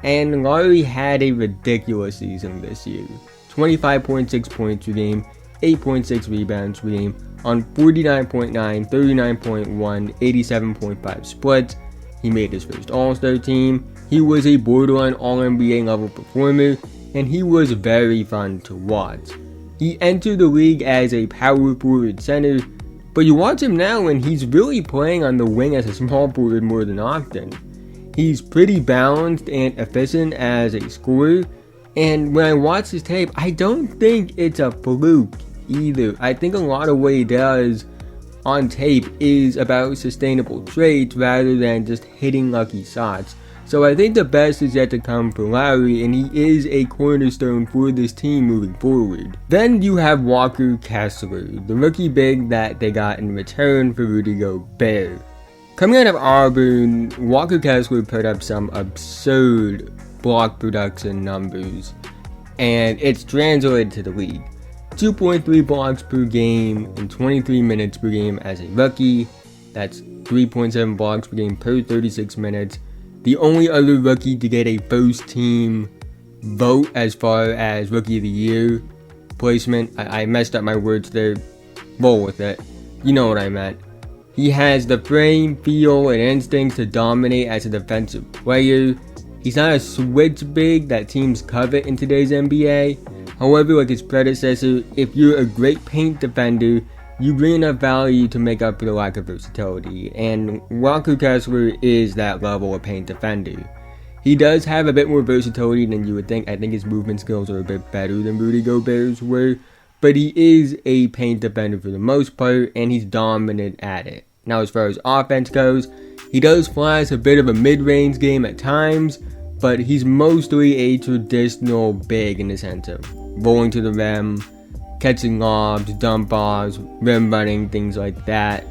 And Lauri had a ridiculous season this year. 25.6 points per game, 8.6 rebounds per game, on 49.9, 39.1, 87.5 splits. He made his first All-Star team. He was a borderline All-NBA level performer, and he was very fun to watch. He entered the league as a power forward center, but you watch him now and he's really playing on the wing as a small forward more than often. He's pretty balanced and efficient as a scorer, and when I watch his tape, I don't think it's a fluke either. I think a lot of what he does on tape is about sustainable traits rather than just hitting lucky shots. So I think the best is yet to come for Lauri, and he is a cornerstone for this team moving forward. Then you have Walker Kessler, the rookie big that they got in return for Rudy Gobert. Coming out of Auburn, Walker Kessler put up some absurd block production numbers, and it's translated to the league. 2.3 blocks per game in 23 minutes per game as a rookie. That's 3.7 blocks per game per 36 minutes. The only other rookie to get a first team vote as far as Rookie of the Year placement. I messed up my words there. Roll with it. You know what I meant. He has the frame, feel, and instincts to dominate as a defensive player. He's not a switch big that teams covet in today's NBA. However, like his predecessor, if you're a great paint defender, you bring enough value to make up for the lack of versatility, and Walker Kessler is that level of paint defender. He does have a bit more versatility than you would think. I think his movement skills are a bit better than Rudy Gobert's were, but he is a paint defender for the most part, and he's dominant at it. Now, as far as offense goes, he does flash a bit of a mid-range game at times, but he's mostly a traditional big in the sense of rolling to the rim, catching lobs, dump offs, rim running, things like that.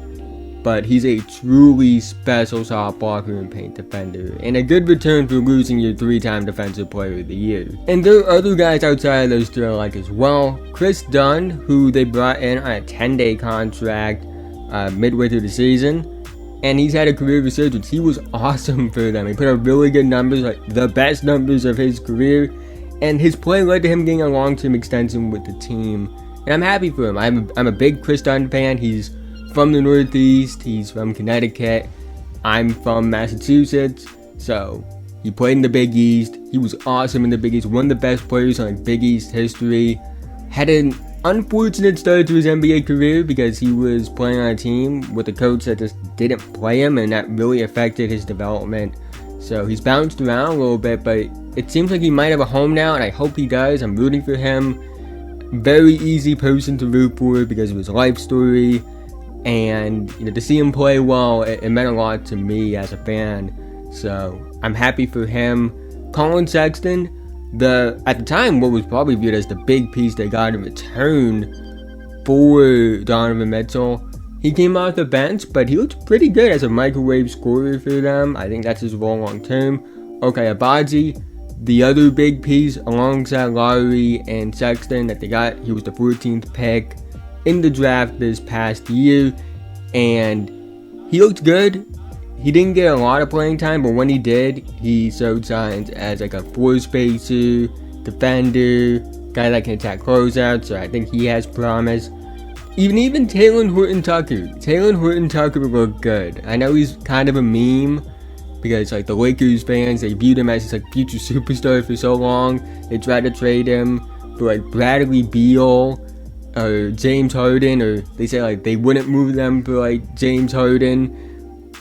But he's a truly special shot blocker and paint defender, and a good return for losing your 3-time Defensive Player of the Year. And there are other guys outside of those two I like as well. Chris Dunn, who they brought in on a 10-day contract midway through the season, and he's had a career resurgence. He was awesome for them. He put up really good numbers, like the best numbers of his career, and his play led to him getting a long-term extension with the team. And I'm happy for him. I'm a big Chris Dunn fan. He's from the Northeast, he's from Connecticut, I'm from Massachusetts, so he played in the Big East. He was awesome in the Big East, one of the best players in Big East history. Had an unfortunate start to his NBA career because he was playing on a team with a coach that just didn't play him, and that really affected his development. So he's bounced around a little bit, but it seems like he might have a home now, and I hope he does. I'm rooting for him. Very easy person to root for because of his life story. And to see him play well, it meant a lot to me as a fan. So I'm happy for him. Colin Sexton, at the time, what was probably viewed as the big piece they got in return for Donovan Mitchell. He came off the bench, but he looked pretty good as a microwave scorer for them. I think that's his role long term. Okay, Abaji, the other big piece alongside Lowry and Sexton that they got, he was the 14th pick in the draft this past year, and he looked good. He didn't get a lot of playing time, but when he did, he showed signs as like a floor spacer, defender, guy that can attack closeouts, so I think he has promise. Even Talen Horton-Tucker looked good. I know he's kind of a meme, because like the Lakers fans, they viewed him as this like future superstar for so long. They tried to trade him for like Bradley Beal or James Harden, or they say like they wouldn't move them for like James Harden,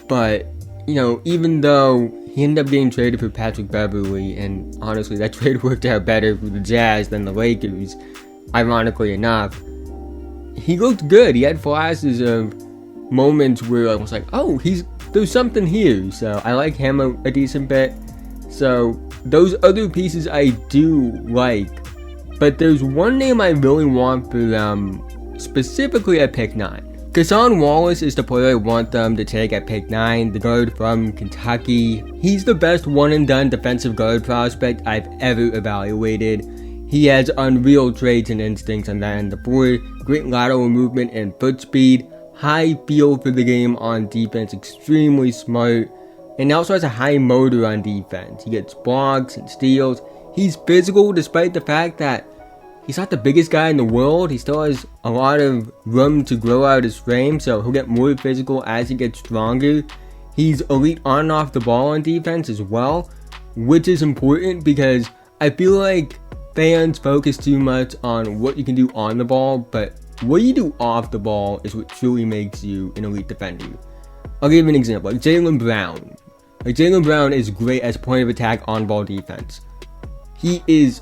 but even though he ended up getting traded for Patrick Beverley, and honestly that trade worked out better for the Jazz than the Lakers, ironically enough, he looked good. He had flashes of moments where I was like, oh, there's something here, so I like him a decent bit. So those other pieces I do like. But there's one name I really want for them, specifically at pick 9. Cason Wallace is the player I want them to take at pick 9, the guard from Kentucky. He's the best one-and-done defensive guard prospect I've ever evaluated. He has unreal traits and instincts on that end of the floor, great lateral movement and foot speed, high feel for the game on defense, extremely smart, and also has a high motor on defense. He gets blocks and steals. He's physical despite the fact that he's not the biggest guy in the world. He still has a lot of room to grow out his frame, so he'll get more physical as he gets stronger. He's elite on and off the ball on defense as well, which is important because I feel like fans focus too much on what you can do on the ball, but what you do off the ball is what truly makes you an elite defender. I'll give you an example, like Jaylen Brown. Jaylen Brown is great as point of attack on ball defense. He is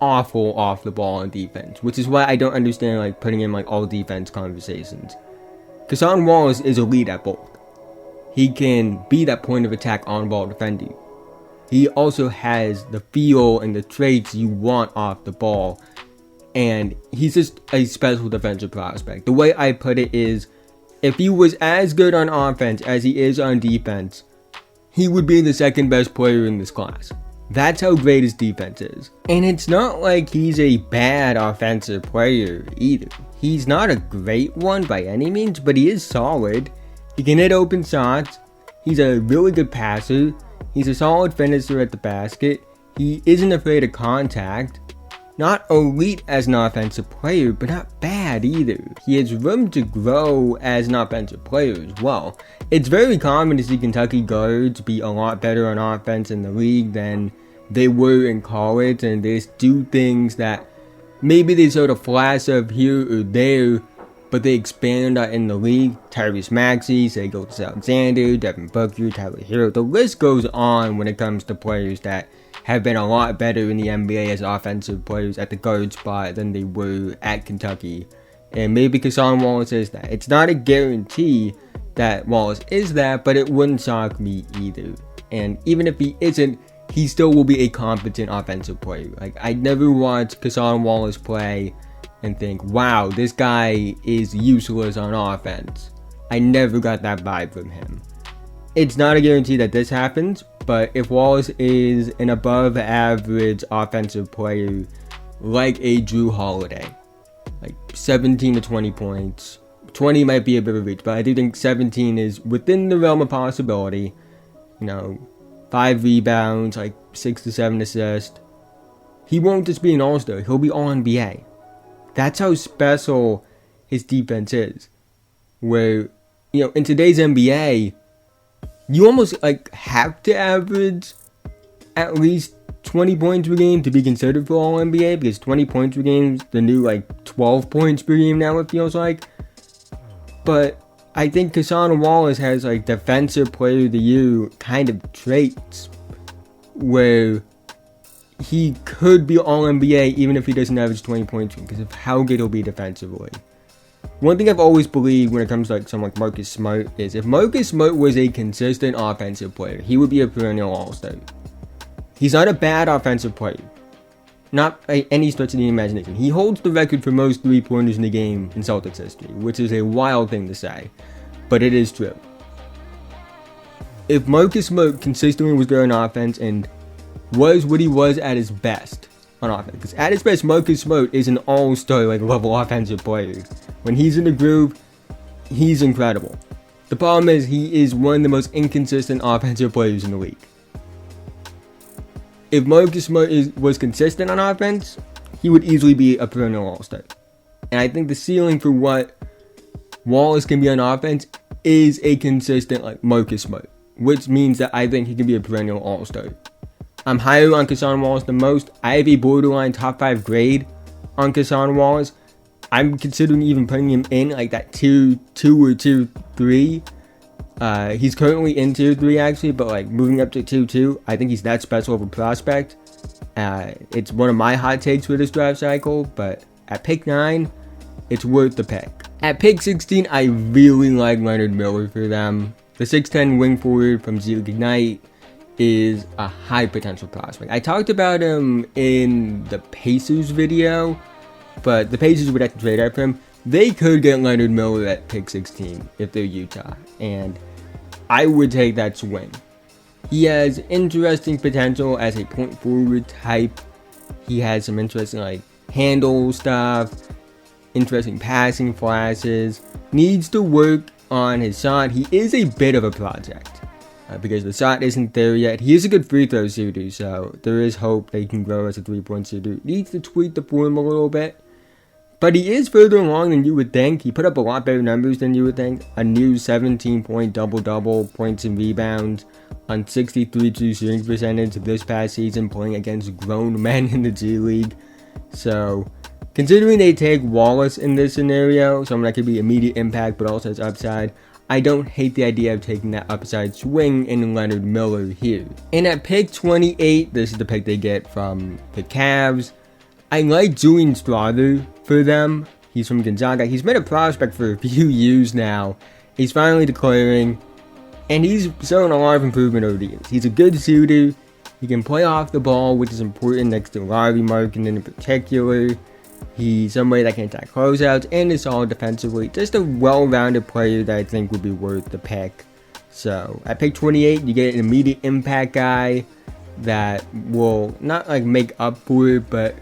awful off the ball on defense, which is why I don't understand putting in all defense conversations. Cason Wallace is elite at both. He can be that point of attack on ball defender. He also has the feel and the traits you want off the ball, and he's just a special defensive prospect. The way I put it is, if he was as good on offense as he is on defense, he would be the second best player in this class. That's how great his defense is. And it's not like he's a bad offensive player either. He's not a great one by any means, but he is solid. He can hit open shots. He's a really good passer. He's a solid finisher at the basket. He isn't afraid of contact. Not elite as an offensive player, but not bad either. He has room to grow as an offensive player as well. It's very common to see Kentucky guards be a lot better on offense in the league than they were in college, and they just do things that maybe they sort of flash of here or there, but they expand in the league. Tyrese Maxey, Shai Gilgeous-Alexander, Devin Booker, Tyler Hero. The list goes on when it comes to players that have been a lot better in the NBA as offensive players at the guard spot than they were at Kentucky. And maybe Cason Wallace is that. It's not a guarantee that Wallace is that, but it wouldn't shock me either. And even if he isn't, he still will be a competent offensive player. I never watched Cason Wallace play and think, wow, this guy is useless on offense. I never got that vibe from him. It's not a guarantee that this happens, but if Wallace is an above average offensive player like a Drew Holiday, like 17 to 20 points, 20 might be a bit of a reach, but I do think 17 is within the realm of possibility. 5 rebounds, like 6 to 7 assists. He won't just be an all-star, he'll be all-NBA. That's how special his defense is. Where, in today's NBA, you almost have to average at least 20 points per game to be considered for all-NBA, because 20 points per game is the new 12 points per game now, it feels like. But I think Cassandra Wallace has defensive player of the year kind of traits where he could be all-NBA even if he doesn't average 20 points because of how good he'll be defensively. One thing I've always believed when it comes to someone like Marcus Smart is if Marcus Smart was a consistent offensive player, he would be a perennial all-star. He's not a bad offensive player. Not by any stretch of the imagination. He holds the record for most three-pointers in the game in Celtics history, which is a wild thing to say, but it is true. If Marcus Smart consistently was there on offense and was what he was at his best on offense, because at his best, Marcus Smart is an all-star level offensive player. When he's in the groove, he's incredible. The problem is he is one of the most inconsistent offensive players in the league. If Marcus Smart was consistent on offense, he would easily be a perennial all-star. And I think the ceiling for what Wallace can be on offense is a consistent Marcus Smart, which means that I think he can be a perennial all-star. I'm higher on Cassandra Wallace than most. I have a borderline top 5 grade on Cassandra Wallace. I'm considering even putting him in that tier 2 or tier 3. He's currently in tier 3 actually, but moving up to tier 2, I think he's that special of a prospect. It's one of my hot takes for this draft cycle, but at pick 9, it's worth the pick. At pick 16, I really like Leonard Miller for them. The 6'10 wing forward from Z League Ignite is a high potential prospect. I talked about him in the Pacers video, but the Pacers would have to trade out for him. They could get Leonard Miller at pick 16 if they're Utah, and I would take that swing. He has interesting potential as a point forward type. He has some interesting handle stuff, interesting passing flashes. Needs to work on his shot. He is a bit of a project because the shot isn't there yet. He is a good free throw shooter, so there is hope that he can grow as a 3-point shooter. Needs to tweak the form a little bit. But he is further along than you would think. He put up a lot better numbers than you would think. A new 17-point double-double, points and rebounds on 63 true shooting percentage this past season, playing against grown men in the G League. So, considering they take Wallace in this scenario, someone that could be immediate impact but also has upside, I don't hate the idea of taking that upside swing in Leonard Miller here. And at pick 28, this is the pick they get from the Cavs. I like Julian Strawther for them. He's from Gonzaga. He's been a prospect for a few years now. He's finally declaring, and he's shown a lot of improvement over the years. He's a good shooter. He can play off the ball, which is important next to Larry Markkinen in particular. He's somebody that can attack closeouts and is solid defensively. Just a well-rounded player that I think would be worth the pick. So, at pick 28, you get an immediate impact guy that will not make up for it, but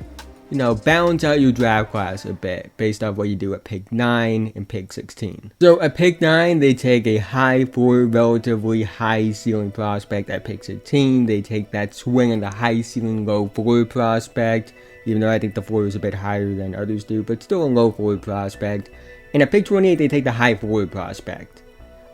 balance out your draft class a bit based off what you do at pick 9 and pick 16. So at pick 9, they take a high floor, relatively high ceiling prospect. At pick 16, they take that swing on the high ceiling, low floor prospect, even though I think the floor is a bit higher than others do, but still a low floor prospect. And at pick 28, they take the high floor prospect.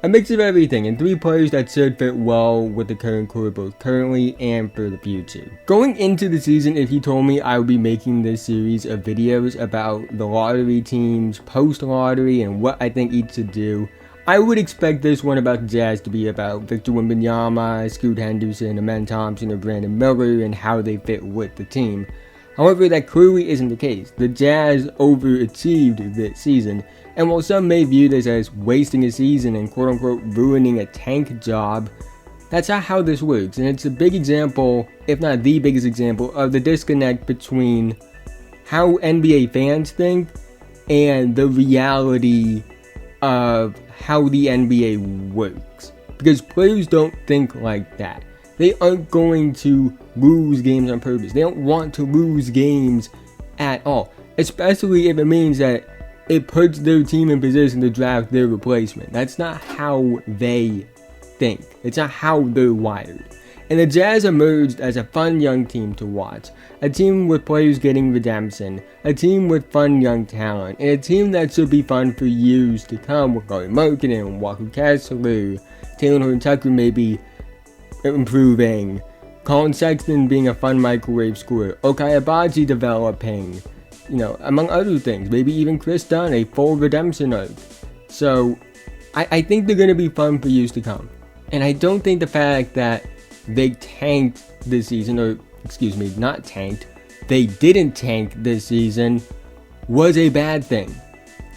A mix of everything, and 3 players that should fit well with the current core both currently and for the future. Going into the season, if you told me I would be making this series of videos about the lottery teams, post-lottery, and what I think each should do, I would expect this one about the Jazz to be about Victor Wembanyama, Scoot Henderson, Amen Thompson, or Brandon Miller, and how they fit with the team. However, that clearly isn't the case. The Jazz overachieved this season, and while some may view this as wasting a season and quote-unquote ruining a tank job, that's not how this works, and it's a big example, if not the biggest example, of the disconnect between how NBA fans think and the reality of how the NBA works. Because players don't think like that. They aren't going to lose games on purpose. They don't want to lose games at all. Especially if it means that it puts their team in position to draft their replacement. That's not how they think. It's not how they're wired. And the Jazz emerged as a fun young team to watch. A team with players getting redemption. A team with fun young talent. And a team that should be fun for years to come with Gary Markkinen, Walker Kessler, Taylor Horton-Tucker maybe improving, Colin Sexton being a fun microwave scorer, Ochai Agbaji developing, among other things. Maybe even Chris Dunn, a full redemption arc. So, I think they're going to be fun for years to come. And I don't think the fact that they tanked this season, or excuse me, not tanked, they didn't tank this season, was a bad thing.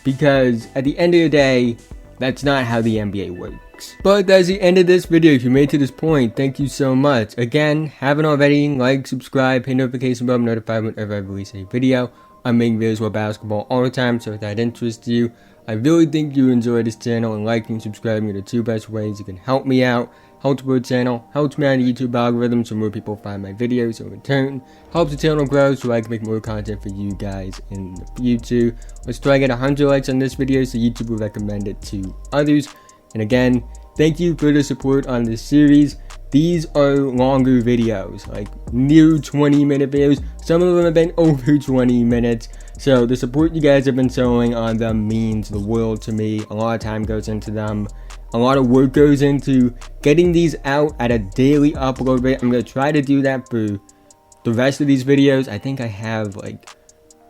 Because at the end of the day, that's not how the NBA works. But that's the end of this video. If you made it to this point, thank you so much. Again, haven't already, like, subscribe, hit notification bell, notified whenever I release a video. I'm making videos about basketball all the time, so if that interests you, I really think you enjoy this channel, and liking and subscribing are the two best ways you can help me out. Helps the channel, helps me on the YouTube algorithm so more people find my videos, so in return, helps the channel grow so I can make more content for you guys in the future. Let's try to get 100 likes on this video so YouTube will recommend it to others. And again, thank you for the support on this series. These are longer videos, like near 20-minute videos. Some of them have been over 20 minutes. So the support you guys have been showing on them means the world to me. A lot of time goes into them. A lot of work goes into getting these out at a daily upload rate. I'm going to try to do that for the rest of these videos. I think I have like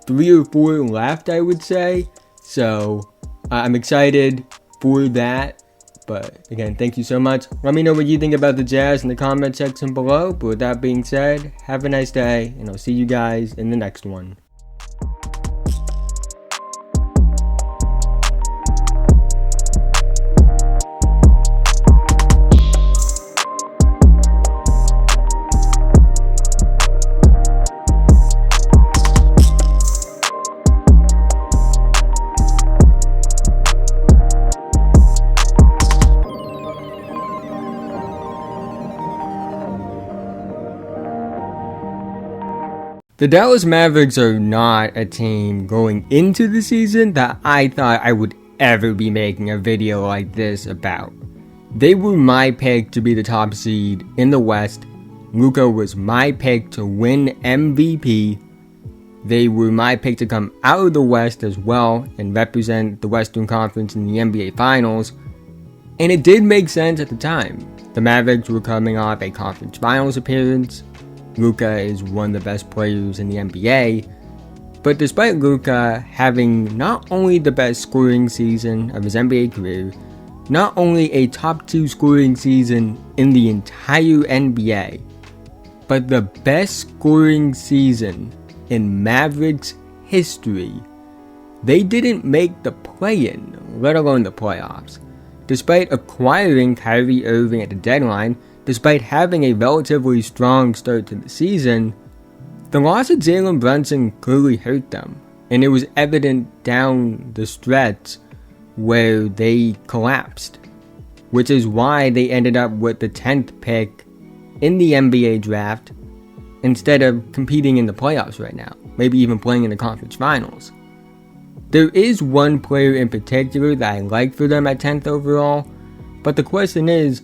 3 or 4 left, I would say. So I'm excited for that. But again, thank you so much. Let me know what you think about the Jazz in the comment section below. But with that being said, have a nice day, and I'll see you guys in the next one. The Dallas Mavericks are not a team going into the season that I thought I would ever be making a video like this about. They were my pick to be the top seed in the West. Luka was my pick to win MVP. They were my pick to come out of the West as well and represent the Western Conference in the NBA Finals. And it did make sense at the time. The Mavericks were coming off a conference finals appearance. Luka is one of the best players in the NBA, but despite Luka having not only the best scoring season of his NBA career, not only a top 2 scoring season in the entire NBA, but the best scoring season in Mavericks history, they didn't make the play-in, let alone the playoffs. Despite acquiring Kyrie Irving at the deadline, despite having a relatively strong start to the season, the loss of Jalen Brunson clearly hurt them, and it was evident down the stretch where they collapsed, which is why they ended up with the 10th pick in the NBA draft instead of competing in the playoffs right now, maybe even playing in the conference finals. There is one player in particular that I like for them at 10th overall, but the question is,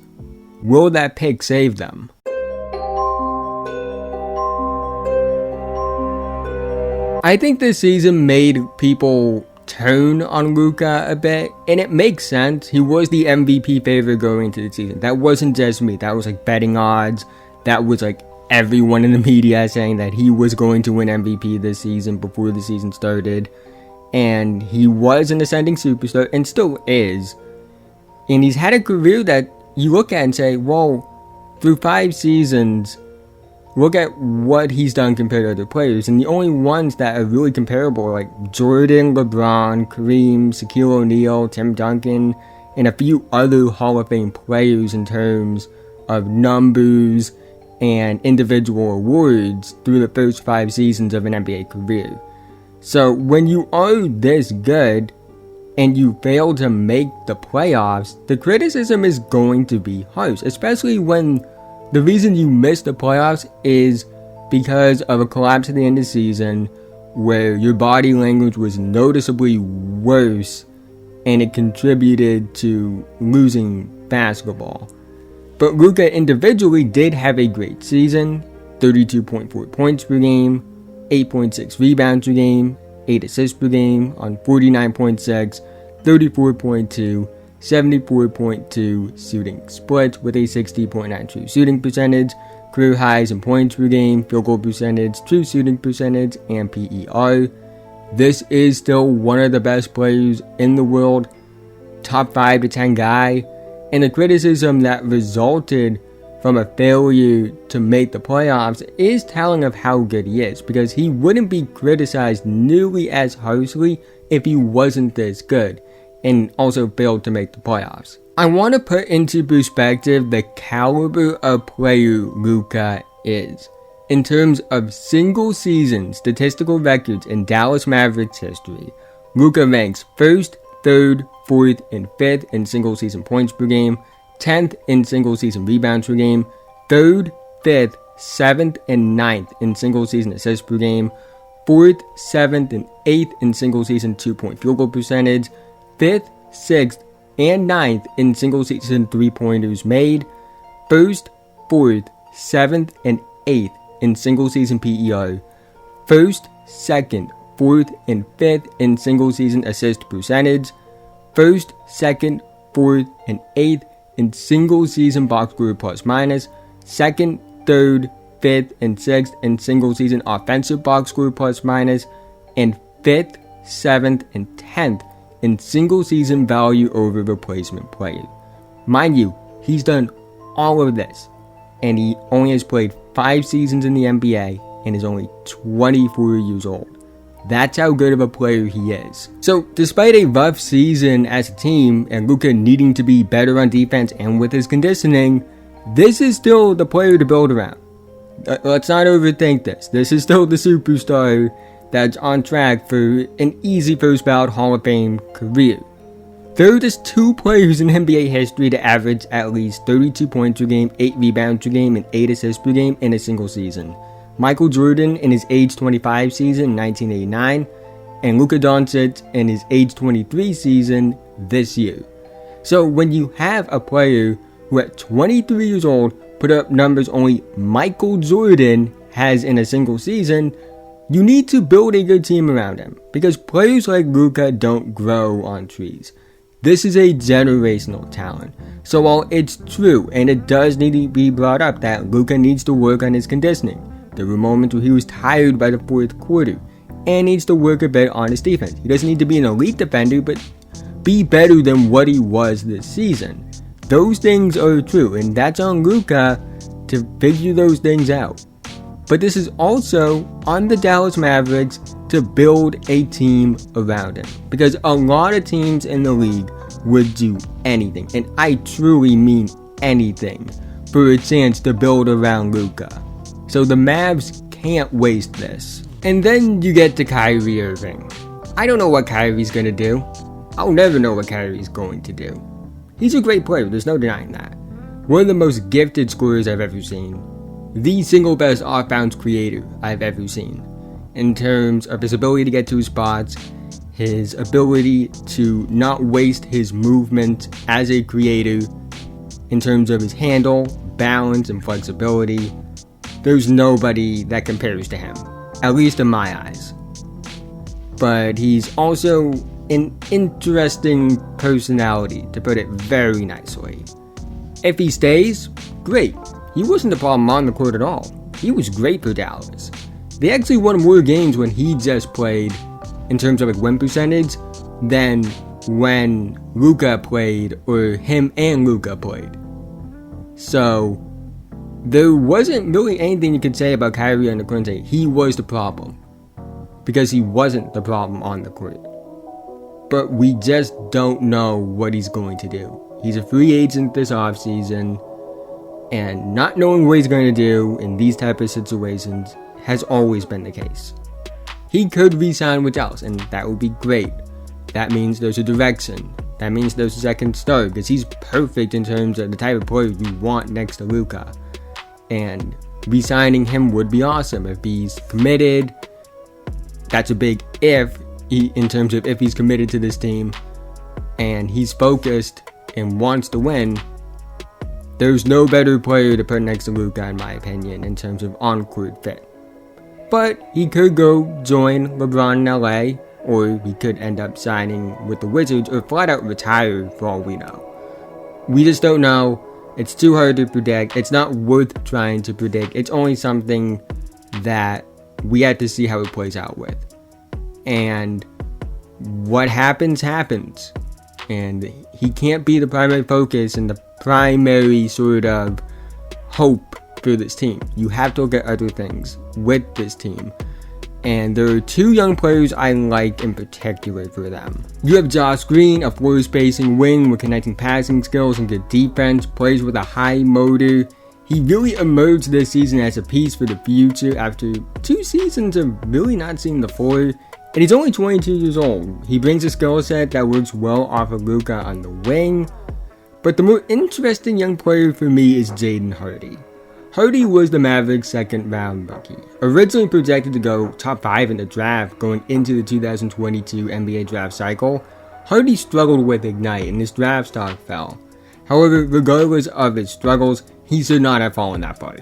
will that pick save them? I think this season made people turn on Luka a bit, and it makes sense. He was the MVP favorite going into the season. That wasn't just me. That was like betting odds. That was like everyone in the media saying that he was going to win MVP this season before the season started. And he was an ascending superstar and still is. And he's had a career that you look at and say, well, through 5 seasons, look at what he's done compared to other players. And the only ones that are really comparable are like Jordan, LeBron, Kareem, Shaquille O'Neal, Tim Duncan, and a few other Hall of Fame players in terms of numbers and individual awards through the first 5 seasons of an NBA career. So when you are this good and you fail to make the playoffs, the criticism is going to be harsh, especially when the reason you missed the playoffs is because of a collapse at the end of the season where your body language was noticeably worse and it contributed to losing basketball. But Luka individually did have a great season, 32.4 points per game, 8.6 rebounds per game, 8 assists per game on 49.6, 34.2, 74.2 shooting splits with a 60.9 true shooting percentage, career highs in points per game, field goal percentage, true shooting percentage, and PER. This is still one of the best players in the world, top 5 to 10 guy, and the criticism that resulted from a failure to make the playoffs is telling of how good he is, because he wouldn't be criticized nearly as harshly if he wasn't this good and also failed to make the playoffs. I want to put into perspective the caliber of player Luka is. In terms of single season statistical records in Dallas Mavericks history, Luka ranks 1st, 3rd, 4th, and 5th in single season points per game, 10th in single season rebounds per game, 3rd, 5th, 7th, and 9th in single season assists per game, 4th, 7th, and 8th in single season 2-point field goal percentage, 5th, 6th, and 9th in single season 3-pointers made, 1st, 4th, 7th, and 8th in single season PER, 1st, 2nd, 4th, and 5th in single season assist percentage, 1st, 2nd, 4th, and 8th in single season box score plus minus, 2nd, 3rd, 5th, and 6th in single season offensive box score plus minus, and 5th, 7th, and 10th in single season value over replacement player. Mind you, he's done all of this, and he only has played 5 seasons in the NBA and is only 24 years old. That's how good of a player he is. So, despite a rough season as a team and Luka needing to be better on defense and with his conditioning, this is still the player to build around. Let's not overthink this. This is still the superstar that's on track for an easy first ballot Hall of Fame career. There are just 2 players in NBA history to average at least 32 points per game, 8 rebounds per game, and 8 assists per game in a single season. Michael Jordan in his age 25 season in 1989, and Luka Doncic in his age 23 season this year. So when you have a player who at 23 years old put up numbers only Michael Jordan has in a single season, you need to build a good team around him, because players like Luka don't grow on trees. This is a generational talent. So while it's true and it does need to be brought up that Luka needs to work on his conditioning, there were moments where he was tired by the 4th quarter and needs to work a bit on his defense. He doesn't need to be an elite defender, but be better than what he was this season. Those things are true, and that's on Luka to figure those things out. But this is also on the Dallas Mavericks to build a team around him, because a lot of teams in the league would do anything, and I truly mean anything, for a chance to build around Luka. So the Mavs can't waste this. And then you get to Kyrie Irving. I don't know what Kyrie's gonna do. I'll never know what Kyrie's going to do. He's a great player, there's no denying that. One of the most gifted scorers I've ever seen. The single best off-bounds creator I've ever seen. In terms of his ability to get to his spots, his ability to not waste his movement as a creator, in terms of his handle, balance, and flexibility. There's nobody that compares to him, at least in my eyes. But he's also an interesting personality, to put it very nicely. If he stays, great. He wasn't the problem on the court at all. He was great for Dallas. They actually won more games when he just played, in terms of win percentage, than when Luka played, or him and Luka played. So there wasn't really anything you could say about Kyrie on the court and say he was the problem, because he wasn't the problem on the court. But we just don't know what he's going to do. He's a free agent this offseason, and not knowing what he's going to do in these type of situations has always been the case. he could re-sign with Dallas, and that would be great. That means there's a direction. That means there's a second star, because he's perfect in terms of the type of player you want next to Luka. And re-signing him would be awesome if he's committed. That's a big if, in terms of if he's committed to this team and he's focused and wants to win. There's no better player to put next to Luka, in my opinion, in terms of on-court fit. But he could go join LeBron in LA, or he could end up signing with the Wizards, or flat out retire for all we know. We just don't know. It's too hard to predict. It's not worth trying to predict. It's only something that we have to see how it plays out with. And what happens, happens. And he can't be the primary focus and the primary sort of hope for this team. You have to look at other things with this team. And there are two young players I like in particular for them. You have Josh Green, a floor-spacing wing with connecting passing skills and good defense, plays with a high motor. He really emerged this season as a piece for the future after 2 seasons of really not seeing the floor. And he's only 22 years old. He brings a skill set that works well off of Luka on the wing. But the more interesting young player for me is Jaden Hardy. Hardy was the Mavericks' second-round rookie, originally projected to go top 5 in the draft going into the 2022 NBA draft cycle. Hardy struggled with Ignite and his draft stock fell. However, regardless of his struggles, he should not have fallen that far.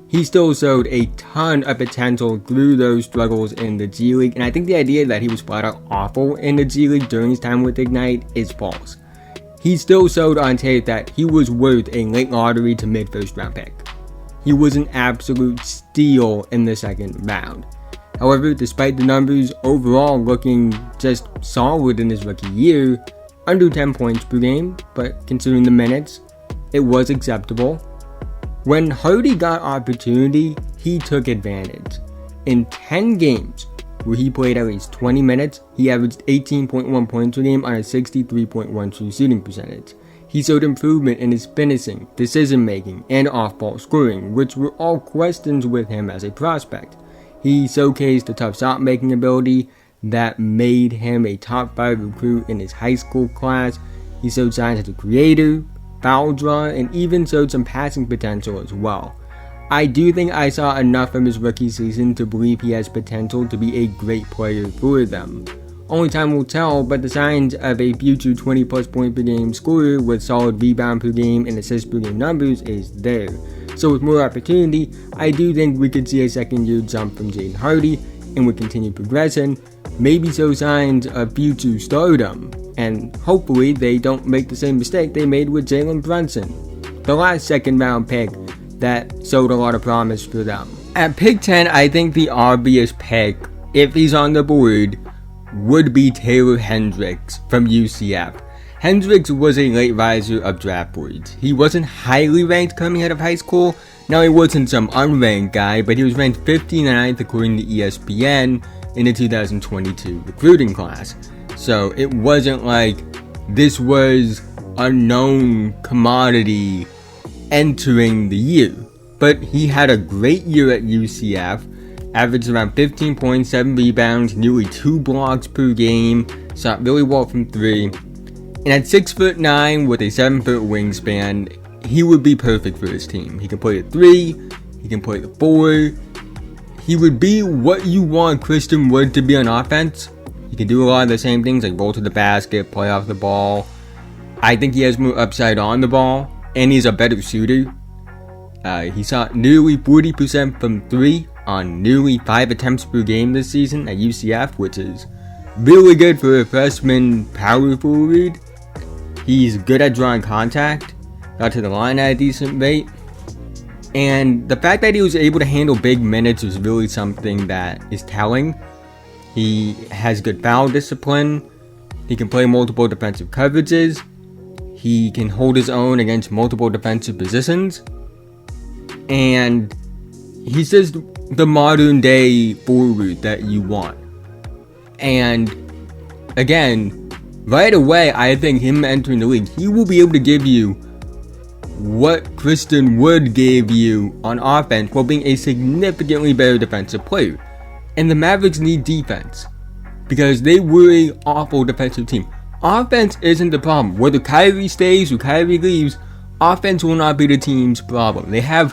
He still showed a ton of potential through those struggles in the G League, and I think the idea that he was flat out awful in the G League during his time with Ignite is false. He still showed on tape that he was worth a late lottery to mid-first round pick. He was an absolute steal in the second round. However, despite the numbers overall looking just solid in his rookie year, under 10 points per game, but considering the minutes, it was acceptable. When Hardy got opportunity, he took advantage. In 10 games where he played at least 20 minutes, he averaged 18.1 points per game on a 63.1 true shooting percentage. He showed improvement in his finishing, decision-making, and off-ball scoring, which were all questions with him as a prospect. He showcased the tough shot-making ability that made him a top 5 recruit in his high school class. He showed signs as a creator, foul draw, and even showed some passing potential as well. I do think I saw enough from his rookie season to believe he has potential to be a great player for them. Only time will tell, but the signs of a future 20 plus point per game scorer with solid rebound per game and assist per game numbers is there. So with more opportunity, I do think we could see a second year jump from Jaden Hardy, and with continued progression, maybe show signs of future stardom. And hopefully they don't make the same mistake they made with Jalen Brunson, the last second round pick that showed a lot of promise for them. At pick 10, I think the obvious pick, if he's on the board, would be Taylor Hendricks from UCF. Hendricks was a late riser of draft boards. He wasn't highly ranked coming out of high school. Now, he wasn't some unranked guy, but he was ranked 59th according to ESPN in the 2022 recruiting class. So it wasn't like this was a known commodity entering the year. But he had a great year at UCF. Averaged around 15.7 rebounds, nearly 2 blocks per game, shot really well from 3. And at 6'9" with a 7-foot wingspan, he would be perfect for his team. He can play the 3, he can play the 4. He would be what you want Christian Wood to be on offense. He can do a lot of the same things like roll to the basket, play off the ball. I think he has more upside on the ball, and he's a better shooter. He shot nearly 40% from 3 on nearly 5 attempts per game this season at UCF, which is really good for a freshman power forward. He's good at drawing contact, got to the line at a decent rate, and the fact that he was able to handle big minutes is really something that is telling. He has good foul discipline, he can play multiple defensive coverages, he can hold his own against multiple defensive positions, and he's just the modern day forward that you want. And again, right away, I think him entering the league, he will be able to give you what Christian Wood gave you on offense while being a significantly better defensive player. And the Mavericks need defense because they were an awful defensive team. Offense isn't the problem. Whether Kyrie stays or Kyrie leaves, offense will not be the team's problem. They have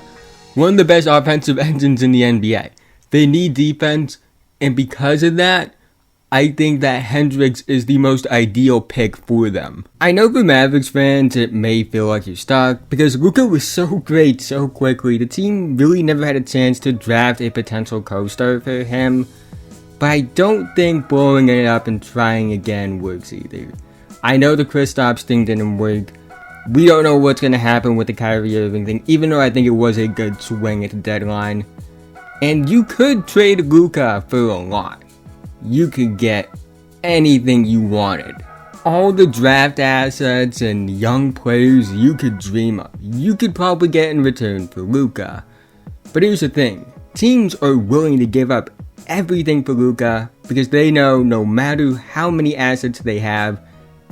one of the best offensive engines in the NBA. They need defense, and because of that, I think that Hendricks is the most ideal pick for them. I know for Mavericks fans, it may feel like you're stuck because Luka was so great so quickly. The team really never had a chance to draft a potential co-star for him. But I don't think blowing it up and trying again works either. I know the Kristaps thing didn't work. We don't know what's going to happen with the Kyrie Irving thing, even though I think it was a good swing at the deadline. And you could trade Luka for a lot. You could get anything you wanted. All the draft assets and young players you could dream of, you could probably get in return for Luka. But here's the thing, teams are willing to give up everything for Luka because they know no matter how many assets they have,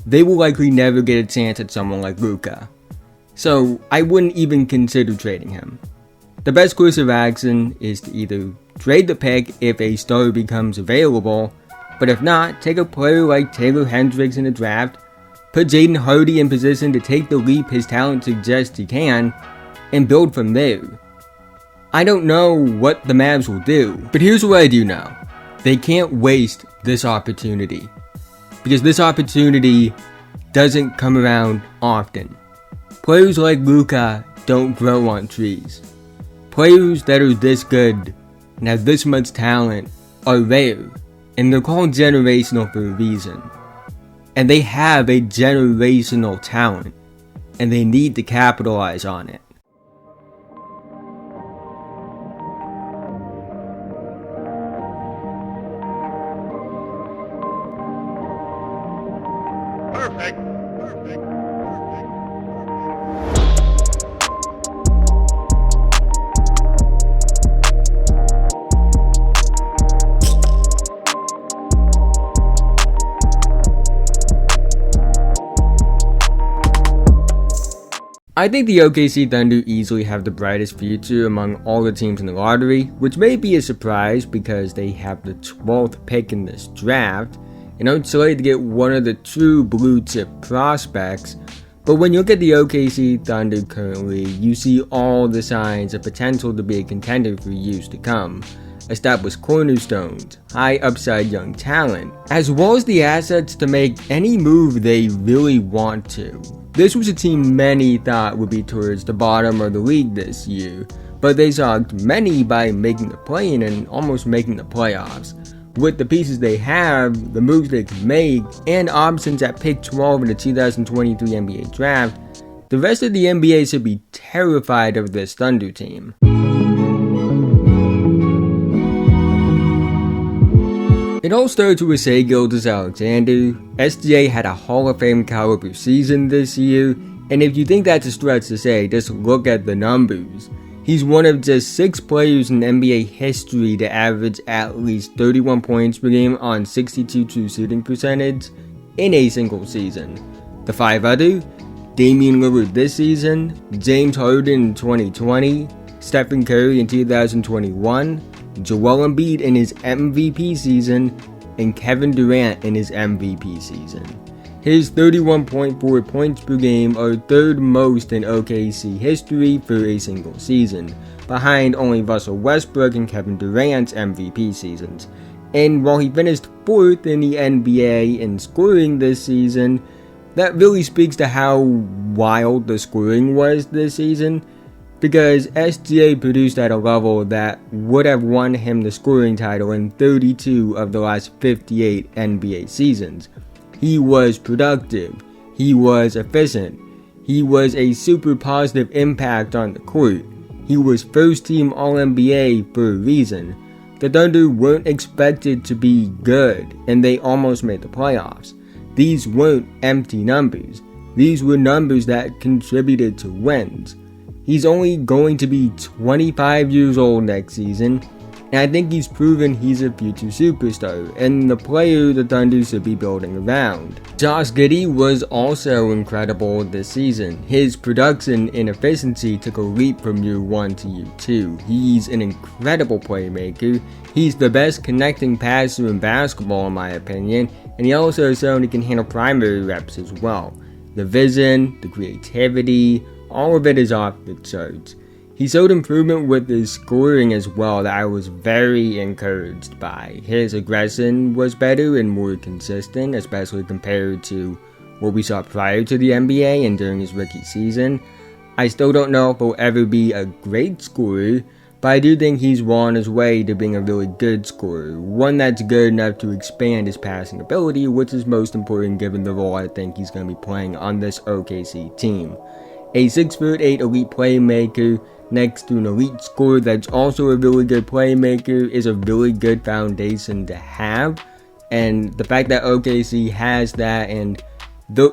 they will likely never get a chance at someone like Luka. So I wouldn't even consider trading him. The best course of action is to either trade the pick if a star becomes available, but if not, take a player like Taylor Hendricks in the draft, put Jaden Hardy in position to take the leap his talent suggests he can, and build from there. I don't know what the Mavs will do, but here's what I do know. They can't waste this opportunity, because this opportunity doesn't come around often. Players like Luka don't grow on trees. Players that are this good and have this much talent are rare, and they're called generational for a reason. And they have a generational talent, and they need to capitalize on it. Perfect. I think the OKC Thunder easily have the brightest future among all the teams in the lottery, which may be a surprise because they have the 12th pick in this draft, and are slated to get one of the true blue chip prospects. But when you look at the OKC Thunder currently, you see all the signs of potential to be a contender for years to come. Established cornerstones, high upside young talent, as well as the assets to make any move they really want to. This was a team many thought would be towards the bottom of the league this year, but they shocked many by making the play-in and almost making the playoffs. With the pieces they have, the moves they can make, and options at pick 12 in the 2023 NBA draft, the rest of the NBA should be terrified of this Thunder team. It all starts with Shai Gilgeous-Alexander. SGA had a Hall of Fame caliber season this year, and if you think that's a stretch to say, just look at the numbers. He's one of just 6 players in NBA history to average at least 31 points per game on 62 true shooting percentage in a single season. The 5 other, Damian Lillard this season, James Harden in 2020, Stephen Curry in 2021, Joel Embiid in his MVP season, and Kevin Durant in his MVP season. His 31.4 points per game are third most in OKC history for a single season, behind only Russell Westbrook and Kevin Durant's MVP seasons. And while he finished 4th in the NBA in scoring this season, that really speaks to how wild the scoring was this season, because SGA produced at a level that would have won him the scoring title in 32 of the last 58 NBA seasons. He was productive, he was efficient, he was a super positive impact on the court, he was first team All-NBA for a reason. The Thunder weren't expected to be good, and they almost made the playoffs. These weren't empty numbers, these were numbers that contributed to wins. He's only going to be 25 years old next season, And I think he's proven he's a future superstar, and the player the Thunder should be building around. Josh Giddey was also incredible this season. His production and efficiency took a leap from year 1 to year 2. He's an incredible playmaker. He's the best connecting passer in basketball in my opinion, and he also has shown he can handle primary reps as well. The vision, the creativity, all of it is off the charts. He showed improvement with his scoring as well that I was very encouraged by. His aggression was better and more consistent, especially compared to what we saw prior to the NBA and during his rookie season. I still don't know if he'll ever be a great scorer, but I do think he's well on his way to being a really good scorer, one that's good enough to expand his passing ability, which is most important given the role I think he's going to be playing on this OKC team. A 6'8" elite playmaker next to an elite scorer that's also a really good playmaker is a really good foundation to have, and the fact that OKC has that, and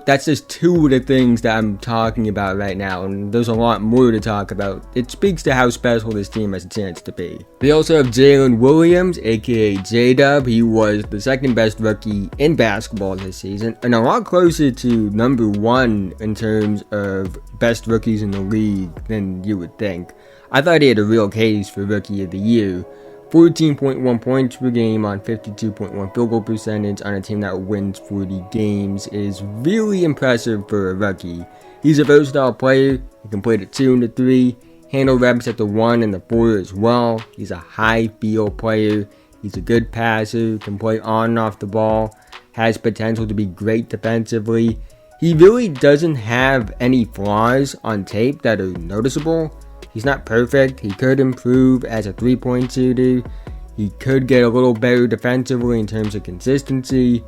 that's just two of the things that I'm talking about right now, and there's a lot more to talk about. It speaks to how special this team has a chance to be. They also have Jalen Williams, aka J-Dub. He was the second best rookie in basketball this season, and a lot closer to number 1 in terms of best rookies in the league than you would think. I thought he had a real case for Rookie of the Year. 14.1 points per game on 52.1 field goal percentage on a team that wins 40 games is really impressive for a rookie. He's a versatile player. He can play the 2 and the 3, handle reps at the 1 and the 4 as well. He's a high field player. He's a good passer, can play on and off the ball, has potential to be great defensively. He really doesn't have any flaws on tape that are noticeable. He's not perfect. He could improve as a 3-point shooter. He could get a little better defensively in terms of consistency.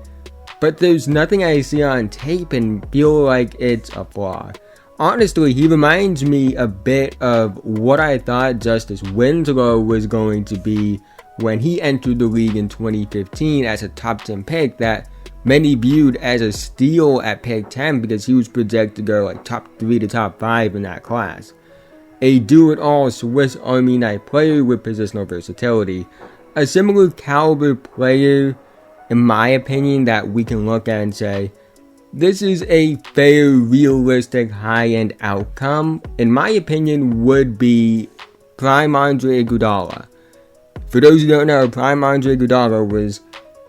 But there's nothing I see on tape and feel like it's a flaw. Honestly, he reminds me a bit of what I thought Justice Winslow was going to be when he entered the league in 2015 as a top 10 pick that many viewed as a steal at pick 10 because he was projected to go like top 3 to top 5 in that class. A do-it-all Swiss Army knife player with positional versatility. A similar caliber player, in my opinion, that we can look at and say, this is a fair, realistic, high-end outcome, in my opinion, would be Prime Andre Iguodala. For those who don't know, Prime Andre Iguodala was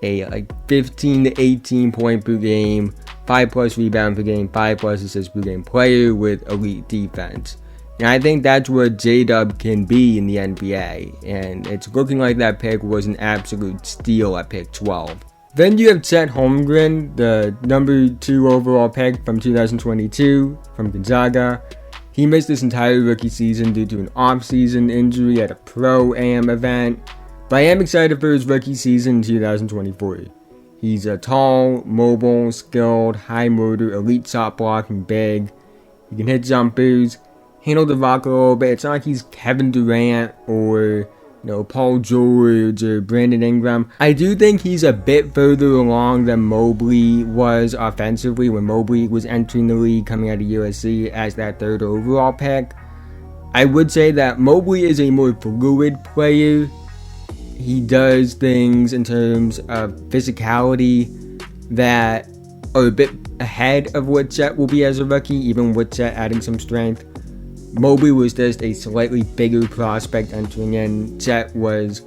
a 15 to 18 point per game, 5+ rebound per game, 5+ assists per game player with elite defense. And I think that's what J-Dub can be in the NBA, and it's looking like that pick was an absolute steal at pick 12. Then you have Chet Holmgren, the number 2 overall pick from 2022 from Gonzaga. He missed this entire rookie season due to an off-season injury at a Pro-Am event, but I am excited for his rookie season in 2024. He's a tall, mobile, skilled, high-motor, elite shot blocking big. He can hit jumpers, handle the rock a little bit. It's not like he's Kevin Durant or Paul George or Brandon Ingram. I do think he's a bit further along than Mobley was offensively when Mobley was entering the league coming out of USC as that 3rd overall pick. I would say that Mobley is a more fluid player. He does things in terms of physicality that are a bit ahead of what Chet will be as a rookie, even with Chet adding some strength. Mobley was just a slightly bigger prospect entering in. Chet was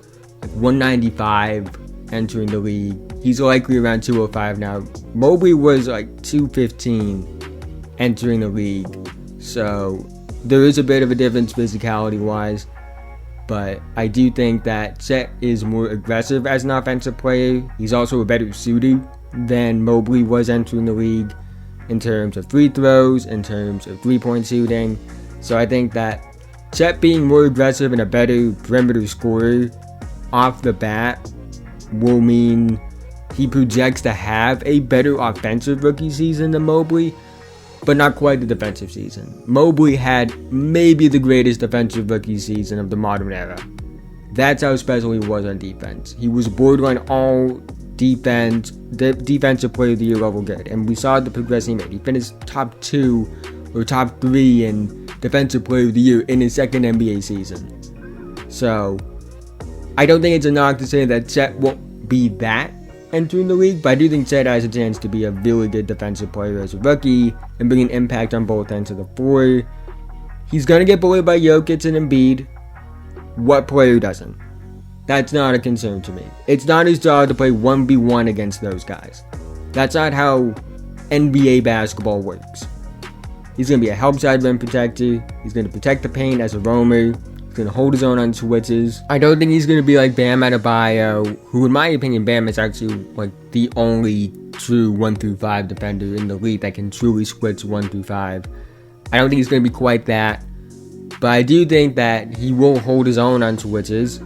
195 entering the league. He's likely around 205 now. Mobley was like 215 entering the league. So there is a bit of a difference physicality wise. But I do think that Chet is more aggressive as an offensive player. He's also a better shooter than Mobley was entering the league in terms of free throws, in terms of 3-point shooting. So I think that Chet being more aggressive and a better perimeter scorer off the bat will mean he projects to have a better offensive rookie season than Mobley, but not quite the defensive season. Mobley had maybe the greatest defensive rookie season of the modern era. That's how special he was on defense. He was borderline all defensive player of the year level good, and we saw the progression he made. He finished top 2 or top 3 in defensive player of the year in his second NBA season. So I don't think it's a knock to say that Chet won't be that entering the league, but I do think Chet has a chance to be a really good defensive player as a rookie and bring an impact on both ends of the floor. He's going to get bullied by Jokic and Embiid. What player doesn't? That's not a concern to me. It's not his job to play 1v1 against those guys. That's not how NBA basketball works. He's going to be a help side rim protector. He's going to protect the paint as a roamer. He's going to hold his own on switches. I don't think he's going to be like Bam Adebayo, who in my opinion, Bam is actually like the only true 1-5 defender in the league that can truly switch 1-5. I don't think he's going to be quite that. But I do think that he will hold his own on switches.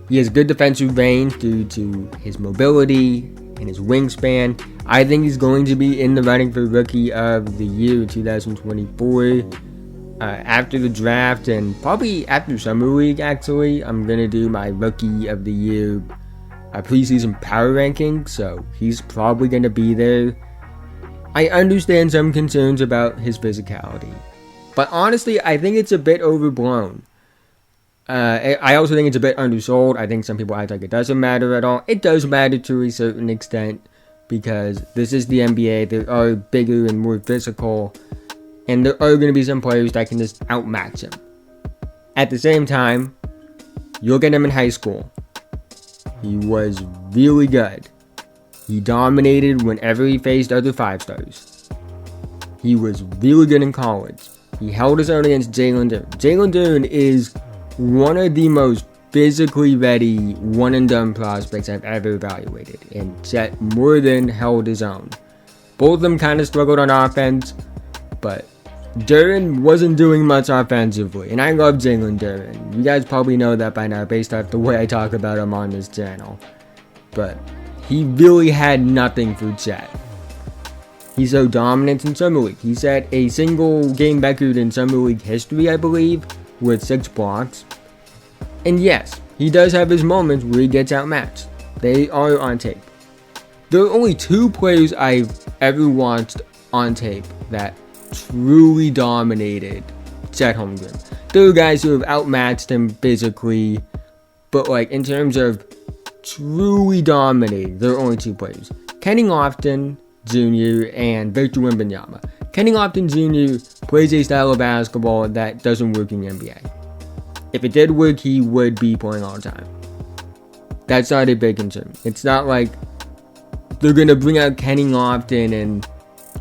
He has good defensive range due to his mobility and his wingspan. I think he's going to be in the running for Rookie of the Year 2024. After the draft and probably after Summer League, actually, I'm going to do my Rookie of the Year preseason power ranking. So he's probably going to be there. I understand some concerns about his physicality. But honestly, I think it's a bit overblown. I also think it's a bit undersold. I think some people act like it doesn't matter at all. It does matter to a certain extent because this is the NBA. There are bigger and more physical, and there are going to be some players that can just outmatch him. At the same time, you look at him in high school. He was really good. He dominated whenever he faced other 5-stars. He was really good in college. He held his own against Jalen Duren. Jalen Duren is one of the most physically ready one-and-done prospects I've ever evaluated, and Chet more than held his own. Both of them kind of struggled on offense, but Duren wasn't doing much offensively, and I love Jalen Duren. You guys probably know that by now based off the way I talk about him on this channel, but he really had nothing for Chet. He's so dominant in Summer League. He set a single game record in Summer League history, I believe, with 6 blocks. And yes, he does have his moments where he gets outmatched. They are on tape. There are only 2 players I've ever watched on tape that truly dominated Chet Holmgren. There are guys who have outmatched him physically, but like in terms of truly dominating, there are only 2 players. Kenny Lofton Jr. and Victor Wembanyama. Kenny Lofton Jr. plays a style of basketball that doesn't work in the NBA. If it did work, he would be playing all the time. That's not a big concern. It's not like they're going to bring out Kenny Lofton and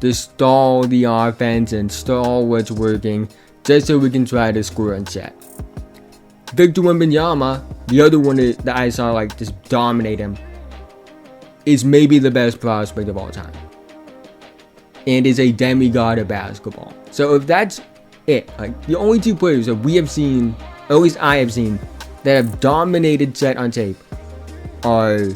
just stall the offense and stall what's working just so we can try to score on Chet. Victor Wembanyama, the other one that I saw like just dominate him, is maybe the best prospect of all time. And is a demigod of basketball. So if that's it, like the only 2 players that we have seen, or at least I have seen, that have dominated Chet on tape are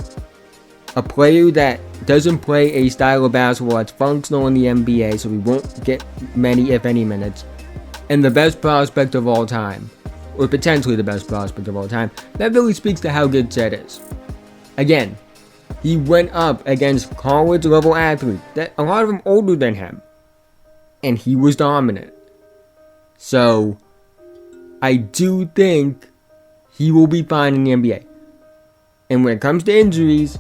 a player that doesn't play a style of basketball that's functional in the NBA, so we won't get many, if any, minutes, and the best prospect of all time, or potentially the best prospect of all time. That really speaks to how good Chet is. Again, he went up against college-level athletes, that a lot of them older than him, and he was dominant. So, I do think he will be fine in the NBA. And when it comes to injuries,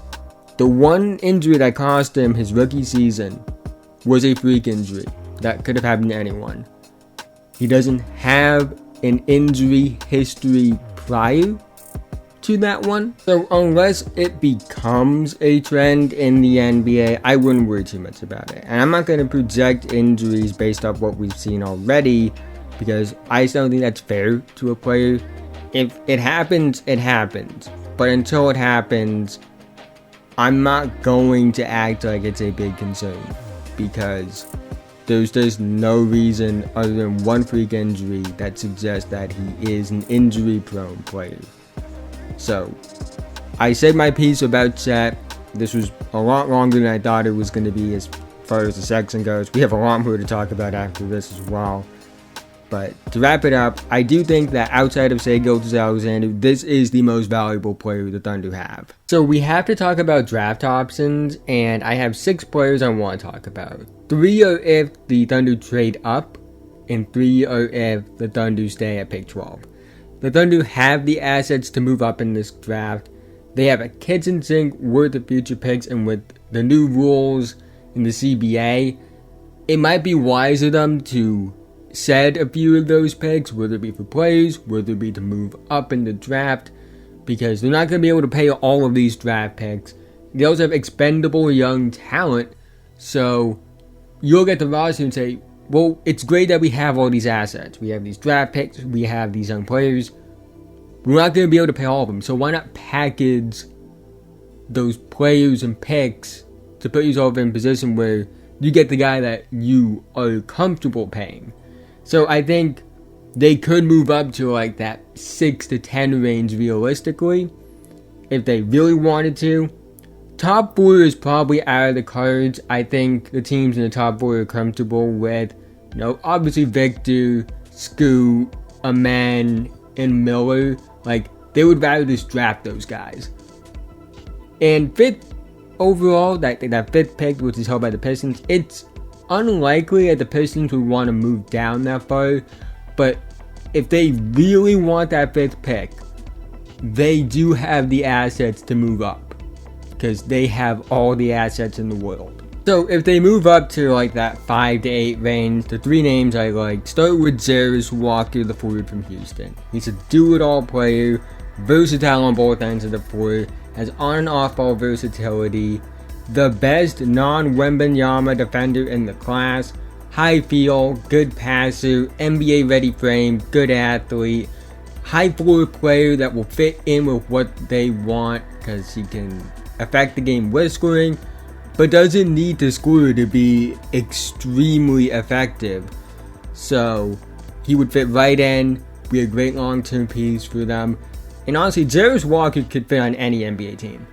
the one injury that cost him his rookie season was a freak injury that could have happened to anyone. He doesn't have an injury history prior to that one. So unless it becomes a trend in the NBA, I wouldn't worry too much about it. And I'm not going to project injuries based off what we've seen already, because I still don't think that's fair to a player. If it happens, it happens. But until it happens, I'm not going to act like it's a big concern, because there's just no reason other than one freak injury that suggests that he is an injury-prone player. So, I said my piece about Chet. This was a lot longer than I thought it was going to be as far as the section goes. We have a lot more to talk about after this as well. But to wrap it up, I do think that outside of, say, Gilgeous-Alexander, this is the most valuable player the Thunder have. So we have to talk about draft options, and I have 6 players I want to talk about. 3 are if the Thunder trade up, and 3 are if the Thunder stay at pick 12. The Thunder have the assets to move up in this draft. They have a kitchen sink worth of future picks, and with the new rules in the CBA, it might be wise of them to set a few of those picks, whether it be for players, whether it be to move up in the draft, because they're not going to be able to pay all of these draft picks. They also have expendable young talent, so you'll get the roster and say, well, it's great that we have all these assets. We have these draft picks, we have these young players. We're not going to be able to pay all of them, so why not package those players and picks to put yourself in a position where you get the guy that you are comfortable paying. So I think they could move up to like that 6 to 10 range realistically, if they really wanted to. Top 4 is probably out of the cards. I think the teams in the top 4 are comfortable with, obviously Victor, Scoot, Aman, and Miller. Like, they would rather just draft those guys. And 5th overall, that 5th pick, which is held by the Pistons, it's unlikely that the Pistons would want to move down that far. But if they really want that 5th pick, they do have the assets to move up, because they have all the assets in the world. So if they move up to like that 5 to 8 range, the 3 names I like, start with Jarvis Walker, the forward from Houston. He's a do-it-all player, versatile on both ends of the floor, has on and off ball versatility, the best non-Wembanyama defender in the class, high feel, good passer, NBA ready frame, good athlete, high floor player that will fit in with what they want because he can affect the game with scoring, but doesn't need to score to be extremely effective. So he would fit right in, be a great long-term piece for them. And honestly, Jarvis Walker could fit on any NBA team.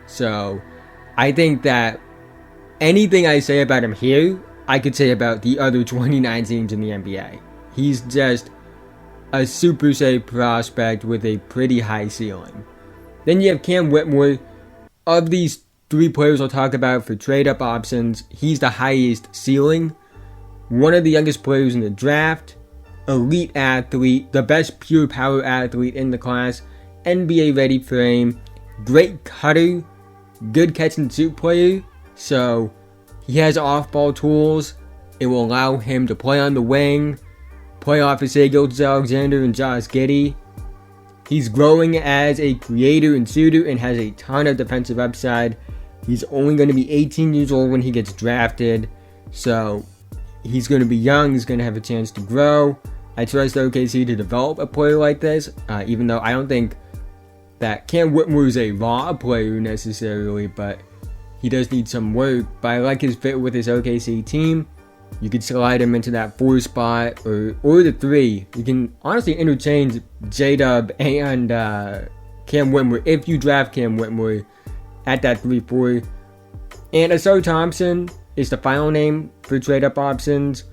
So I think that anything I say about him here, I could say about the other 29 teams in the NBA. He's just a super safe prospect with a pretty high ceiling. Then you have Cam Whitmore. Of these 3 players I'll talk about for trade-up options, he's the highest ceiling. One of the youngest players in the draft, elite athlete, the best pure power athlete in the class, NBA ready frame, great cutter, good catch and shoot player, so he has off-ball tools. It will allow him to play on the wing, play off of Shai Gilgeous-Alexander and Josh Giddey. He's growing as a creator and shooter and has a ton of defensive upside. He's only going to be 18 years old when he gets drafted, so he's going to be young, he's going to have a chance to grow. I trust OKC to develop a player like this, even though I don't think that Cam Whitmore is a raw player necessarily, but he does need some work. But I like his fit with his OKC team. You could slide him into that 4 spot or the 3. You can honestly interchange J-Dub and Cam Whitmore if you draft Cam Whitmore at that 3-4. And Asar Thompson is the final name for trade-up options.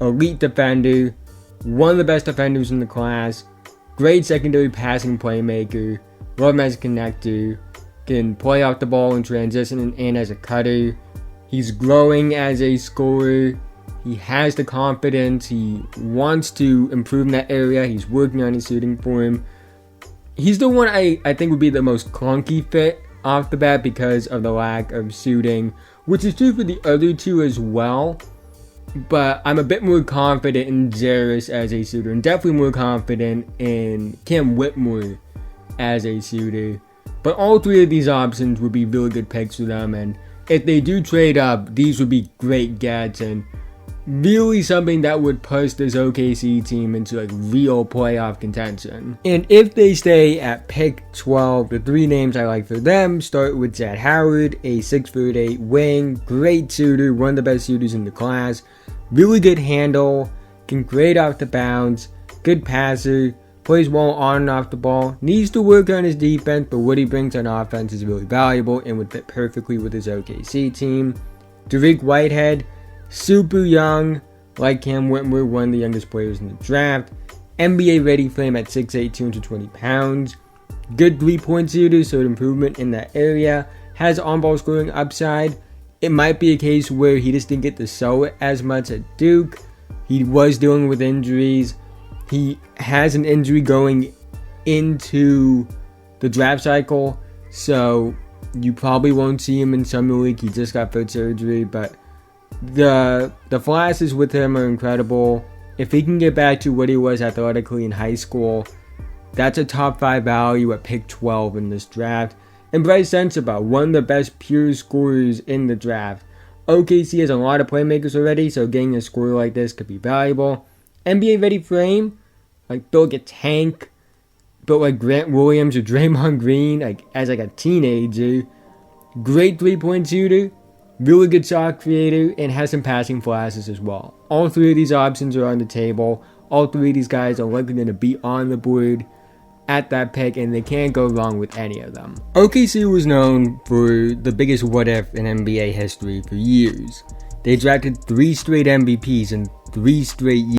Elite defender, one of the best defenders in the class, great secondary passing playmaker, love him as a connector, can play off the ball in transition and as a cutter. He's growing as a scorer. He has the confidence. He wants to improve in that area. He's working on his shooting form. He's the one I think would be the most clunky fit off the bat because of the lack of shooting, which is true for the other 2 as well. But I'm a bit more confident in Jarvis as a shooter, and definitely more confident in Cam Whitmore as a shooter. But all 3 of these options would be really good picks for them, and if they do trade up, these would be great gets and really something that would push this OKC team into like real playoff contention. And if they stay at pick 12, the 3 names I like for them start with Chad Howard, a 6'8" wing, great shooter, one of the best shooters in the class, really good handle, can create off the bounce, good passer, plays well on and off the ball, needs to work on his defense, but what he brings on offense is really valuable and would fit perfectly with his OKC team. Tariq Whitehead, super young, like Cam Whitmore, one of the youngest players in the draft. NBA ready frame at 6'8", 220 pounds. Good 3-point shooter, so an improvement in that area. Has on-ball scoring upside. It might be a case where he just didn't get to show it as much at Duke. He was dealing with injuries. He has an injury going into the draft cycle, so you probably won't see him in Summer League. He just got foot surgery, but the flashes with him are incredible. If he can get back to what he was athletically in high school, that's a top 5 value at pick 12 in this draft. And Bryce Sensabaugh, one of the best pure scorers in the draft. OKC has a lot of playmakers already, so getting a scorer like this could be valuable. NBA ready frame, like built like a tank, built like Grant Williams or Draymond Green, like as like a teenager. Great 3-point shooter, really good shot creator, and has some passing flashes as well. All 3 of these options are on the table. All 3 of these guys are likely going to be on the board at that pick, and they can't go wrong with any of them. OKC was known for the biggest what if in NBA history for years. They drafted 3 straight MVPs in 3 straight years.